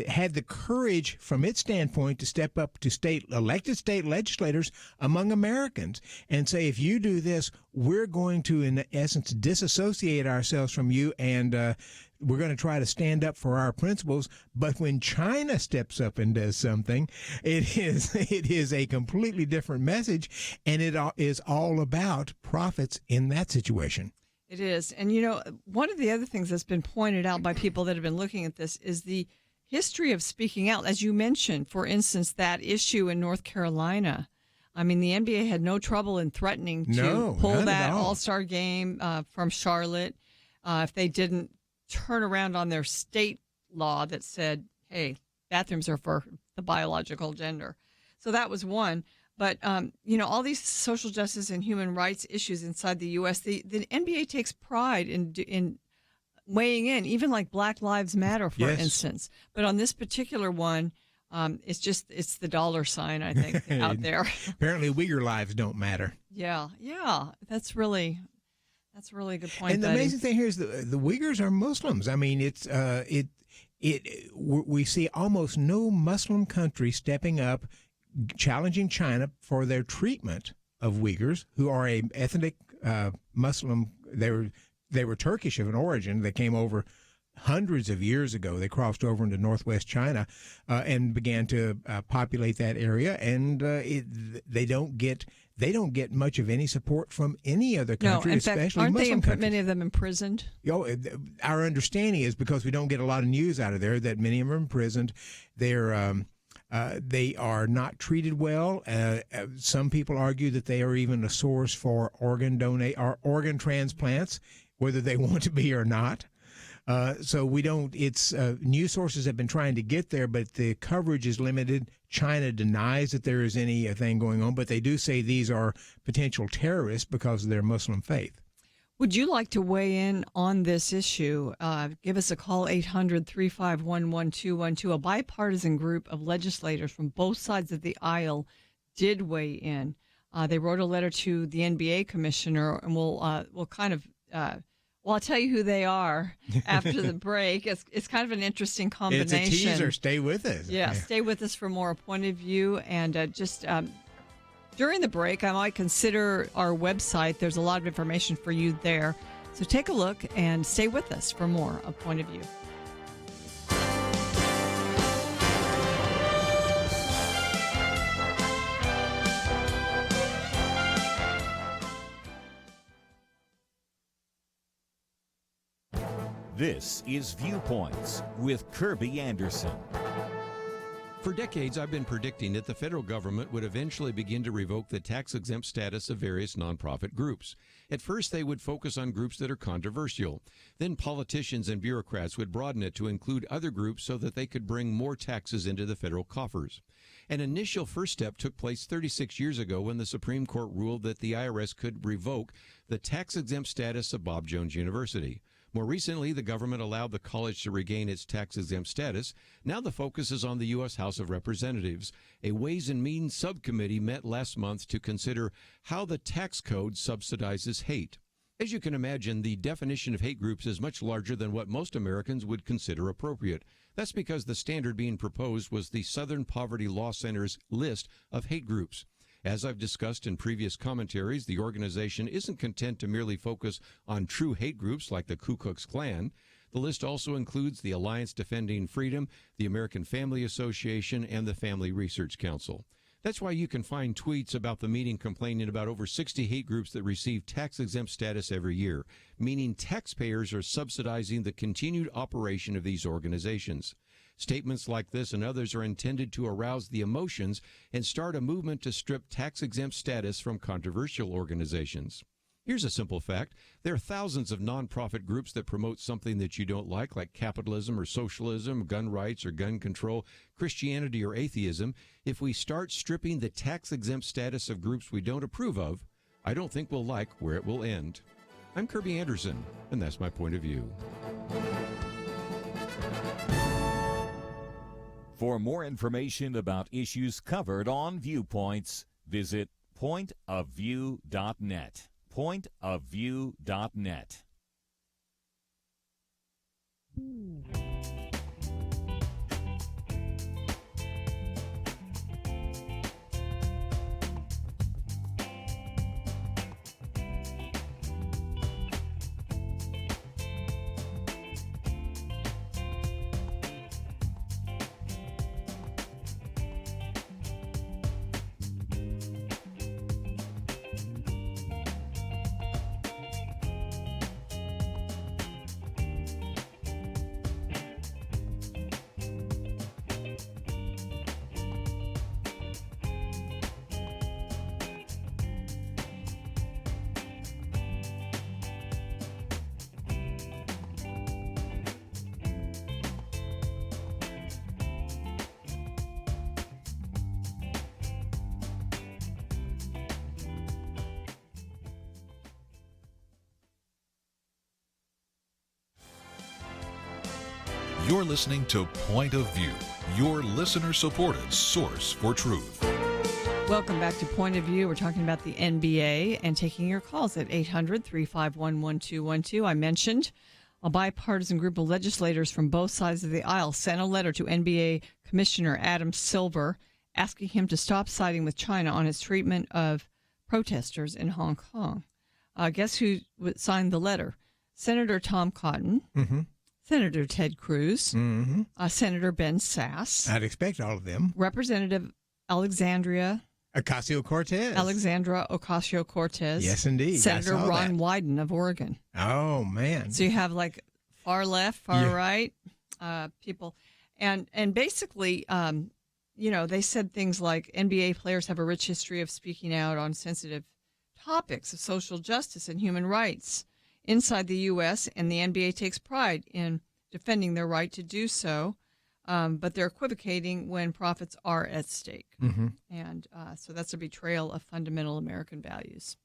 had the courage from its standpoint to step up to elected state legislators among Americans and say, if you do this, we're going to, in essence, disassociate ourselves from you, and we're going to try to stand up for our principles. But when China steps up and does something, it is a completely different message, and it is all about profits in that situation. It is. And, one of the other things that's been pointed out by people that have been looking at this is the history of speaking out. As you mentioned, for instance, that issue in North Carolina. I mean, the NBA had no trouble in threatening to pull that All-Star game from Charlotte if they didn't turn around on their state law that said, hey, bathrooms are for the biological gender. So that was one. But, all these social justice and human rights issues inside the U.S., the NBA takes pride in weighing in, even like Black Lives Matter, for instance. But on this particular one, it's the dollar sign, I think, out there. Apparently, Uyghur lives don't matter. Yeah. That's really a good point. And the amazing thing here is the Uyghurs are Muslims. I mean, we see almost no Muslim country stepping up, challenging China for their treatment of Uyghurs, who are a ethnic Muslim. They were Turkish of an origin. They came over hundreds of years ago. They crossed over into northwest China and began to populate that area. And they don't get much of any support from any other country, no, in fact, especially aren't Muslim countries. Many of them imprisoned? Our understanding is, because we don't get a lot of news out of there, that many of them are imprisoned. They are not treated well. Some people argue that they are even a source for organ transplants, whether they want to be or not. So we don't. It's news sources have been trying to get there, but the coverage is limited. China denies that there is anything going on, but they do say these are potential terrorists because of their Muslim faith. Would you like to weigh in on this issue? Give us a call, 800-351-1212. A bipartisan group of legislators from both sides of the aisle did weigh in. They wrote a letter to the NBA commissioner, and we'll kind of I'll tell you who they are after the break. It's kind of an interesting combination. It's a teaser. Stay with us. Yeah, stay with us for more Point of View. And during the break, I might consider our website. There's a lot of information for you there. So take a look and stay with us for more of Point of View. This is Viewpoints with Kirby Anderson. For decades, I've been predicting that the federal government would eventually begin to revoke the tax-exempt status of various nonprofit groups. At first, they would focus on groups that are controversial. Then politicians and bureaucrats would broaden it to include other groups so that they could bring more taxes into the federal coffers. An initial first step took place 36 years ago when the Supreme Court ruled that the IRS could revoke the tax-exempt status of Bob Jones University. More recently, the government allowed the college to regain its tax-exempt status. Now the focus is on the U.S. House of Representatives. A Ways and Means subcommittee met last month to consider how the tax code subsidizes hate. As you can imagine, the definition of hate groups is much larger than what most Americans would consider appropriate. That's because the standard being proposed was the Southern Poverty Law Center's list of hate groups. As I've discussed in previous commentaries, the organization isn't content to merely focus on true hate groups like the Ku Klux Klan. The list also includes the Alliance Defending Freedom, the American Family Association, and the Family Research Council. That's why you can find tweets about the meeting complaining about over 60 hate groups that receive tax-exempt status every year, meaning taxpayers are subsidizing the continued operation of these organizations. Statements like this and others are intended to arouse the emotions and start a movement to strip tax-exempt status from controversial organizations. Here's a simple fact. There are thousands of nonprofit groups that promote something that you don't like capitalism or socialism, gun rights or gun control, Christianity or atheism. If we start stripping the tax-exempt status of groups we don't approve of, I don't think we'll like where it will end. I'm Kirby Anderson, and that's my point of view. For more information about issues covered on Viewpoints, visit pointofview.net. Pointofview.net. You're listening to Point of View, your listener-supported source for truth. Welcome back to Point of View. We're talking about the NBA and taking your calls at 800-351-1212. I mentioned a bipartisan group of legislators from both sides of the aisle sent a letter to NBA Commissioner Adam Silver asking him to stop siding with China on its treatment of protesters in Hong Kong. Guess who signed the letter? Senator Tom Cotton. Mm-hmm. Senator Ted Cruz, Mm-hmm. Senator Ben Sasse. I'd expect all of them. Representative Alexandra Ocasio-Cortez. Yes, indeed. Senator Ron Wyden of Oregon. Oh, man. So you have like far left, far right people. And basically, they said things like NBA players have a rich history of speaking out on sensitive topics of social justice and human rights inside the U.S., and the NBA takes pride in defending their right to do so, but they're equivocating when profits are at stake. Mm-hmm. And so that's a betrayal of fundamental American values.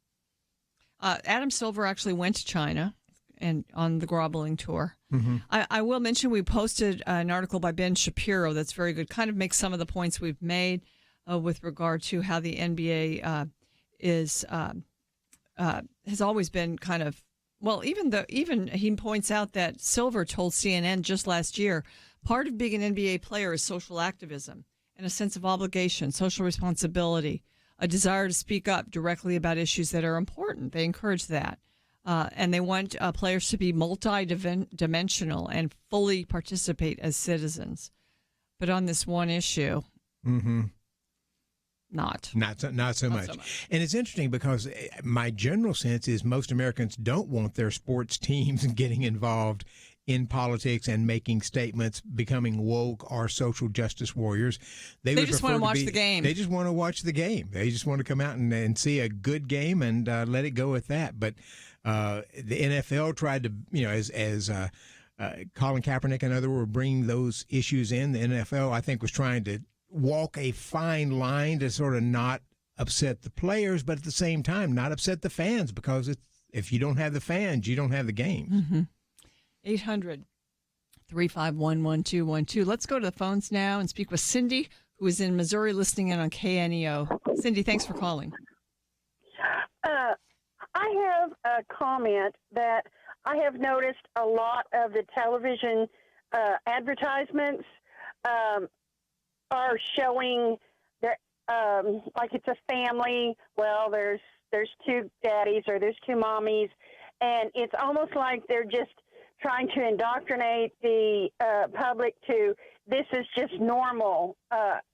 Adam Silver actually went to China and on the groveling tour. Mm-hmm. I will mention we posted an article by Ben Shapiro that's very good, kind of makes some of the points we've made with regard to how the NBA has always been kind of, well, even he points out that Silver told CNN just last year, part of being an NBA player is social activism and a sense of obligation, social responsibility, a desire to speak up directly about issues that are important. They encourage that. And they want players to be multi-dimensional and fully participate as citizens. But on this one issue, mm-hmm. Not so much. And it's interesting because my general sense is most Americans don't want their sports teams getting involved in politics and making statements, becoming woke or social justice warriors. They would just prefer want to watch be- the game. They just want to watch the game. They just want to come out and see a good game and let it go with that. But the NFL tried to, as Colin Kaepernick and others were bringing those issues in, the NFL, I think, was trying to walk a fine line to sort of not upset the players, but at the same time not upset the fans, because if you don't have the fans, you don't have the game. 800-351-1212. Let's go to the phones now and speak with Cindy, who is in Missouri listening in on KNEO. Cindy, thanks for calling. I have a comment that I have noticed a lot of the television advertisements are showing their like it's a family. Well, there's two daddies or there's two mommies, and it's almost like they're just trying to indoctrinate the public to this is just normal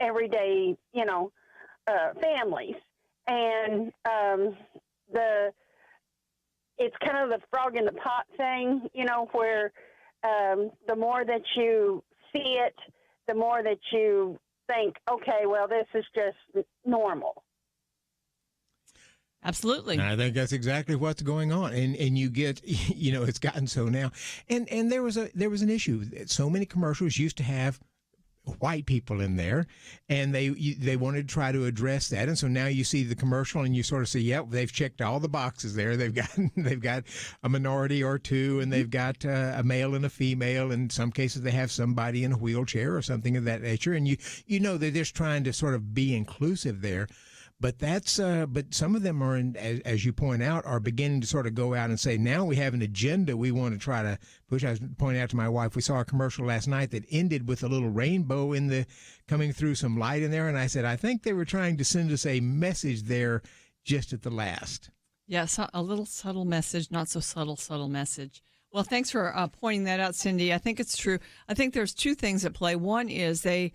everyday, families, and it's kind of the frog in the pot thing, where the more that you see it, the more that you think, okay, well, this is just normal. Absolutely. And I think that's exactly what's going on. And you get, it's gotten so now. And there was an issue. So many commercials used to have white people in there, and they wanted to try to address that. And so now you see the commercial and you sort of say, yep, they've checked all the boxes there. They've got a minority or two, and they've got a male and a female. In some cases, they have somebody in a wheelchair or something of that nature. And they're just trying to sort of be inclusive there. But but some of them are, as you point out, are beginning to sort of go out and say, now we have an agenda we want to try to push. I was pointing out to my wife, we saw a commercial last night that ended with a little rainbow coming through some light in there. And I said, I think they were trying to send us a message there just at the last. Yes, a little subtle message, not so subtle message. Well, thanks for pointing that out, Cindy. I think it's true. I think there's two things at play. One is the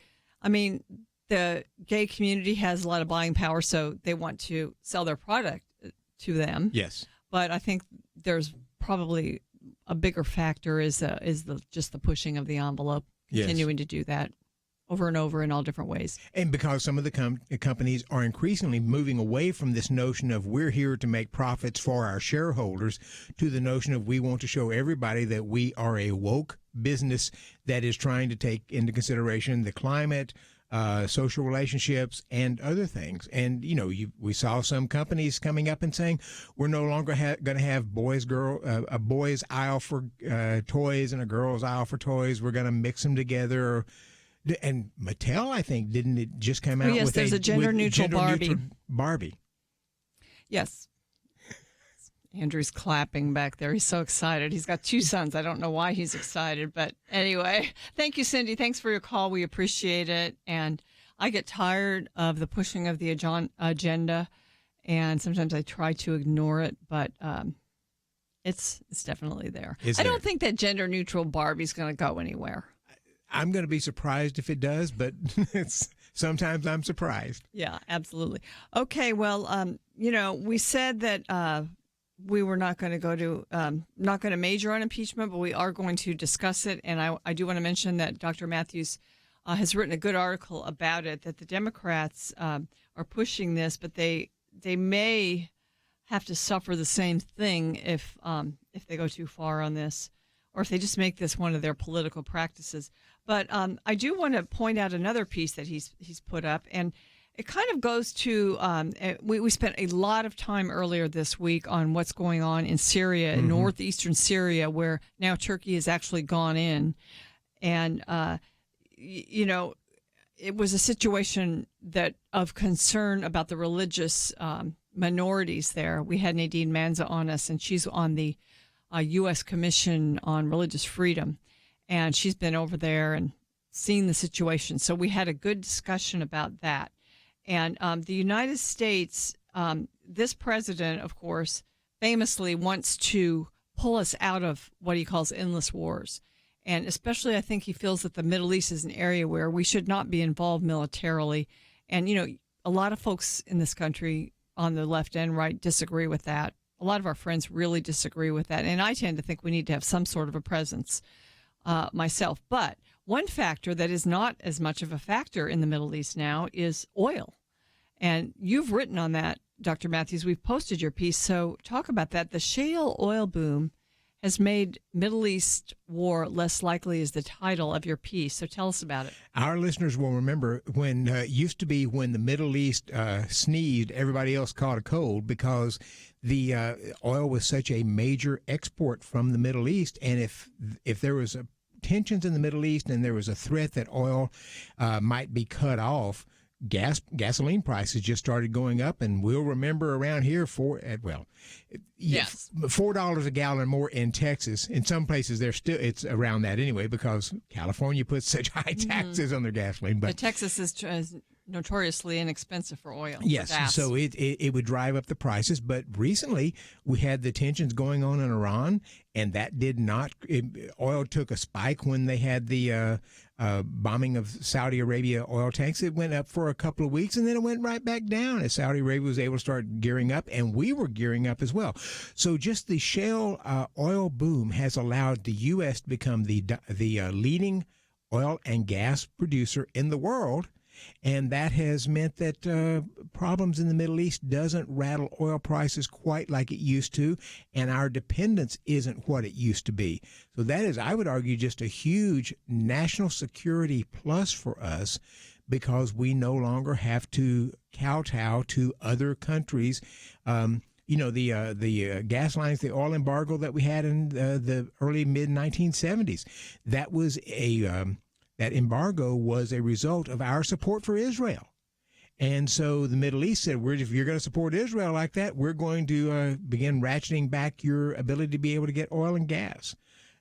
gay community has a lot of buying power, so they want to sell their product to them. Yes. But I think there's probably a bigger factor is just the pushing of the envelope, continuing to do that over and over in all different ways. And because some of the companies are increasingly moving away from this notion of we're here to make profits for our shareholders to the notion of we want to show everybody that we are a woke business that is trying to take into consideration the climate, social relationships, and other things. And, we saw some companies coming up and saying, we're no longer going to have a boys aisle for toys and a girls aisle for toys. We're going to mix them together. And Mattel, I think, didn't it just come out with there's a gender-neutral Barbie? Yes. Andrew's clapping back there. He's so excited. He's got two sons. I don't know why he's excited, but anyway, thank you, Cindy. Thanks for your call. We appreciate it. And I get tired of the pushing of the agenda, and sometimes I try to ignore it, but it's definitely there. I don't think that gender-neutral Barbie's going to go anywhere. I'm going to be surprised if it does, but sometimes I'm surprised. Yeah, absolutely. Okay, well, we said that we were not going to not going to major on impeachment, but we are going to discuss it. And I do want to mention that Dr. Matthews has written a good article about it, that the Democrats are pushing this, but they may have to suffer the same thing if they go too far on this, or if they just make this one of their political practices. But I do want to point out another piece that he's put up, and it kind of goes to we spent a lot of time earlier this week on what's going on in Syria, in northeastern Syria, where now Turkey has actually gone in. And, it was a situation of concern about the religious minorities there. We had Nadine Manza on us, and she's on the U.S. Commission on Religious Freedom. And she's been over there and seen the situation. So we had a good discussion about that. And the United States, this president, of course, famously wants to pull us out of what he calls endless wars. And especially, I think he feels that the Middle East is an area where we should not be involved militarily. And, a lot of folks in this country on the left and right disagree with that. A lot of our friends really disagree with that. And I tend to think we need to have some sort of a presence. myself. But one factor that is not as much of a factor in the Middle East now is oil. And you've written on that, Dr. Matthews. We've posted your piece. So talk about that. The shale oil boom has made Middle East war less likely is the title of your piece. So tell us about it. Our listeners will remember when used to be when the Middle East sneezed, everybody else caught a cold because the oil was such a major export from the Middle East. And if there was tensions in the Middle East and there was a threat that oil might be cut off, gasoline prices just started going up, and we'll remember around here $4 a gallon more in Texas. In some places, it's around that anyway because California puts such high taxes on their gasoline. But Texas is notoriously inexpensive for oil. Yes, gas. so it would drive up the prices. But recently, we had the tensions going on in Iran, and that did not. Oil took a spike when they had the bombing of Saudi Arabia oil tanks. It went up for a couple of weeks, and then it went right back down as Saudi Arabia was able to start gearing up, and we were gearing up as well. So just the shale oil boom has allowed the U.S. to become the leading oil and gas producer in the world. And that has meant that problems in the Middle East doesn't rattle oil prices quite like it used to, and our dependence isn't what it used to be. So that is, I would argue, just a huge national security plus for us because we no longer have to kowtow to other countries. The gas lines, the oil embargo that we had in the early mid-1970s, that was that embargo was a result of our support for Israel. And so the Middle East said, if you're going to support Israel like that, we're going to begin ratcheting back your ability to be able to get oil and gas.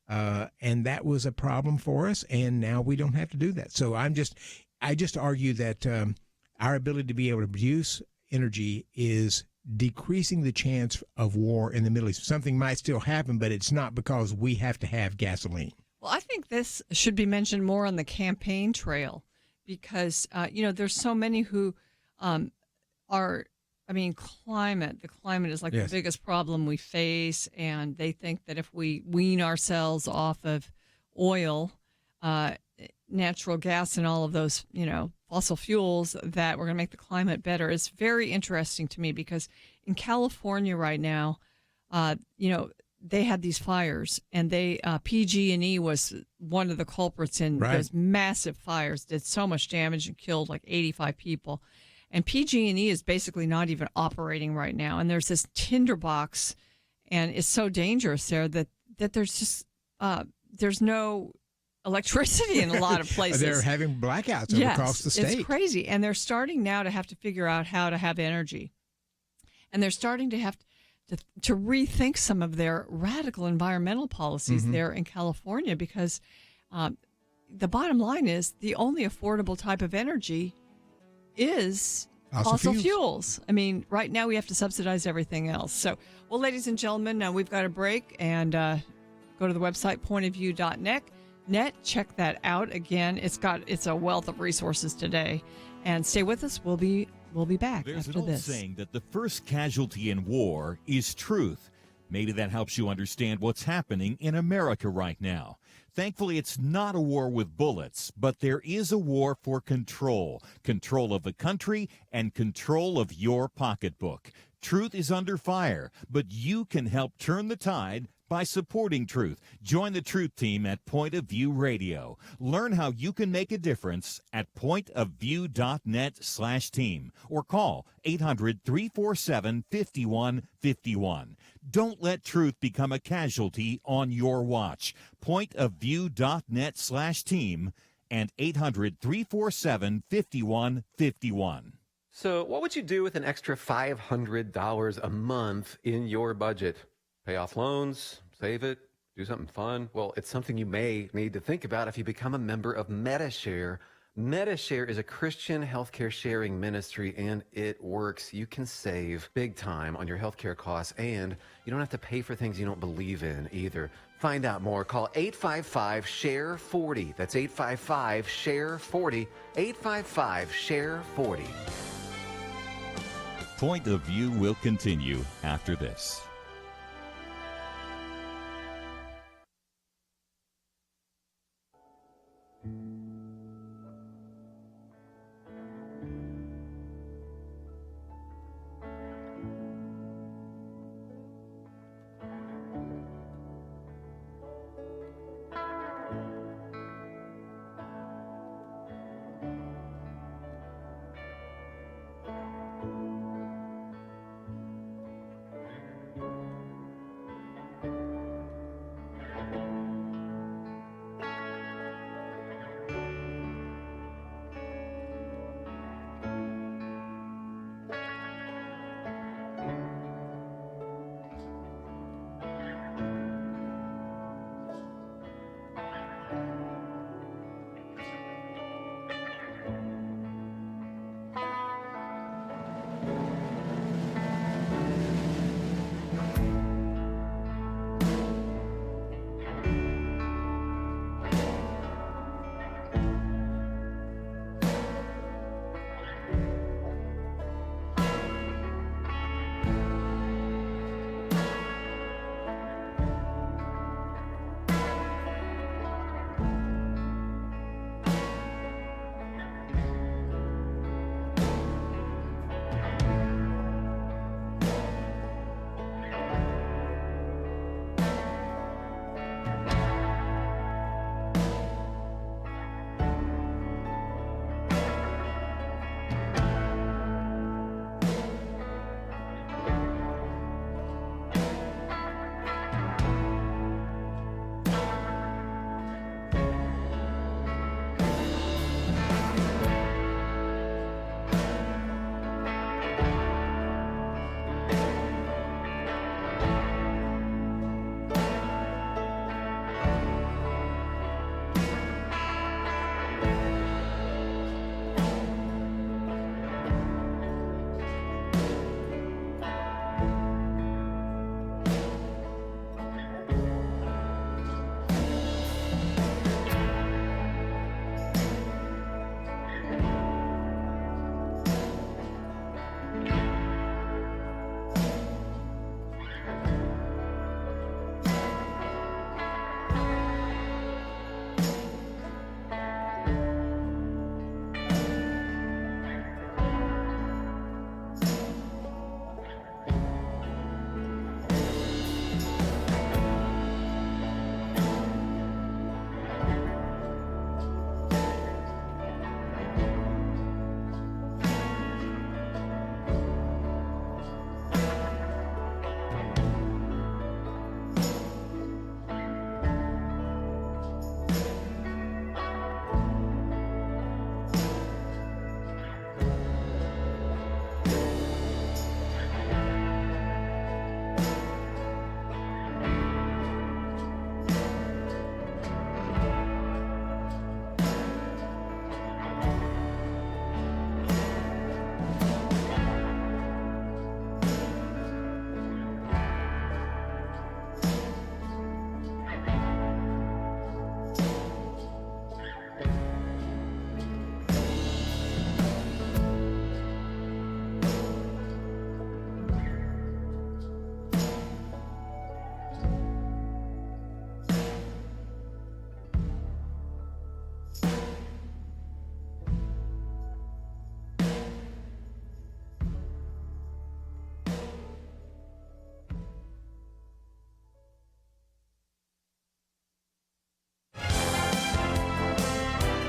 And that was a problem for us, and now we don't have to do that. So I just argue that our ability to be able to produce energy is decreasing the chance of war in the Middle East. Something might still happen, but it's not because we have to have gasoline. Well, I think this should be mentioned more on the campaign trail because, there's so many who the climate is like the biggest problem we face. And they think that if we wean ourselves off of oil, natural gas and all of those, fossil fuels, that we're going to make the climate better. It's very interesting to me because in California right now, they had these fires, and PG&E was one of the culprits in those massive fires. Did so much damage and killed like 85 people. And PG&E is basically not even operating right now. And there's this tinderbox, and it's so dangerous there that there's just there's no electricity in a lot of places. They're having blackouts across the state. It's crazy, and they're starting now to have to figure out how to have energy, and they're starting to have to rethink some of their radical environmental policies there in California because the bottom line is the only affordable type of energy is fossil fuels. I mean, right now we have to subsidize everything else. So, well, ladies and gentlemen, we've got a break, and go to the website pointofview.net. Check that out. Again, it's a wealth of resources today. And stay with us. We'll be back There's after an old this. saying that the first casualty in war is truth. Maybe that helps you understand what's happening in America right now. Thankfully, it's not a war with bullets, but there is a war for control. Control of the country and control of your pocketbook. Truth is under fire, but you can help turn the tide by supporting Truth. Join the Truth team at Point of View Radio. Learn how you can make a difference at pointofview.net/team or call 800-347-5151. Don't let truth become a casualty on your watch. Pointofview.net/team and 800-347-5151. So what would you do with an extra $500 a month in your budget? Pay off loans, save it, do something fun? Well, it's something you may need to think about if you become a member of MediShare. MediShare is a Christian healthcare sharing ministry, and it works. You can save big time on your healthcare costs, and you don't have to pay for things you don't believe in either. Find out more. Call 855-SHARE-40. That's 855-SHARE-40. 855-SHARE-40. Point of View will continue after this.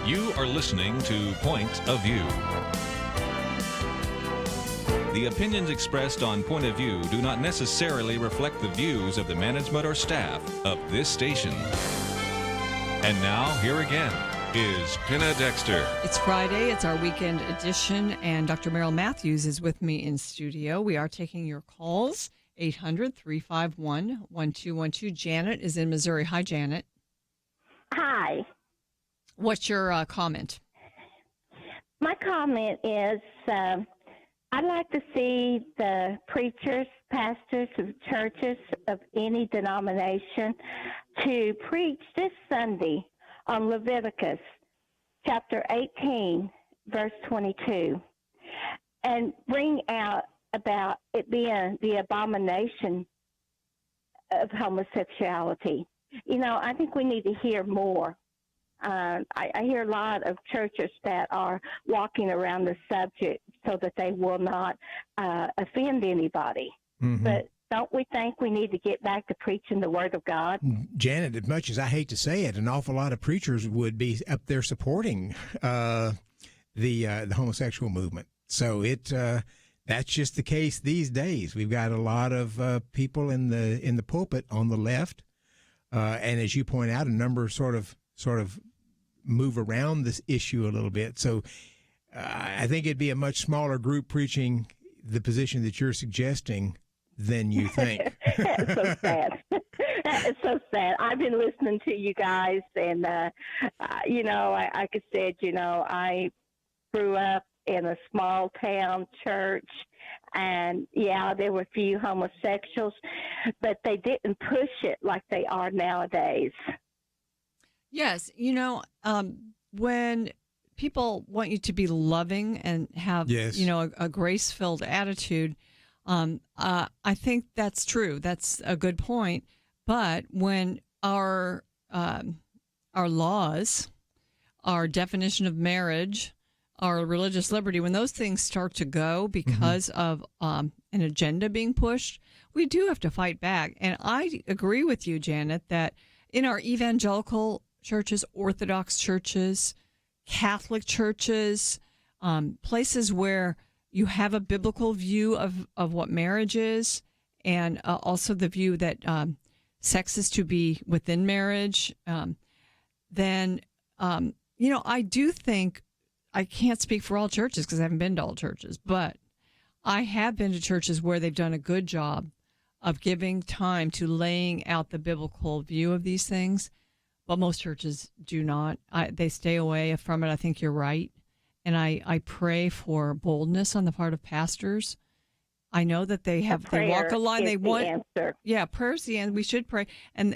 You are listening to Point of View. The opinions expressed on Point of View do not necessarily reflect the views of the management or staff of this station. And now, here again is Penna Dexter. It's Friday. It's our weekend edition, and Dr. Merrill Matthews is with me in studio. We are taking your calls, 800-351-1212. Janet is in Missouri. Hi, Janet. Hi. What's your comment? My comment is I'd like to see the preachers, pastors of churches of any denomination to preach this Sunday on Leviticus chapter 18, verse 22, and bring out about it being the abomination of homosexuality. You know, I think we need to hear more. I hear a lot of churches that are walking around the subject so that they will not offend anybody. Mm-hmm. But don't we think we need to get back to preaching the Word of God? Janet, as much as I hate to say it, an awful lot of preachers would be up there supporting the homosexual movement. So that's just the case these days. We've got a lot of people in the pulpit on the left, and as you point out, a number sort of move around this issue a little bit. So I think it'd be a much smaller group preaching the position that you're suggesting than you think. That's so sad. It's so sad. I've been listening to you guys, and you know, like I said, you know, I grew up in a small town church, and yeah, there were a few homosexuals, but they didn't push it like they are nowadays. Yes, you know, when people want you to be loving and have, you know, a grace-filled attitude, I think that's true. That's a good point. But when our laws, our definition of marriage, our religious liberty, when those things start to go because of an agenda being pushed, we do have to fight back. And I agree with you, Janet, that in our evangelical churches, Orthodox churches, Catholic churches, places where you have a biblical view of what marriage is, and also the view that sex is to be within marriage, then, you know, I do think, I can't speak for all churches because I haven't been to all churches, but I have been to churches where they've done a good job of giving time to laying out the biblical view of these things. But most churches do not. They stay away from it. I think you're right. And I pray for boldness on the part of pastors. I know that they walk a line. They want, answer. Yeah, prayer's the end. We should pray.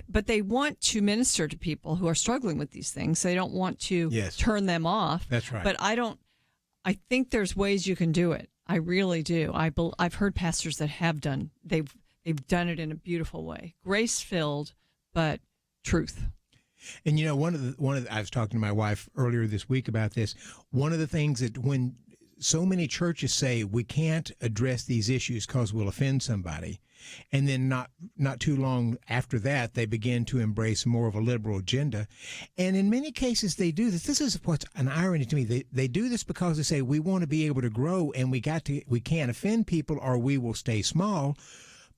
But they want to minister to people who are struggling with these things. They don't want to turn them off. That's right. But I think there's ways you can do it. I really do. I've heard pastors that have done. They've done it in a beautiful way, grace-filled, but truth. And you know, one of the I was talking to my wife earlier this week about this. One of the things that when so many churches say we can't address these issues because we'll offend somebody, and then not too long after that they begin to embrace more of a liberal agenda, and in many cases they do this. This is what's an irony to me. They do this because they say we want to be able to grow and we can't offend people or we will stay small.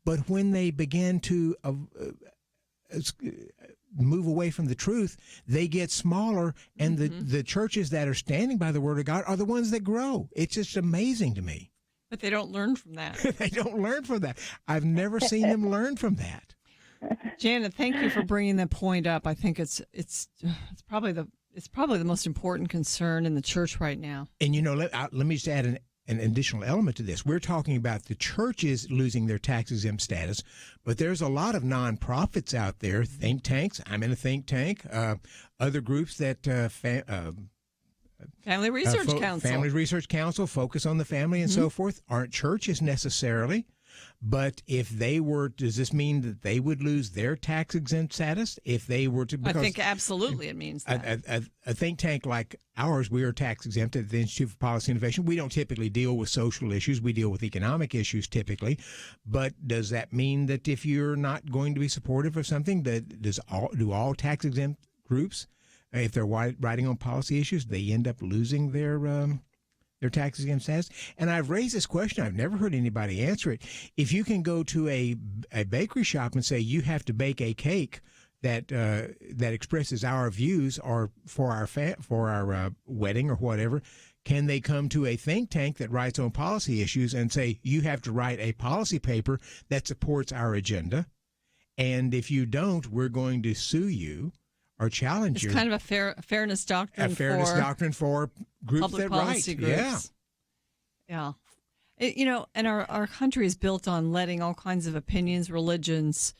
But when they begin to move away from the truth, they get smaller, and the churches that are standing by the Word of God are the ones that grow. It's just amazing to me. But they don't learn from that. They don't learn from that. I've never seen them learn from that. Janet, thank you for bringing that point up. I think it's probably the most important concern in the church right now. And you know, let me just add an additional element to this. We're talking about the churches losing their tax-exempt status, but there's a lot of nonprofits out there, think tanks. I'm in a think tank. Other groups that Family Research Council. Family Research Council, focus on the family and so forth, aren't churches necessarily. But if they were, does this mean that they would lose their tax-exempt status if they were to? I think absolutely it means that. A think tank like ours, we are tax-exempt at the Institute for Policy Innovation. We don't typically deal with social issues. We deal with economic issues typically. But does that mean that if you're not going to be supportive of something, that do all tax-exempt groups if they're writing on policy issues, they end up losing their tax exempt status. And I've raised this question. I've never heard anybody answer it. If you can go to a bakery shop and say you have to bake a cake that expresses our views or for our wedding or whatever, can they come to a think tank that writes on policy issues and say you have to write a policy paper that supports our agenda, and if you don't, we're going to sue you or challenge you? It's kind of a fairness doctrine. Doctrine for groups public that policy write. Groups. Yeah. And our country is built on letting all kinds of opinions, religions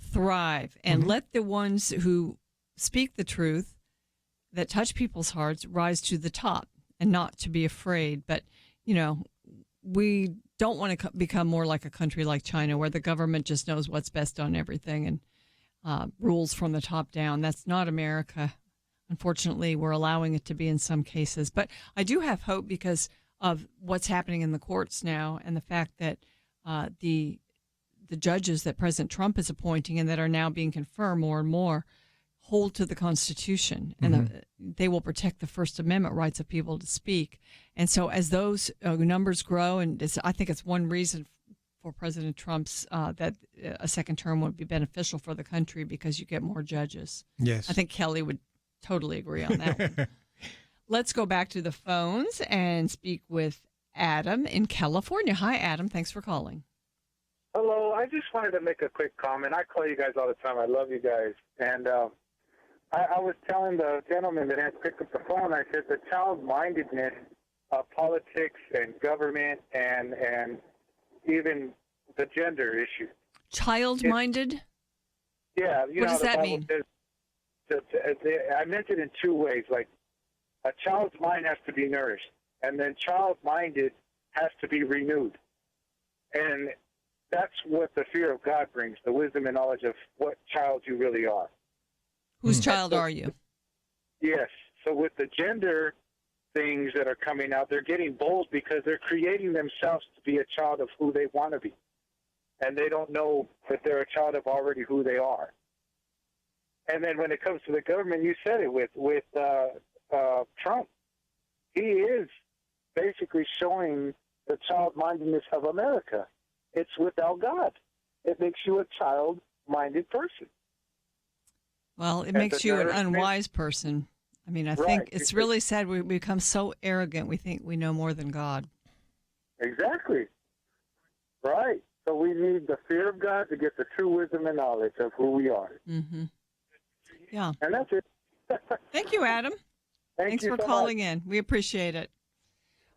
thrive, and let the ones who speak the truth that touch people's hearts rise to the top and not to be afraid. But, we don't want to become more like a country like China where the government just knows what's best on everything and rules from the top down. That's not America. Unfortunately, we're allowing it to be in some cases. But I do have hope because of what's happening in the courts now and the fact that the judges that President Trump is appointing and that are now being confirmed more and more hold to the Constitution, and they will protect the First Amendment rights of people to speak. And so as those numbers grow, and I think it's one reason for President Trump's that a second term would be beneficial for the country because you get more judges. Yes. I think Kelly would totally agree on that one. Let's go back to the phones and speak with Adam in California. Hi, Adam. Thanks for calling. Hello. I just wanted to make a quick comment. I call you guys all the time. I love you guys. And I was telling the gentleman that had picked up the phone, I said the child-mindedness of politics and government and even the gender issue. Child-minded? Yeah. What does that mean? I meant it in two ways. Like, a child's mind has to be nourished, and then child-minded has to be renewed. And that's what the fear of God brings, the wisdom and knowledge of what child you really are. Whose child are you? Yes. So with the gender things that are coming out, they're getting bold because they're creating themselves to be a child of who they want to be. And they don't know that they're a child of already who they are. And then when it comes to the government, you said it with Trump. He is basically showing the child-mindedness of America. It's without God. It makes you a child-minded person. Well, it makes you an unwise person. I mean, I think it's really sad we become so arrogant we think we know more than God. Exactly. Right. So we need the fear of God to get the true wisdom and knowledge of who we are. Mm-hmm. Yeah. And that's it. Thank you, Adam. Thanks for calling in. We appreciate it.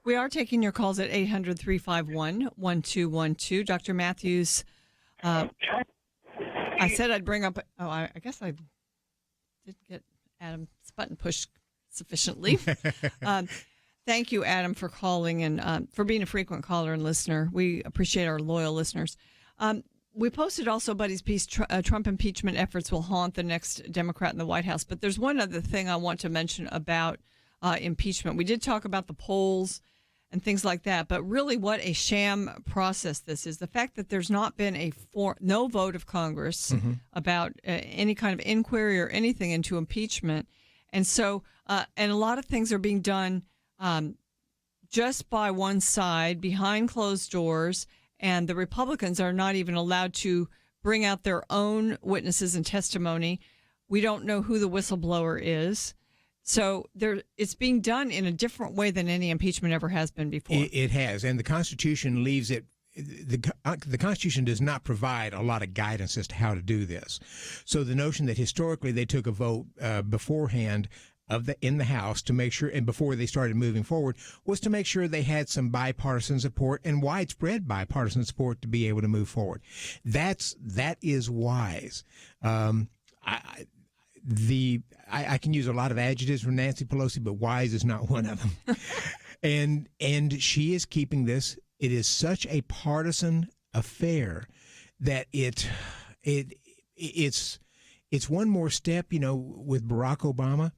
We are taking your calls at 800-351-1212. Dr. Matthews, I said I'd bring up, I guess I didn't get Adam's button pushed sufficiently. Thank you, Adam, for calling and for being a frequent caller and listener. We appreciate our loyal listeners. We posted also Buddy's piece, Trump impeachment efforts will haunt the next Democrat in the White House. But there's one other thing I want to mention about impeachment. We did talk about the polls and things like that, but really what a sham process this is. The fact that there's not been no vote of Congress about any kind of inquiry or anything into impeachment. And so, and a lot of things are being done just by one side, behind closed doors, and the Republicans are not even allowed to bring out their own witnesses and testimony. We don't know who the whistleblower is. So it's being done in a different way than any impeachment ever has been before. It has, and the Constitution leaves it. The Constitution does not provide a lot of guidance as to how to do this. So the notion that historically they took a vote beforehand in the House to make sure, and before they started moving forward, was to make sure they had some bipartisan support and widespread bipartisan support to be able to move forward. That is wise. I can use a lot of adjectives from Nancy Pelosi, but wise is not one of them. and she is keeping this. It is such a partisan affair that it's one more step. With Barack Obama,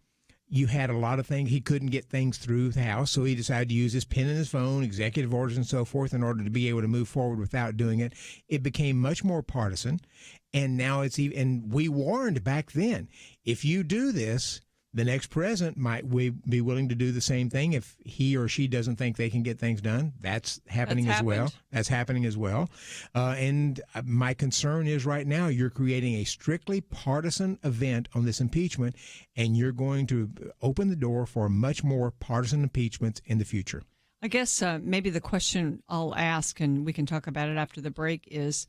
you had a lot of things. He couldn't get things through the House, so he decided to use his pen and his phone, executive orders and so forth, in order to be able to move forward without doing it. It became much more partisan, and now it's even. And we warned back then, if you do this, The next president might be willing to do the same thing if he or she doesn't think they can get things done. That's happening as well. That's happening as well. And my concern is right now you're creating a strictly partisan event on this impeachment, and you're going to open the door for much more partisan impeachments in the future. I guess maybe the question I'll ask, and we can talk about it after the break, is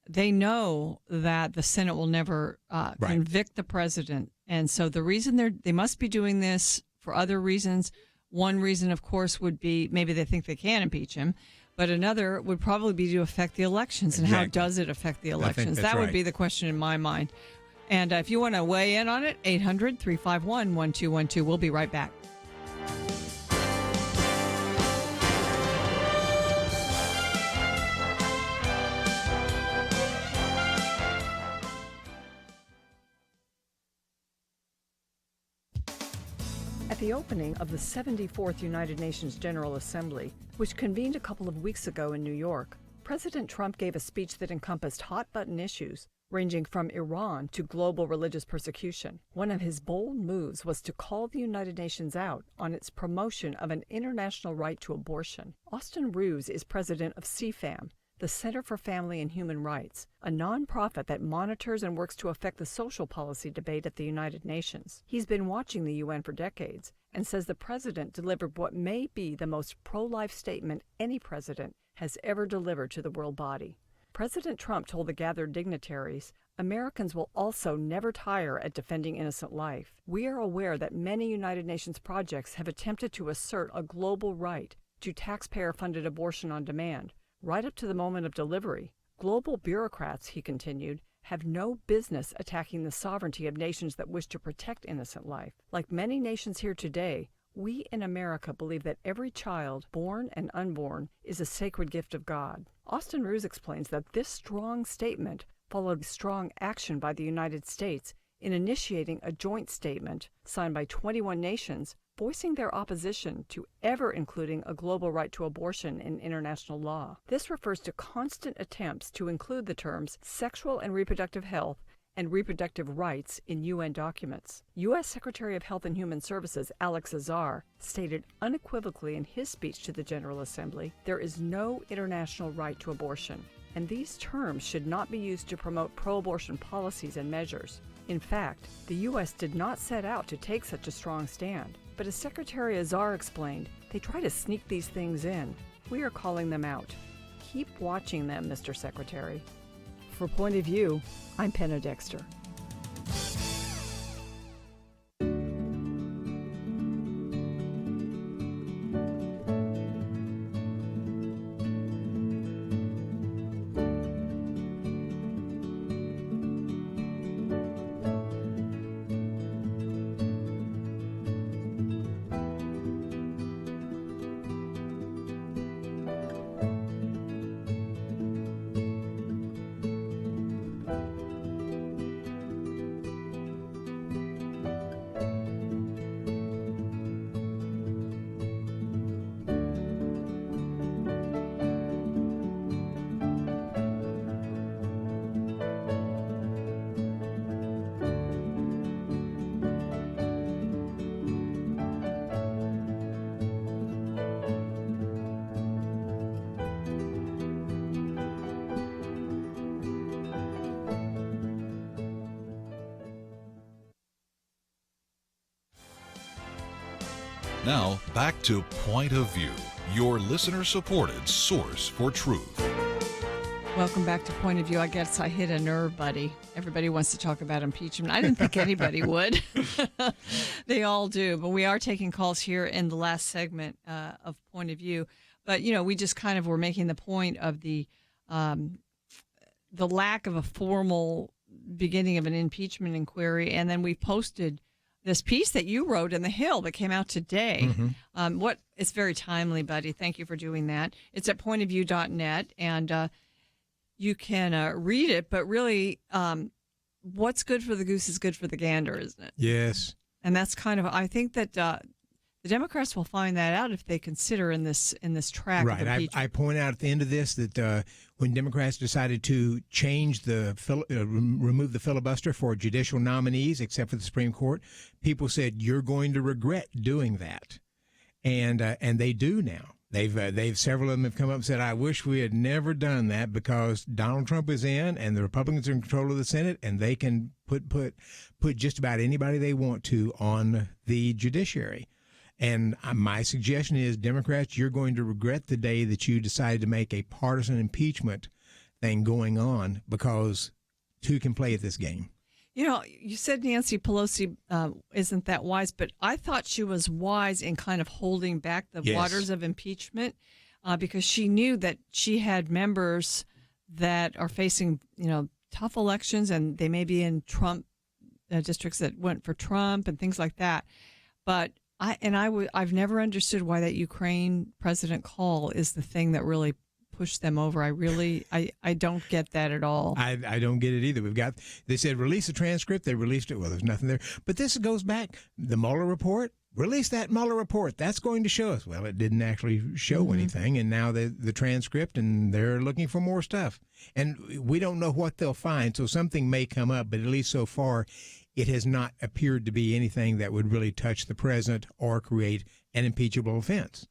they know that the Senate will never convict the president. And so the reason they must be doing this for other reasons. One reason, of course, would be maybe they think they can impeach him. But another would probably be to affect the elections. And how does it affect the elections? That would be the question in my mind. And if you want to weigh in on it, 800-351-1212. We'll be right back. At the opening of the 74th United Nations General Assembly, which convened a couple of weeks ago in New York, President Trump gave a speech that encompassed hot-button issues ranging from Iran to global religious persecution. One of his bold moves was to call the United Nations out on its promotion of an international right to abortion. Austin Ruse is president of CFAM, the Center for Family and Human Rights, a nonprofit that monitors and works to affect the social policy debate at the United Nations. He's been watching the UN for decades and says the president delivered what may be the most pro-life statement any president has ever delivered to the world body. President Trump told the gathered dignitaries, Americans will also never tire at defending innocent life. We are aware that many United Nations projects have attempted to assert a global right to taxpayer-funded abortion on demand, right up to the moment of delivery. Global bureaucrats, he continued, have no business attacking the sovereignty of nations that wish to protect innocent life. Like many nations here today, we in America believe that every child, born and unborn, is a sacred gift of God. Austin Ruse explains that this strong statement followed strong action by the United States in initiating a joint statement signed by 21 nations voicing their opposition to ever including a global right to abortion in international law. This refers to constant attempts to include the terms sexual and reproductive health and reproductive rights in UN documents. U.S. Secretary of Health and Human Services Alex Azar stated unequivocally in his speech to the General Assembly, there is no international right to abortion, and these terms should not be used to promote pro-abortion policies and measures. In fact, the U.S. did not set out to take such a strong stand. But as Secretary Azar explained, they try to sneak these things in. We are calling them out. Keep watching them, Mr. Secretary. For Point of View, I'm Penna Dexter. Now, back to Point of View, your listener-supported source for truth. Welcome back to Point of View. I guess I hit a nerve, buddy. Everybody wants to talk about impeachment. I didn't think anybody would. They all do. But we are taking calls here in the last segment of Point of View. But, you know, we just kind of were making the point of the lack of a formal beginning of an impeachment inquiry. And then we posted this piece that you wrote in The Hill that came out today. Mm-hmm. It's very timely, buddy. Thank you for doing that. It's at pointofview.net, and you can read it. But really, what's good for the goose is good for the gander, isn't it? Yes. And that's kind of, I think that the Democrats will find that out if they consider in this track of Right. impeachment. I point out at the end of this that when Democrats decided to change remove the filibuster for judicial nominees, except for the Supreme Court, people said, you're going to regret doing that. And they do now. They've several of them have come up and said, I wish we had never done that because Donald Trump is in and the Republicans are in control of the Senate and they can put just about anybody they want to on the judiciary. And my suggestion is, Democrats, you're going to regret the day that you decided to make a partisan impeachment thing going on because two can play at this game. You know, you said Nancy Pelosi isn't that wise, but I thought she was wise in kind of holding back the waters of impeachment because she knew that she had members that are facing, tough elections, and they may be in Trump districts that went for Trump and things like that. But I've never understood why that Ukraine president call is the thing that really pushed them over. I don't get that at all. I don't get it either. They said release the transcript. They released it. Well, there's nothing there. But this goes back. The Mueller report, release that Mueller report. That's going to show us. Well, it didn't actually show anything. And now the transcript, and they're looking for more stuff. And we don't know what they'll find. So something may come up, but at least so far, it has not appeared to be anything that would really touch the president or create an impeachable offense.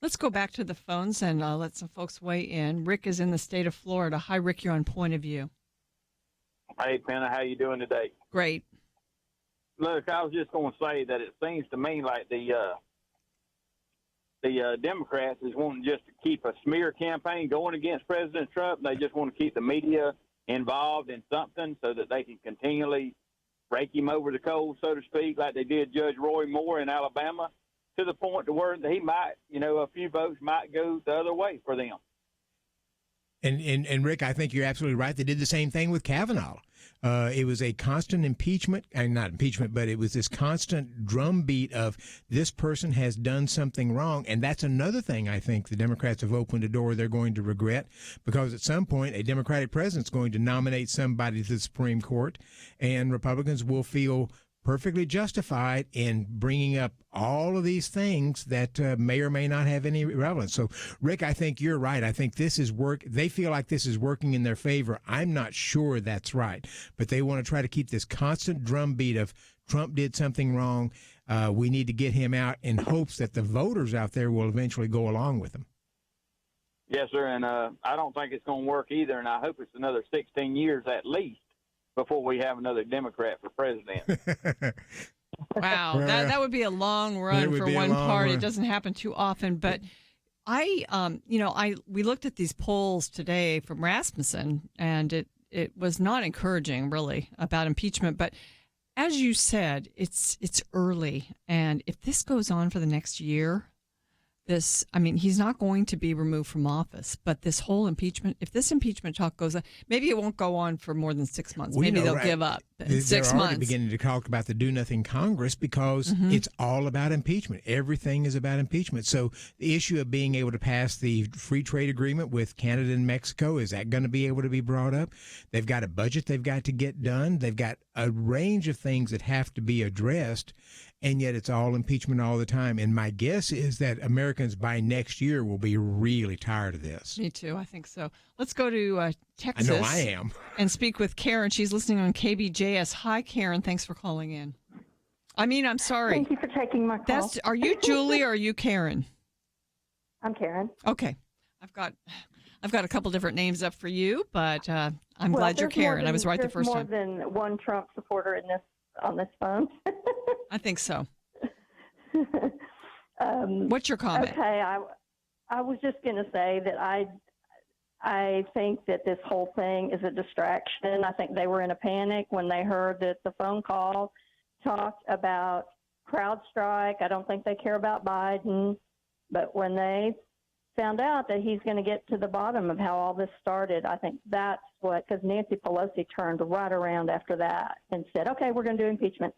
Let's go back to the phones and let some folks weigh in. Rick is in the state of Florida. Hi, Rick. You're on Point of View. Hey, Penna, how you doing today? Great. Look, I was just going to say that it seems to me like the Democrats is wanting just to keep a smear campaign going against President Trump. They just want to keep the media involved in something so that they can continually rake him over the coals, so to speak, like they did Judge Roy Moore in Alabama, to the point to where he might, a few votes might go the other way for them. And Rick, I think you're absolutely right. They did the same thing with Kavanaugh. It was a constant impeachment, and not impeachment, but it was this constant drumbeat of this person has done something wrong. And that's another thing I think the Democrats have opened a door they're going to regret, because at some point a Democratic president's going to nominate somebody to the Supreme Court, and Republicans will feel perfectly justified in bringing up all of these things that may or may not have any relevance. So, Rick, I think you're right. I think this is they feel like this is working in their favor. I'm not sure that's right, but they want to try to keep this constant drumbeat of Trump did something wrong. We need to get him out, in hopes that the voters out there will eventually go along with him. Yes, sir, and I don't think it's going to work either, and I hope it's another 16 years at least before we have another Democrat for president. Wow, that would be a long run for one party. It doesn't happen too often, but we looked at these polls today from Rasmussen, and it was not encouraging, really, about impeachment. But as you said, it's early, and if this goes on for the next year, he's not going to be removed from office, but this whole impeachment, if this impeachment talk goes on, maybe it won't go on for more than 6 months. Maybe they'll give up in 6 They're months. already beginning to talk about the do-nothing Congress because it's all about impeachment. Everything is about impeachment. So the issue of being able to pass the free trade agreement with Canada and Mexico, is that going to be able to be brought up? They've got a budget they've got to get done. They've got a range of things that have to be addressed, and yet it's all impeachment all the time. And my guess is that Americans by next year will be really tired of this. Me too. I think so. Let's go to Texas. I know I am. And speak with Karen. She's listening on KBJS. Hi, Karen. Thanks for calling in. I'm sorry. Thank you for taking my call. Are you Julie or are you Karen? I'm Karen. Okay. I've got a couple different names up for you, but I'm glad you're Karen. I was right the first time. There's more than one Trump supporter on this phone. I think so. What's your comment? Okay, I was just going to say that I think that this whole thing is a distraction. I think they were in a panic when they heard that the phone call talked about CrowdStrike. I don't think they care about Biden, but when they found out that he's going to get to the bottom of how all this started, I think that's because Nancy Pelosi turned right around after that and said, okay, we're going to do impeachment.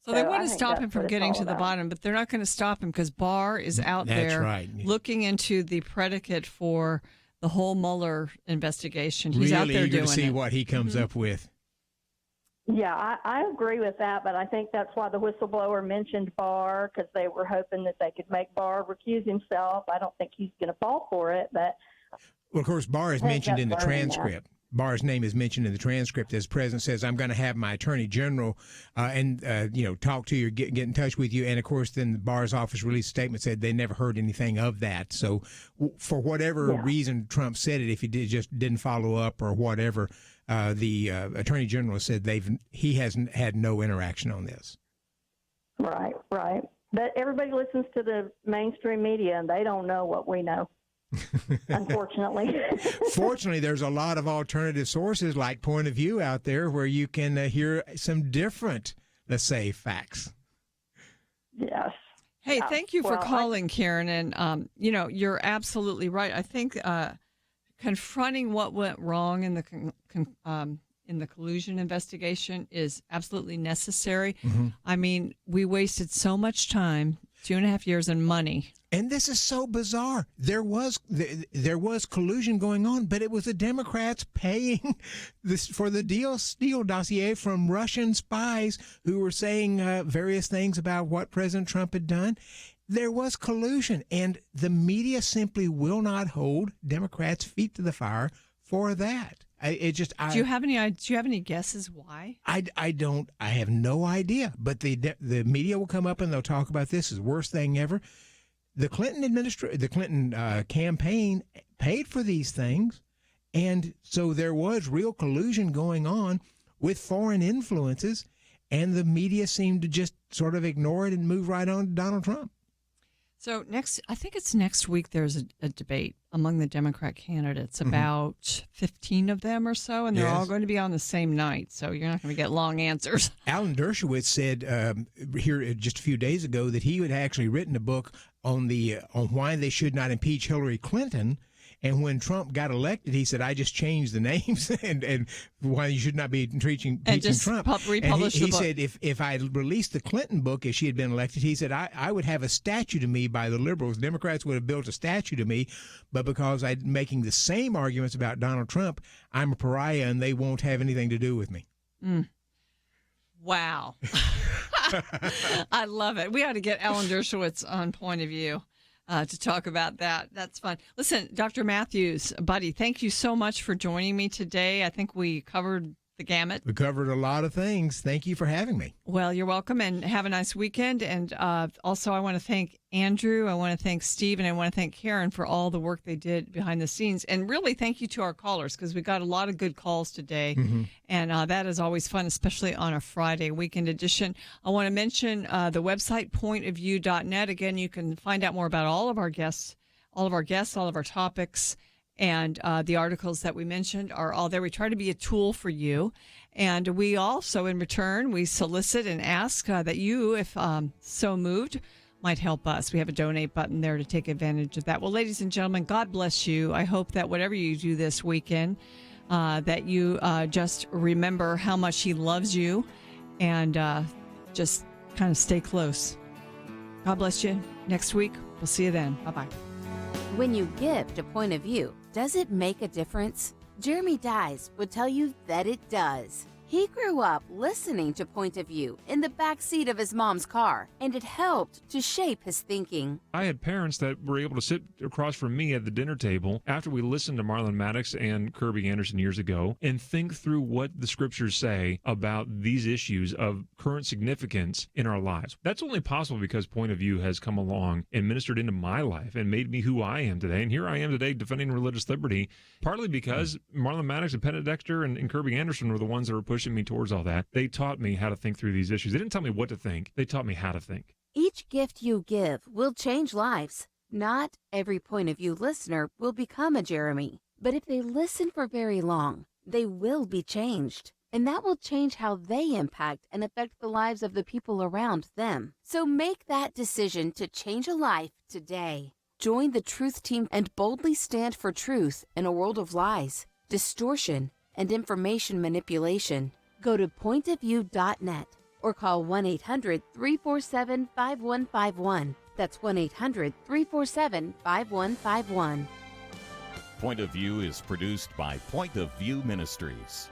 So they want to stop him from getting to the bottom, but they're not going to stop him because Barr is out there looking into the predicate for the whole Mueller investigation. He's really out there eager doing to see it. what he comes up with. Yeah, I agree with that, but I think that's why the whistleblower mentioned Barr, because they were hoping that they could make Barr recuse himself. I don't think he's going to fall for it, but Well, of course, Barr is I think mentioned in the that's learning that. transcript. Barr's name is mentioned in the transcript as President says, I'm going to have my attorney general talk to you, get in touch with you. And, of course, then Barr's office released a statement said they never heard anything of that. So for whatever reason Trump said it, if he just didn't follow up or whatever, the attorney general said he hasn't had no interaction on this. Right. But everybody listens to the mainstream media, and they don't know what we know. Unfortunately. Fortunately, there's a lot of alternative sources like Point of View out there where you can hear some different, let's say, facts. Yes. Hey, thank you for calling, Karen. And, you're absolutely right. I think confronting what went wrong in the collusion investigation is absolutely necessary. Mm-hmm. I mean, we wasted so much time, 2.5 years, and money. And this is so bizarre. There was collusion going on, but it was the Democrats paying for the Steele dossier from Russian spies who were saying various things about what President Trump had done. There was collusion, and the media simply will not hold Democrats' feet to the fire for that. Do you have any guesses why? I don't. I have no idea. But the media will come up and they'll talk about this as the worst thing ever. The Clinton campaign paid for these things, and so there was real collusion going on with foreign influences, and the media seemed to just sort of ignore it and move right on to Donald Trump. So I think it's next week, there's a debate among the Democrat candidates, about 15 of them or so, and they're all going to be on the same night, so you're not going to get long answers. Alan Dershowitz said here just a few days ago that he had actually written a book on why they should not impeach Hillary Clinton. And when Trump got elected, he said, I just changed the names and why you should not be impeaching Trump. Republish the book. He said, if I released the Clinton book if she had been elected, he said, I would have a statue to me by the liberals. Democrats would have built a statue to me, but because I'm making the same arguments about Donald Trump, I'm a pariah and they won't have anything to do with me. Mm. Wow. I love it. We ought to get Alan Dershowitz on Point of View to talk about that. That's fun. Listen, Dr. Matthews, buddy, thank you so much for joining me today. I think we covered the gamut. We covered a lot of things. Thank you for having me. Well, you're welcome, and have a nice weekend. And also, I want to thank Andrew, I want to thank Steve, and I want to thank Karen for all the work they did behind the scenes. And really, thank you to our callers, because we got a lot of good calls today. Mm-hmm. And that is always fun, especially on a Friday weekend edition. I want to mention the website, pointofview.net. Again, you can find out more about all of our guests, all of our topics. And the articles that we mentioned are all there. We try to be a tool for you. And we also, in return, we solicit and ask that you, if so moved, might help us. We have a donate button there to take advantage of that. Well, ladies and gentlemen, God bless you. I hope that whatever you do this weekend, that you just remember how much He loves you and just kind of stay close. God bless you. Next week, we'll see you then. Bye-bye. When you give to Point of View, does it make a difference? Jeremy Dies would tell you that it does. He grew up listening to Point of View in the back seat of his mom's car, and it helped to shape his thinking. I had parents that were able to sit across from me at the dinner table after we listened to Marlon Maddox and Kirby Anderson years ago and think through what the scriptures say about these issues of current significance in our lives. That's only possible because Point of View has come along and ministered into my life and made me who I am today. And here I am today defending religious liberty, partly because Marlon Maddox and Penna Dexter and Kirby Anderson were the ones that were pushing me towards all that. They taught me how to think through these issues. They didn't tell me what to think. They taught me how to think. Each gift you give will change lives. Not every Point of View listener will become a Jeremy, but if they listen for very long, they will be changed. And that will change how they impact and affect the lives of the people around them. So make that decision to change a life today. Join the Truth Team and boldly stand for truth in a world of lies, distortion, and information manipulation. Go to pointofview.net or call 1-800-347-5151. That's 1-800-347-5151. Point of View is produced by Point of View Ministries.